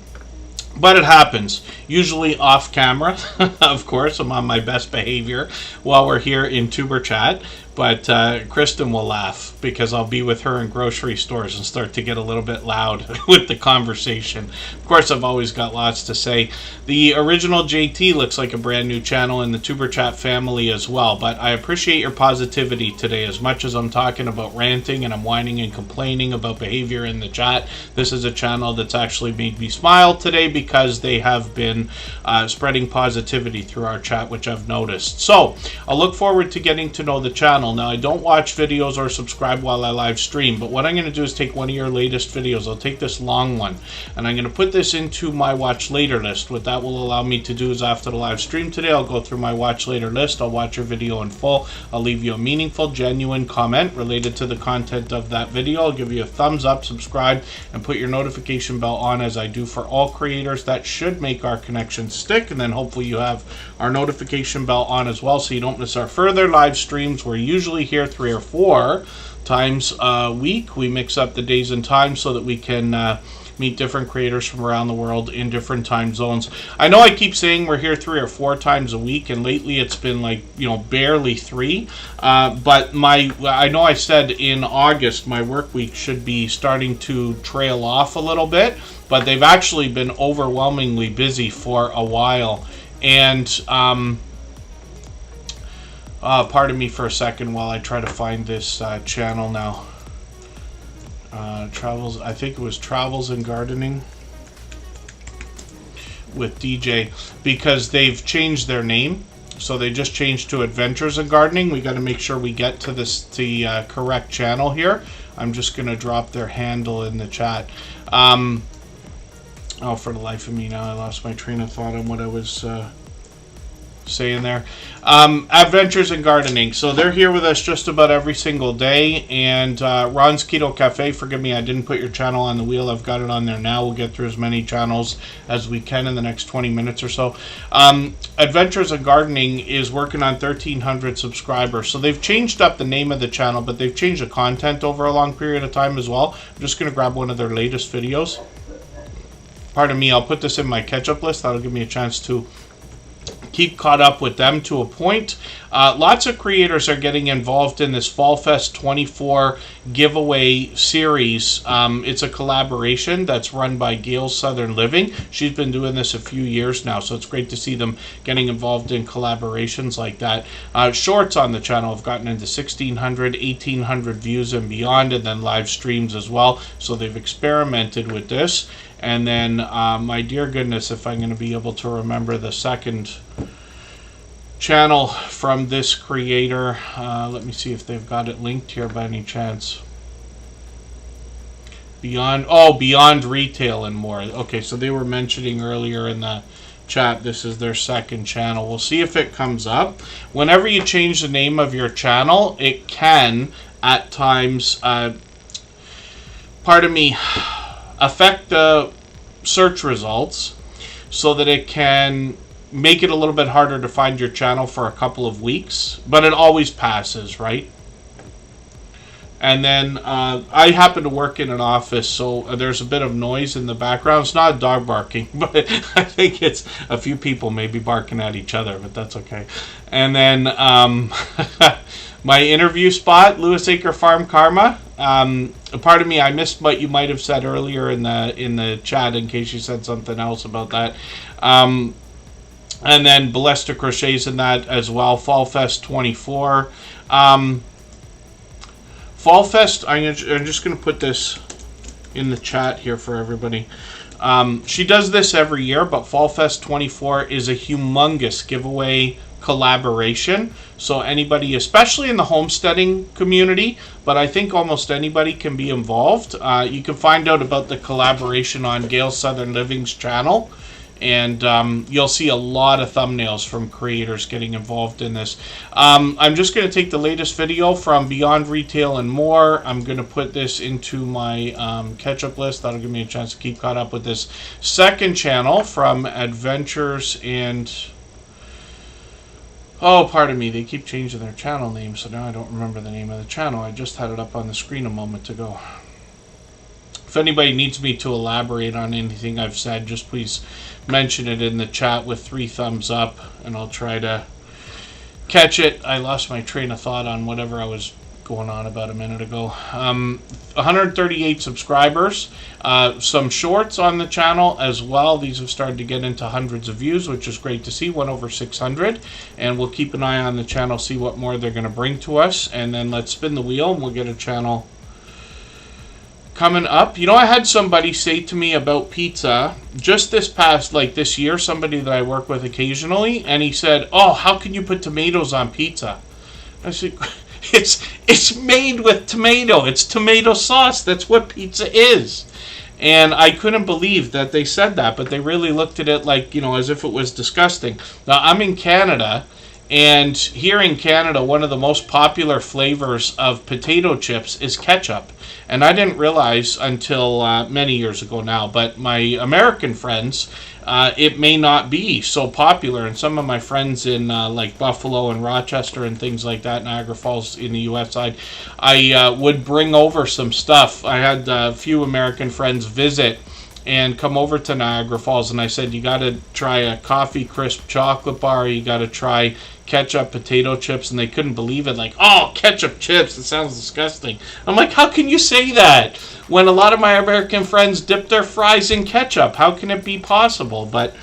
But it happens, usually off camera. Of course, I'm on my best behavior while we're here in Tuber Chat. But Kristen will laugh because I'll be with her in grocery stores and start to get a little bit loud with the conversation. Of course, I've always got lots to say. The original JT looks like a brand new channel in the Tuber Chat family as well. But I appreciate your positivity today. As much as I'm talking about ranting and I'm whining and complaining about behavior in the chat, this is a channel that's actually made me smile today because they have been spreading positivity through our chat, which I've noticed. So I'll look forward to getting to know the channel. Now, I don't watch videos or subscribe while I live stream, but what I'm going to do is take one of your latest videos. I'll take this long one, and I'm going to put this into my watch later list. What that will allow me to do is after the live stream today, I'll go through my watch later list. I'll watch your video in full. I'll leave you a meaningful, genuine comment related to the content of that video. I'll give you a thumbs up, subscribe, and put your notification bell on as I do for all creators. That should make our connection stick, and then hopefully you have our notification bell on as well so you don't miss our further live streams. We're usually here 3 or 4 times a week. We mix up the days and times so that we can meet different creators from around the world in different time zones. I know I keep saying we're here 3 or 4 times a week, and lately it's been like, barely 3. But I know I said in August my work week should be starting to trail off a little bit, but they've actually been overwhelmingly busy for a while. And pardon me for a second while I try to find this channel now. Travels, I think it was Travels and Gardening with DJ, because they've changed their name. So they just changed to Adventures in Gardening. We got to make sure we get to the correct channel here. I'm just going to drop their handle in the chat. Oh, for the life of me now, I lost my train of thought on what I was saying there. Adventures in Gardening. So they're here with us just about every single day. And Ron's Keto Cafe, forgive me, I didn't put your channel on the wheel. I've got it on there now. We'll get through as many channels as we can in the next 20 minutes or so. Adventures in Gardening is working on 1,300 subscribers. So they've changed up the name of the channel, but they've changed the content over a long period of time as well. I'm just going to grab one of their latest videos. Pardon me, I'll put this in my catch-up list. That'll give me a chance to keep caught up with them to a point. Lots of creators are getting involved in this Fall Fest 24 giveaway series. It's a collaboration that's run by Gail's Southern Living. She's been doing this a few years now, so it's great to see them getting involved in collaborations like that. Shorts on the channel have gotten into 1,600, 1,800 views and beyond, and then live streams as well. So they've experimented with this. And then, my dear goodness, if I'm going to be able to remember the second channel from this creator. Let me see if they've got it linked here by any chance. Beyond Retail and More. Okay, so they were mentioning earlier in the chat this is their second channel. We'll see if it comes up. Whenever you change the name of your channel, it can, at times, affect the search results so that it can make it a little bit harder to find your channel for a couple of weeks, but it always passes, right? And then I happen to work in an office, so there's a bit of noise in the background. It's not a dog barking, but I think it's a few people maybe barking at each other, but that's okay. And then my interview spot, Lewis Acre Farm Karma. Pardon me, I missed what you might have said earlier in the chat, in case you said something else about that. And then Ballistic Crochets in that as well. Fall Fest 24. Fall Fest, I'm just going to put this in the chat here for everybody. She does this every year, but Fall Fest 24 is a humongous giveaway collaboration. So anybody, especially in the homesteading community, but I think almost anybody can be involved. You can find out about the collaboration on Gail Southern Living's channel. And you'll see a lot of thumbnails from creators getting involved in this. I'm just going to take the latest video from Beyond Retail and More. I'm going to put this into my catch-up list. That'll give me a chance to keep caught up with this second channel from Adventures and... Oh, pardon me. They keep changing their channel name, so now I don't remember the name of the channel. I just had it up on the screen a moment ago. If anybody needs me to elaborate on anything I've said, just please mention it in the chat with 3 thumbs up, and I'll try to catch it. I lost my train of thought on whatever I was going on about a minute ago. 138 subscribers. Some shorts on the channel as well. These have started to get into hundreds of views, which is great to see. One over 600. And we'll keep an eye on the channel, see what more they're going to bring to us. And then let's spin the wheel, and we'll get a channel coming up. You know, I had somebody say to me about pizza just this year, somebody that I work with occasionally, and he said, "Oh, how can you put tomatoes on pizza?" I said, it's made with tomato. It's tomato sauce. That's what pizza is. And I couldn't believe that they said that, but they really looked at it like, as if it was disgusting. Now, I'm in Canada, and here in Canada, one of the most popular flavors of potato chips is ketchup. And I didn't realize until many years ago now, but my American friends, it may not be so popular. And some of my friends in like Buffalo and Rochester and things like that, Niagara Falls in the U.S. side, I would bring over some stuff. I had a few American friends visit and come over to Niagara Falls, and I said, you got to try a coffee crisp chocolate bar, you got to try ketchup potato chips, and they couldn't believe it. Like, oh, ketchup chips, it sounds disgusting. I'm like, how can you say that when a lot of my American friends dip their fries in ketchup? How can it be possible? But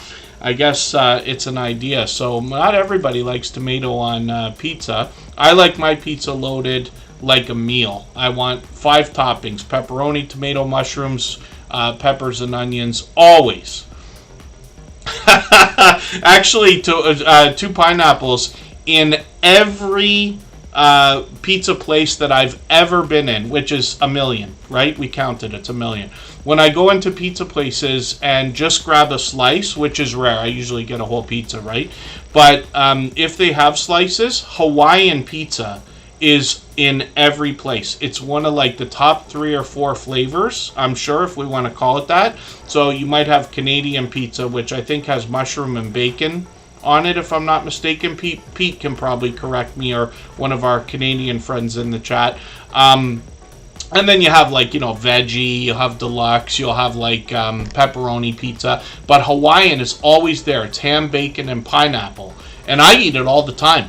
I guess it's an idea. So not everybody likes tomato on pizza. I like my pizza loaded like a meal. I want 5 toppings: pepperoni, tomato, mushrooms, peppers, and onions, always. Actually, 2 pineapples in every pizza place that I've ever been in, which is 1 million, right? We counted, it's 1 million. When I go into pizza places and just grab a slice, which is rare, I usually get a whole pizza, right? But if they have slices, Hawaiian pizza is in every place. It's one of like the top 3 or 4 flavors, I'm sure, if we want to call it that. So you might have Canadian pizza, which I think has mushroom and bacon on it, if I'm not mistaken. Pete can probably correct me, or one of our Canadian friends in the chat. And then you have like, veggie, you'll have deluxe, you'll have like pepperoni pizza. But Hawaiian is always there. It's ham, bacon, and pineapple. And I eat it all the time.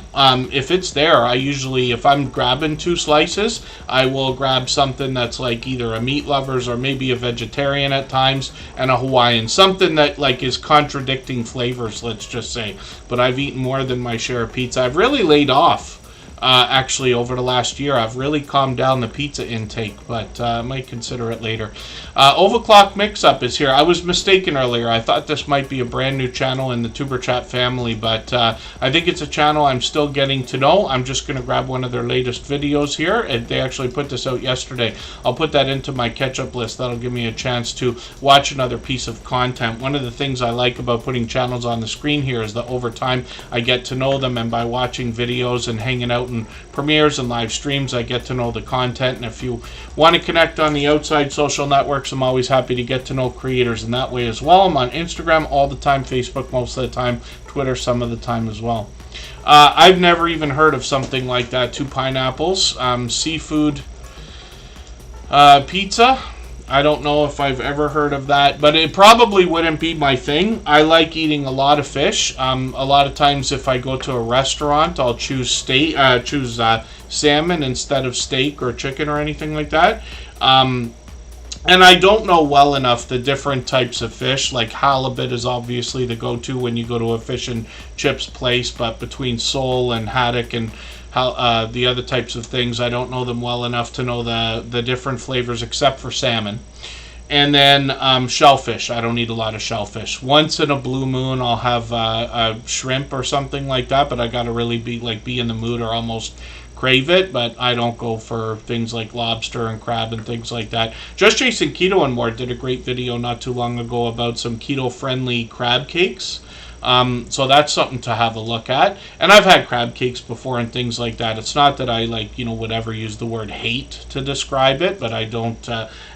If it's there, I usually, if I'm grabbing 2 slices, I will grab something that's like either a meat lovers or maybe a vegetarian at times, and a Hawaiian. Something that like is contradicting flavors, let's just say. But I've eaten more than my share of pizza. I've really laid off. Actually, over the last year, I've really calmed down the pizza intake, but I might consider it later. Overclock Mix-Up is here. I was mistaken earlier. I thought this might be a brand new channel in the Superchat family, but I think it's a channel I'm still getting to know. I'm just going to grab one of their latest videos here, and they actually put this out yesterday. I'll put that into my catch-up list. That'll give me a chance to watch another piece of content. One of the things I like about putting channels on the screen here is that over time I get to know them, and by watching videos and hanging out in premieres and live streams. I get to know the content, and if you want to connect on the outside social networks, I'm always happy to get to know creators in that way as well. I'm on Instagram all the time, Facebook most of the time, Twitter some of the time as well. I've never even heard of something like that. 2 pineapples, seafood pizza. I don't know if I've ever heard of that, but it probably wouldn't be my thing. I like eating a lot of fish. A lot of times if I go to a restaurant, I'll choose salmon instead of steak or chicken or anything like that. And I don't know well enough the different types of fish. Like halibut is obviously the go-to when you go to a fish and chips place, but between sole and haddock and the other types of things, I don't know them well enough to know the different flavors except for salmon. And then shellfish. I don't eat a lot of shellfish. Once in a blue moon, I'll have a shrimp or something like that, but I gotta really be in the mood or almost crave it. But I don't go for things like lobster and crab and things like that. Just Chasing Keto and More did a great video not too long ago about some keto-friendly crab cakes. So that's something to have a look at. And I've had crab cakes before and things like that. It's not that I would ever use the word hate to describe it, but I don't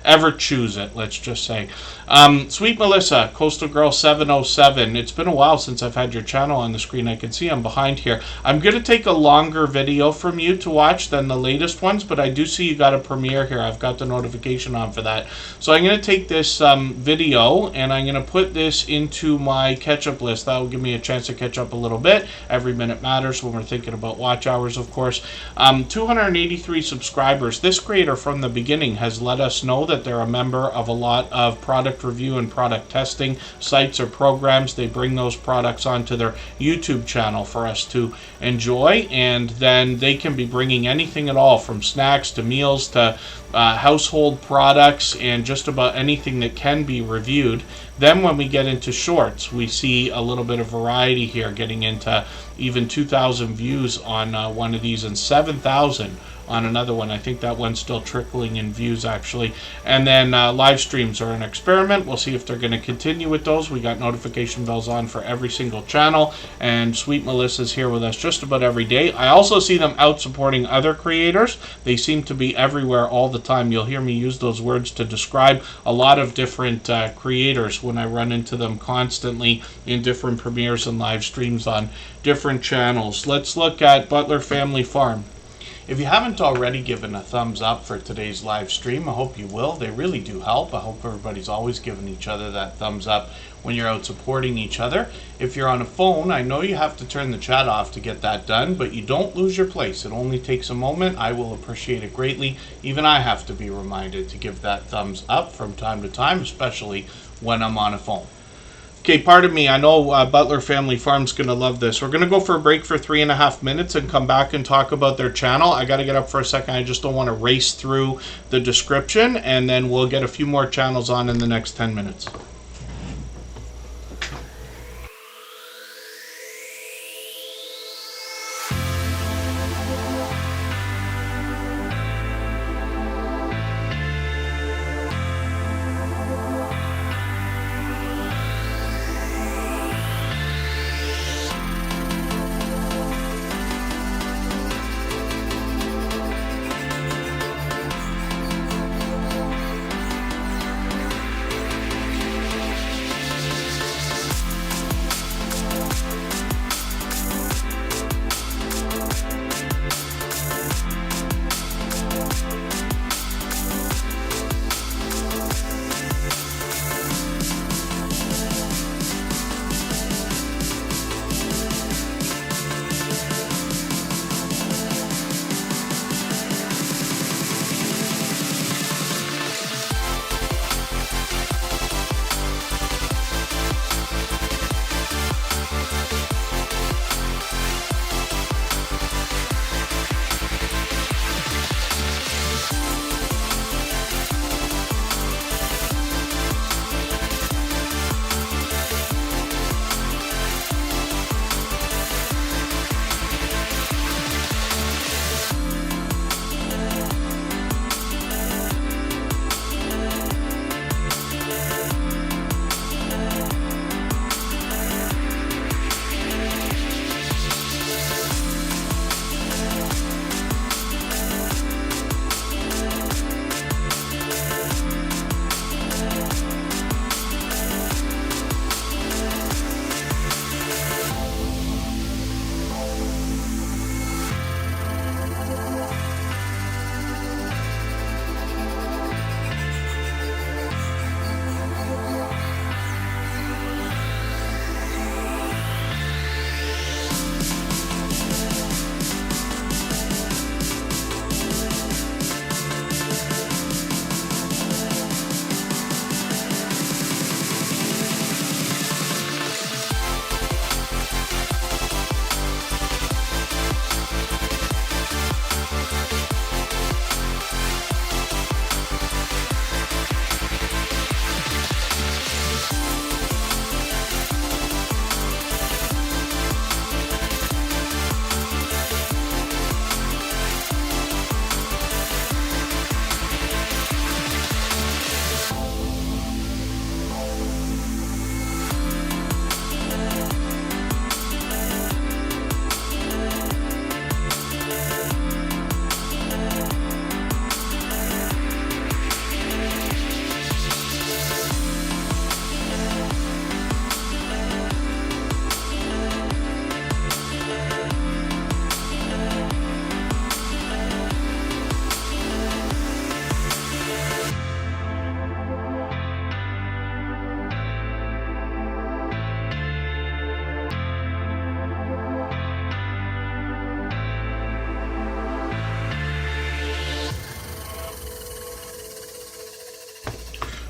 ever choose it, let's just say. Sweet Melissa, Coastal Girl 707. It's been a while since I've had your channel on the screen. I can see I'm behind here. I'm going to take a longer video from you to watch than the latest ones, but I do see you got a premiere here. I've got the notification on for that. So I'm going to take this video and I'm going to put this into my catch-up list. That will give me a chance to catch up a little bit. Every minute matters when we're thinking about watch hours, of course. 283 subscribers. This creator from the beginning has let us know that they're a member of a lot of product review and product testing sites or programs. They bring those products onto their YouTube channel for us to enjoy, and then they can be bringing anything at all from snacks to meals to household products and just about anything that can be reviewed. Then when we get into shorts, we see a little bit of variety here, getting into even 2,000 views on one of these and 7,000 on another one. I think that one's still trickling in views actually. And then live streams are an experiment. We'll see if they're going to continue with those. We got notification bells on for every single channel, and Sweet Melissa's here with us just about every day. I also see them out supporting other creators. They seem to be everywhere all the time. You'll hear me use those words to describe a lot of different creators when I run into them constantly in different premieres and live streams on different channels. Let's look at Butler Family Farm. If you haven't already given a thumbs up for today's live stream, I hope you will. They really do help. I hope everybody's always giving each other that thumbs up when you're out supporting each other. If you're on a phone, I know you have to turn the chat off to get that done, but you don't lose your place. It only takes a moment. I will appreciate it greatly. Even I have to be reminded to give that thumbs up from time to time, especially when I'm on a phone. Okay, pardon me. I know Butler Family Farm's going to love this. We're going to go for a break for 3.5 minutes and come back and talk about their channel. I got to get up for a second. I just don't want to race through the description, and then we'll get a few more channels on in the next 10 minutes.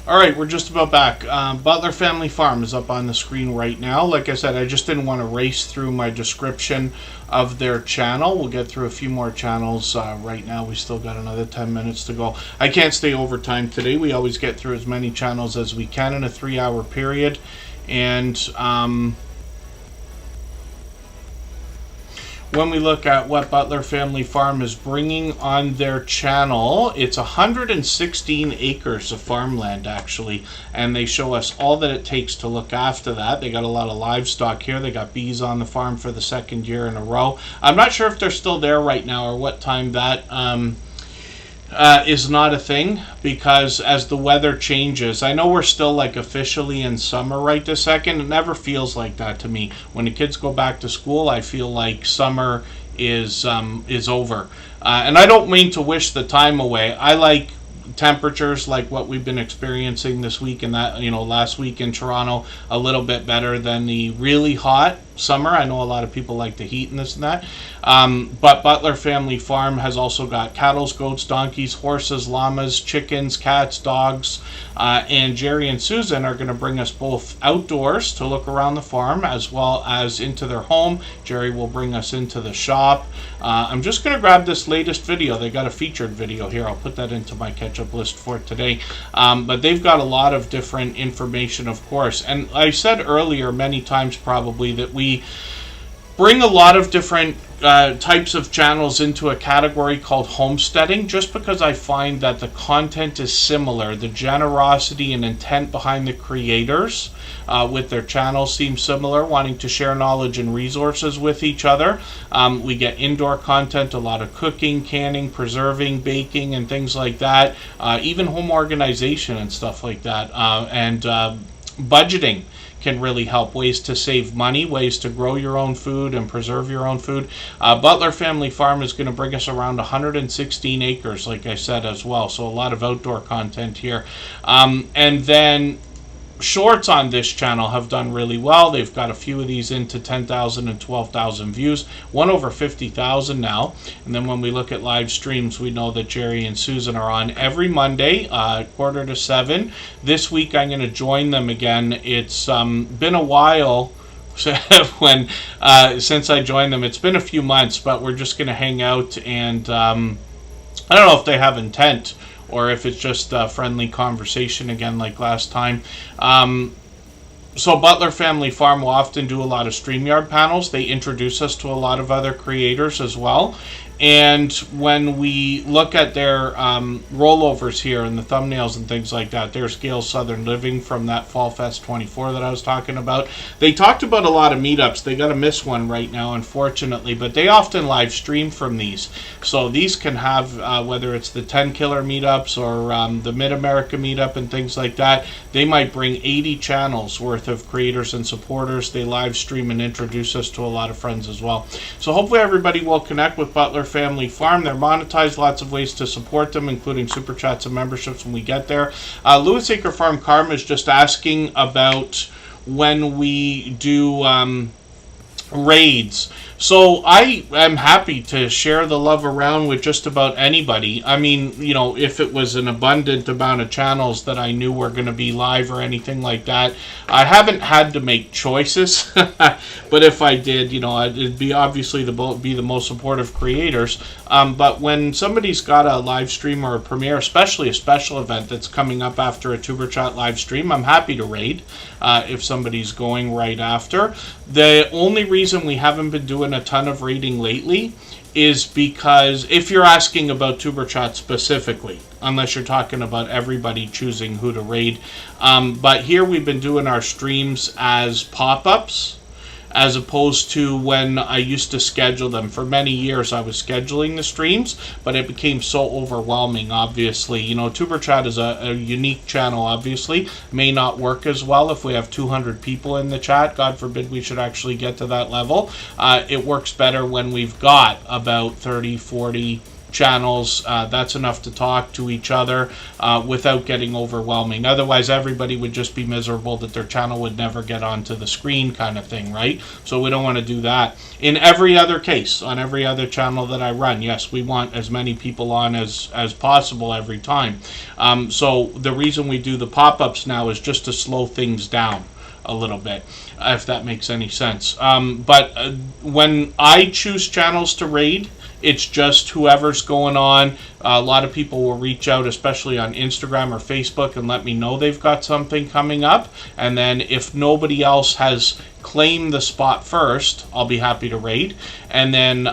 All right, we're just about back. Butler Family Farm is up on the screen right now. Like I said, I just didn't want to race through my description of their channel. We'll get through a few more channels right now. We still got another 10 minutes to go. I can't stay overtime today. We always get through as many channels as we can in a 3-hour period. And when we look at what Butler Family Farm is bringing on their channel, it's 116 acres of farmland, actually, and they show us all that it takes to look after that. They got a lot of livestock here. They got bees on the farm for the 2nd year in a row. I'm not sure if they're still there right now or what time that is not a thing, because as the weather changes, I know we're still like officially in summer right this second. It never feels like that to me. When the kids go back to school, I feel like summer is over. And I don't mean to wish the time away. I like temperatures like what we've been experiencing this week and that, last week in Toronto, a little bit better than the really hot summer. I know a lot of people like the heat and this and that. But Butler Family Farm has also got cattle, goats, donkeys, horses, llamas, chickens, cats, dogs, and Jerry and Susan are going to bring us both outdoors to look around the farm as well as into their home. Jerry will bring us into the shop. I'm just going to grab this latest video. They got a featured video here. I'll put that into my catch-up list for today. But they've got a lot of different information, of course. And I said earlier many times probably that we bring a lot of different types of channels into a category called homesteading, just because I find that the content is similar. The generosity and intent behind the creators with their channels seems similar, wanting to share knowledge and resources with each other. We get indoor content, a lot of cooking, canning, preserving, baking, and things like that. Even home organization and stuff like that. And budgeting can really help. Ways to save money, ways to grow your own food and preserve your own food. Butler Family Farm is going to bring us around 116 acres, like I said, as well. So a lot of outdoor content here. And then shorts on this channel have done really well. They've got a few of these into 10,000 and 12,000 views, one over 50,000 now. And then when we look at live streams, we know that Jerry and Susan are on every Monday, 6:45. This week I'm going to join them again. It's been a while since I joined them. It's been a few months, but we're just going to hang out, and I don't know if they have intent or if it's just a friendly conversation again like last time. So Butler Family Farm will often do a lot of StreamYard panels. They introduce us to a lot of other creators as well. And when we look at their rollovers here and the thumbnails and things like that, there's Gail's Southern Living from that Fall Fest 24 that I was talking about. They talked about a lot of meetups. They got to miss one right now, unfortunately, but they often live stream from these. So these can have, whether it's the 10 Killer meetups or the Mid-America meetup and things like that, they might bring 80 channels worth of creators and supporters. They live stream and introduce us to a lot of friends as well. So hopefully everybody will connect with Butler Family Farm. They're monetized, lots of ways to support them, including super chats and memberships when we get there. Lewis Acre Farm Karma is just asking about when we do raids. So I am happy to share the love around with just about anybody. I mean, if it was an abundant amount of channels that I knew were going to be live or anything like that, I haven't had to make choices. But if I did, it'd be obviously the most supportive creators. But when somebody's got a live stream or a premiere, especially a special event that's coming up after a Tuber Chat live stream, I'm happy to raid if somebody's going right after. The only reason we haven't been doing a ton of raiding lately is because, if you're asking about Tuber Chat specifically, unless you're talking about everybody choosing who to raid, but here we've been doing our streams as pop-ups, as opposed to when I used to schedule them. For many years I was scheduling the streams, but it became so overwhelming, obviously. Tuber Chat is a unique channel, obviously. May not work as well if we have 200 people in the chat. God forbid we should actually get to that level. It works better when we've got about 30, 40 channels. That's enough to talk to each other without getting overwhelming. Otherwise, everybody would just be miserable that their channel would never get onto the screen kind of thing, right? So we don't want to do that. In every other case, on every other channel that I run, yes, we want as many people on as possible every time. So the reason we do the pop-ups now is just to slow things down a little bit, if that makes any sense. But when I choose channels to raid, it's just whoever's going on. A lot of people will reach out, especially on Instagram or Facebook, and let me know they've got something coming up. And then if nobody else has claimed the spot first, I'll be happy to raid. And then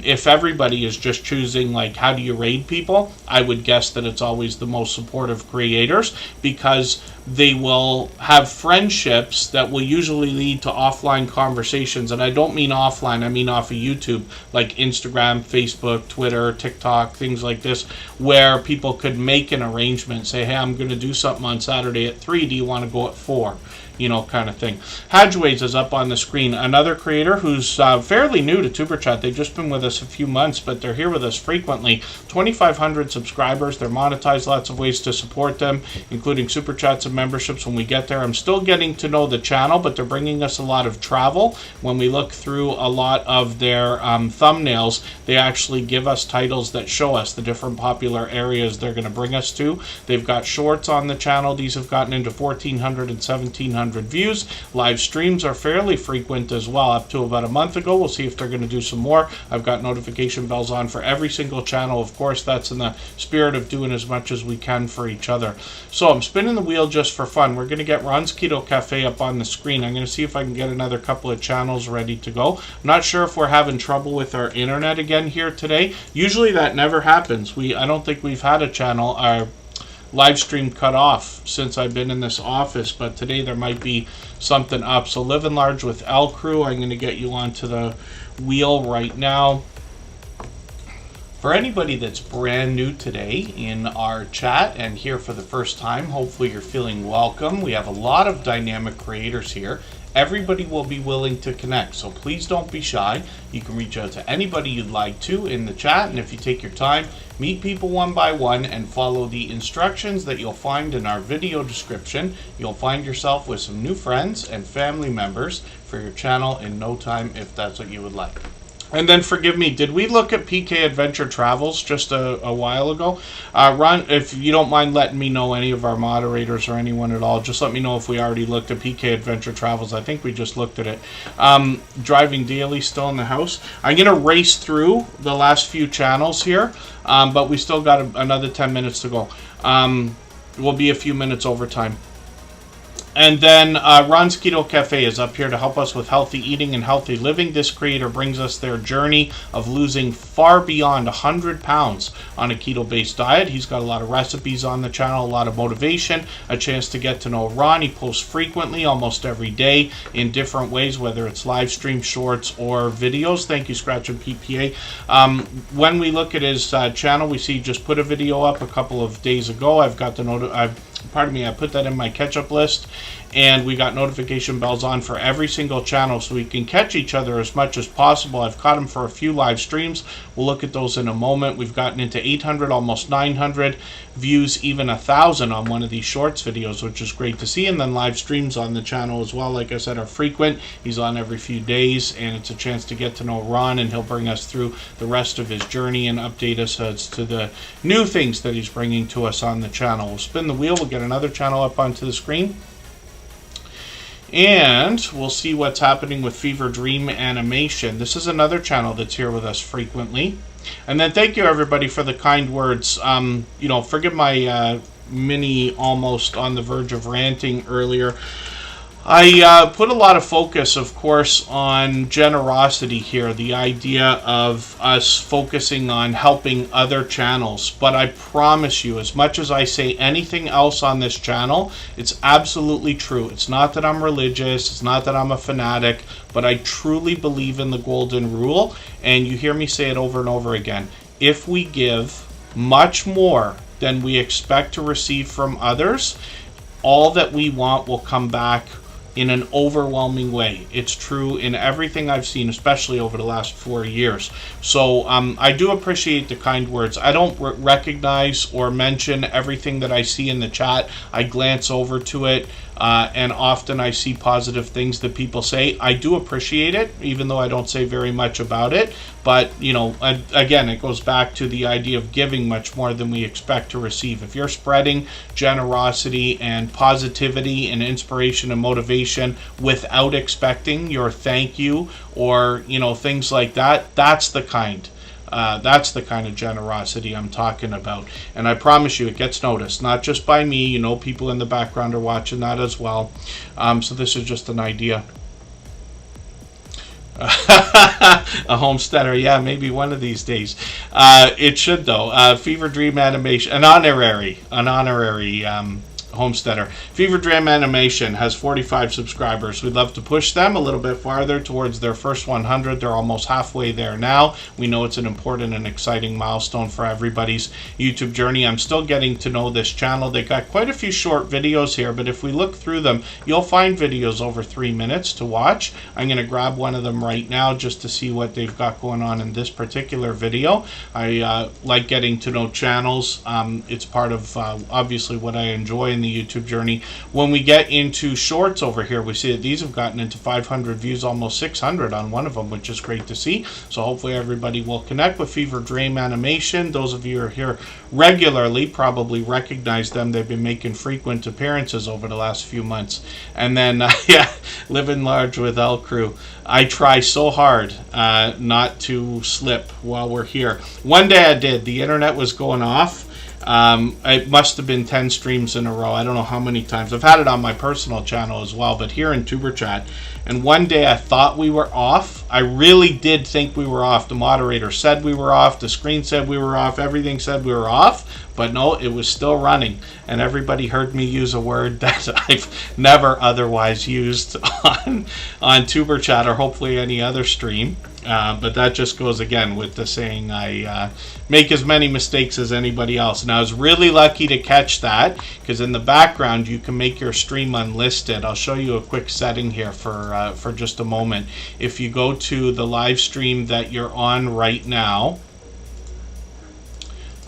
if everybody is just choosing, like, how do you raid people, I would guess that it's always the most supportive creators, because they will have friendships that will usually lead to offline conversations. And I don't mean offline, I mean off of YouTube, like Instagram, Facebook, Twitter, TikTok, things like this, where people could make an arrangement, say, hey, I'm going to do something on Saturday at 3, do you want to go at 4? You know, kind of thing. Hadgeways is up on the screen. Another creator who's fairly new to Superchat. They've just been with us a few months, but they're here with us frequently. 2,500 subscribers. They're monetized. Lots of ways to support them, including Super Chats and memberships when we get there. I'm still getting to know the channel, but they're bringing us a lot of travel. When we look through a lot of their thumbnails, they actually give us titles that show us the different popular areas they're going to bring us to. They've got shorts on the channel. These have gotten into 1,400 and 1,700 views. Live streams are fairly frequent as well, up to about a month ago. We'll see if they're going to do some more. I've got notification bells on for every single channel. Of course, that's in the spirit of doing as much as we can for each other. So I'm spinning the wheel just for fun. We're going to get Ron's Keto Cafe up on the screen. I'm going to see if I can get another couple of channels ready to go. I'm not sure if we're having trouble with our internet again here today. Usually that never happens. I don't think we've had a channel, our live stream cut off since I've been in this office, but today there might be something up. So Living Large with L Crew, I'm going to get you onto the wheel right now. For anybody that's brand new today in our chat and here for the first time, hopefully you're feeling welcome. We have a lot of dynamic creators here. Everybody will be willing to connect, so please don't be shy. You can reach out to anybody you'd like to in the chat, and if you take your time, meet people one by one and follow the instructions that you'll find in our video description. You'll find yourself with some new friends and family members for your channel in no time, if that's what you would like. And then forgive me, did we look at PK Adventure Travels just a while ago? Ron, if you don't mind letting me know, any of our moderators or anyone at all, just let me know if we already looked at PK Adventure Travels. I think we just looked at it. Driving Daily still in the house. I'm going to race through the last few channels here, but we still got another 10 minutes to go. We'll be a few minutes over time. And then Ron's Keto Cafe is up here to help us with healthy eating and healthy living. This creator brings us their journey of losing far beyond 100 pounds on a keto-based diet. He's got a lot of recipes on the channel, a lot of motivation, a chance to get to know Ron. He posts frequently, almost every day, in different ways, whether it's live stream, shorts, or videos. Thank you, Scratch and PPA. When we look at his channel, we see he just put a video up a couple of days ago. I've got the I put that in my catch-up list, and we got notification bells on for every single channel so we can catch each other as much as possible. I've caught him for a few live streams. We'll look at those in a moment. We've gotten into 800, almost 900 views, even 1,000 on one of these shorts videos, which is great to see. And then live streams on the channel as well, like I said, are frequent. He's on every few days, and it's a chance to get to know Ron, and he'll bring us through the rest of his journey and update us as to the new things that he's bringing to us on the channel. We'll spin the wheel. We'll get another channel up onto the screen, and we'll see what's happening with Fever Dream Animation. This is another channel that's here with us frequently. And then thank you everybody for the kind words. Forgive my mini almost on the verge of ranting earlier. I put a lot of focus, of course, on generosity here, the idea of us focusing on helping other channels. But I promise you, as much as I say anything else on this channel, it's absolutely true. It's not that I'm religious, it's not that I'm a fanatic, but I truly believe in the golden rule, and you hear me say it over and over again. If we give much more than we expect to receive from others, all that we want will come back in an overwhelming way. It's true in everything I've seen, especially over the last 4 years. So I do appreciate the kind words. I don't recognize or mention everything that I see in the chat. I glance over to it, and often I see positive things that people say. I do appreciate it, even though I don't say very much about it. But, you know, again, it goes back to the idea of giving much more than we expect to receive. If you're spreading generosity and positivity and inspiration and motivation without expecting your thank you or, you know, things like that, that's the kind of generosity I'm talking about. And I promise you, it gets noticed, not just by me. You know, people in the background are watching that as well. So this is just an idea. A homesteader, yeah, maybe one of these days. It should, though. Fever Dream Animation, an honorary homesteader. Fever Dream Animation has 45 subscribers. We'd love to push them a little bit farther towards their first 100. They're almost halfway there now. We know it's an important and exciting milestone for everybody's YouTube journey. I'm still getting to know this channel. They got quite a few short videos here, but if we look through them, you'll find videos over 3 minutes to watch. I'm going to grab one of them right now just to see what they've got going on in this particular video. I like getting to know channels. It's part of obviously what I enjoy in the YouTube journey. When we get into shorts over here, we see that these have gotten into 500 views, almost 600 on one of them, which is great to see. So hopefully everybody will connect with Fever Dream Animation. Those of you who are here regularly probably recognize them. They've been making frequent appearances over the last few months. And then yeah, Living Large with L Crew. I try so hard not to slip while we're here. One day I did. The internet was going off. It must have been 10 streams in a row. I don't know how many times. I've had it on my personal channel as well, but here in Superchat. And one day I thought we were off. I really did think we were off. The moderator said we were off. The screen said we were off. Everything said we were off. But no, it was still running. And everybody heard me use a word that I've never otherwise used on Superchat or hopefully any other stream. But that just goes again with the saying I make as many mistakes as anybody else. And I was really lucky to catch that, because in the background you can make your stream unlisted. I'll show you a quick setting here for just a moment. If you go to the live stream that you're on right now,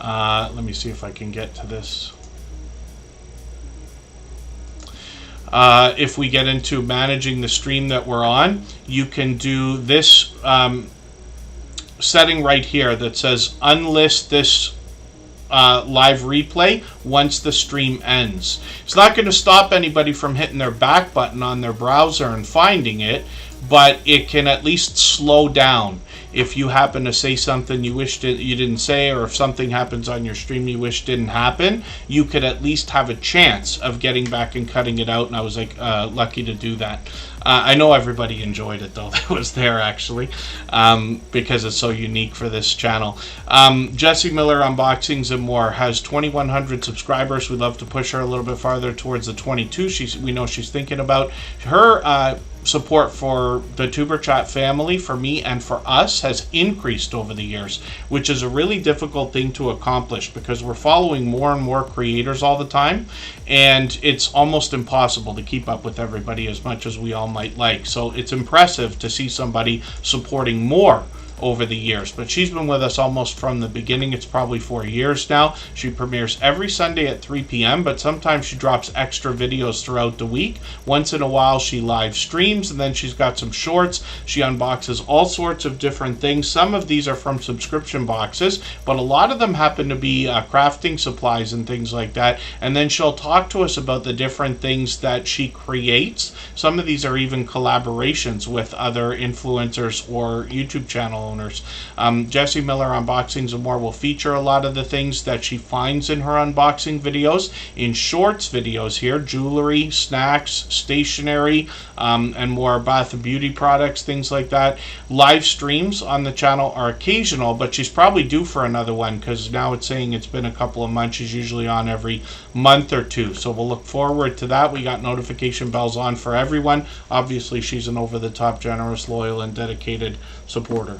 let me see if I can get to this. If we get into managing the stream that we're on, you can do this setting right here that says unlist this live replay once the stream ends. It's not going to stop anybody from hitting their back button on their browser and finding it, but it can at least slow down. If you happen to say something you wished you didn't say, or if something happens on your stream you wish didn't happen, you could at least have a chance of getting back and cutting it out. And I was like lucky to do that. I know everybody enjoyed it though that was there actually, because it's so unique for this channel. Jessie Miller Unboxings and More has 2,100 subscribers. We'd love to push her a little bit farther towards the 22. We know she's thinking about her. Support for the Superchat family, for me and for us, has increased over the years, which is a really difficult thing to accomplish because we're following more and more creators all the time, and it's almost impossible to keep up with everybody as much as we all might like. So it's impressive to see somebody supporting more over the years, but she's been with us almost from the beginning. It's probably 4 years now. She premieres every Sunday at 3 p.m., but sometimes she drops extra videos throughout the week. Once in a while she live streams, and then she's got some shorts. She unboxes all sorts of different things. Some of these are from subscription boxes, but a lot of them happen to be crafting supplies and things like that. And then she'll talk to us about the different things that she creates. Some of these are even collaborations with other influencers or YouTube channel owners. Jessie Miller Unboxings and More will feature a lot of the things that she finds in her unboxing videos in shorts videos here: jewelry, snacks, stationery, and more bath and beauty products, things like that. Live streams on the channel are occasional, but she's probably due for another one because now it's saying it's been a couple of months. She's usually on every month or two, so we'll look forward to that. We got notification bells on for everyone. Obviously she's an over-the-top, generous, loyal, and dedicated supporter.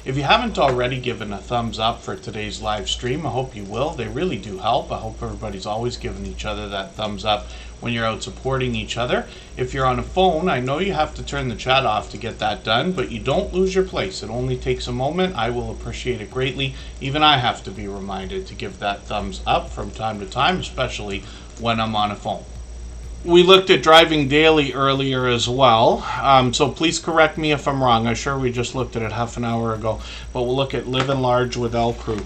If you haven't already given a thumbs up for today's live stream, I hope you will. They really do help. I hope everybody's always giving each other that thumbs up when you're out supporting each other. If you're on a phone, I know you have to turn the chat off to get that done, but you don't lose your place. It only takes a moment. I will appreciate it greatly. Even I have to be reminded to give that thumbs up from time to time, especially when I'm on a phone. We looked at driving daily earlier as well, so please correct me if I'm wrong. I'm sure we just looked at it half an hour ago, but we'll look at living large with L Crew.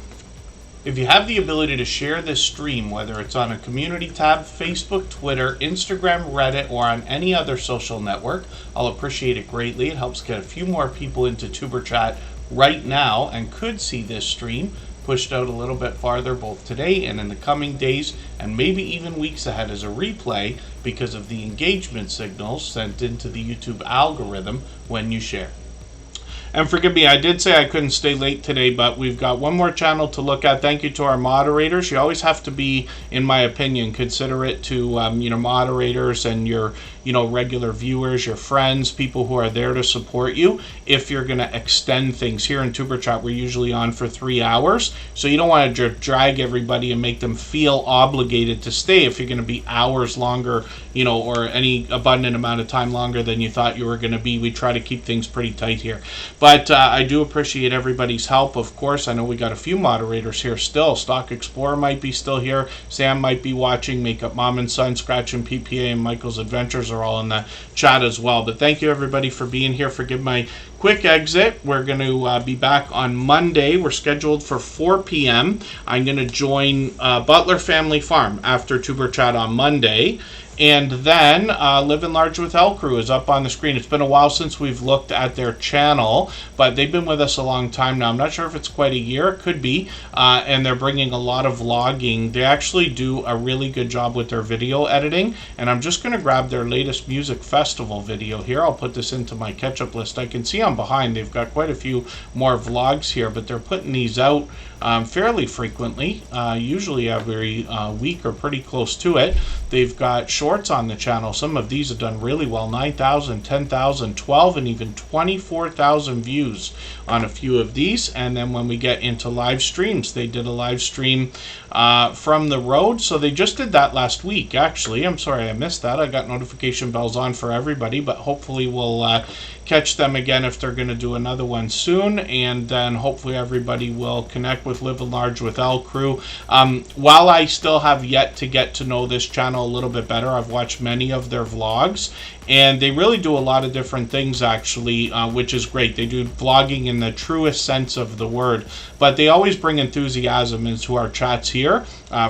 If you have the ability to share this stream, whether it's on a community tab, Facebook, Twitter, Instagram, Reddit, or on any other social network, I'll appreciate it greatly. It helps get a few more people into Tuber Chat right now and could see this stream pushed out a little bit farther both today and in the coming days and maybe even weeks ahead as a replay because of the engagement signals sent into the YouTube algorithm when you share. And forgive me, I did say I couldn't stay late today, but we've got one more channel to look at. Thank you to our moderators. You always have to be, in my opinion, considerate to moderators and your regular viewers, your friends, people who are there to support you. If you're going to extend things here in Tuber Chat, we're usually on for 3 hours, so you don't want to drag everybody and make them feel obligated to stay if you're going to be hours longer, or any abundant amount of time longer than you thought you were going to be. We try to keep things pretty tight here. But I do appreciate everybody's help, of course. I know we got a few moderators here still. Stock Explorer might be still here. Sam might be watching. Makeup Mom and Son, Scratch and PPA, and Michael's Adventures are all in the chat as well. But thank you, everybody, for being here. Forgive my quick exit. We're going to be back on Monday. We're scheduled for 4 p.m. I'm going to join Butler Family Farm after Tuber Chat on Monday. And then Living Large with L Crew is up on the screen. It's been a while since we've looked at their channel, but they've been with us a long time now. I'm not sure if it's quite a year. It could be. And they're bringing a lot of vlogging. They actually do a really good job with their video editing. And I'm just going to grab their latest music festival video here. I'll put this into my catch-up list. I can see I'm behind. They've got quite a few more vlogs here, but they're putting these out fairly frequently, usually every week or pretty close to it. They've got shorts on the channel. Some of these have done really well, 9,000, 10,000, 12, and even 24,000 views on a few of these. And then when we get into live streams, they did a live stream from the road. So they just did that last week, actually. I'm sorry I missed that. I got notification bells on for everybody, but hopefully we'll catch them again if they're going to do another one soon, and then hopefully everybody will connect with Live Large with L Crew. While I still have yet to get to know this channel a little bit better, I've watched many of their vlogs, and they really do a lot of different things, actually, which is great. They do vlogging in the truest sense of the word, but they always bring enthusiasm into our chats here,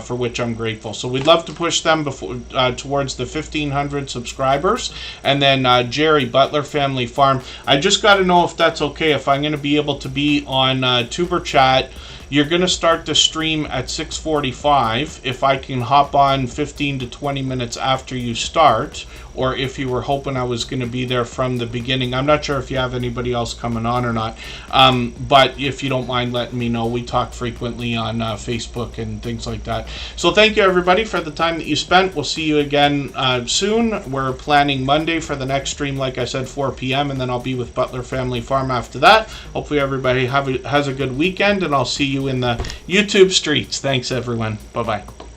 for which I'm grateful. So we'd love to push them towards the 1,500 subscribers. And then Jerry, Butler Family Farm, I just got to know if that's okay, if I'm going to be able to be on Tuber Chat. You're going to start the stream at 6:45. If I can hop on 15 to 20 minutes after you start, or if you were hoping I was going to be there from the beginning. I'm not sure if you have anybody else coming on or not, but if you don't mind letting me know. We talk frequently on Facebook and things like that. So thank you, everybody, for the time that you spent. We'll see you again soon. We're planning Monday for the next stream, like I said, 4 p.m., and then I'll be with Butler Family Farm after that. Hopefully everybody has a good weekend, and I'll see you in the YouTube streets. Thanks, everyone. Bye-bye.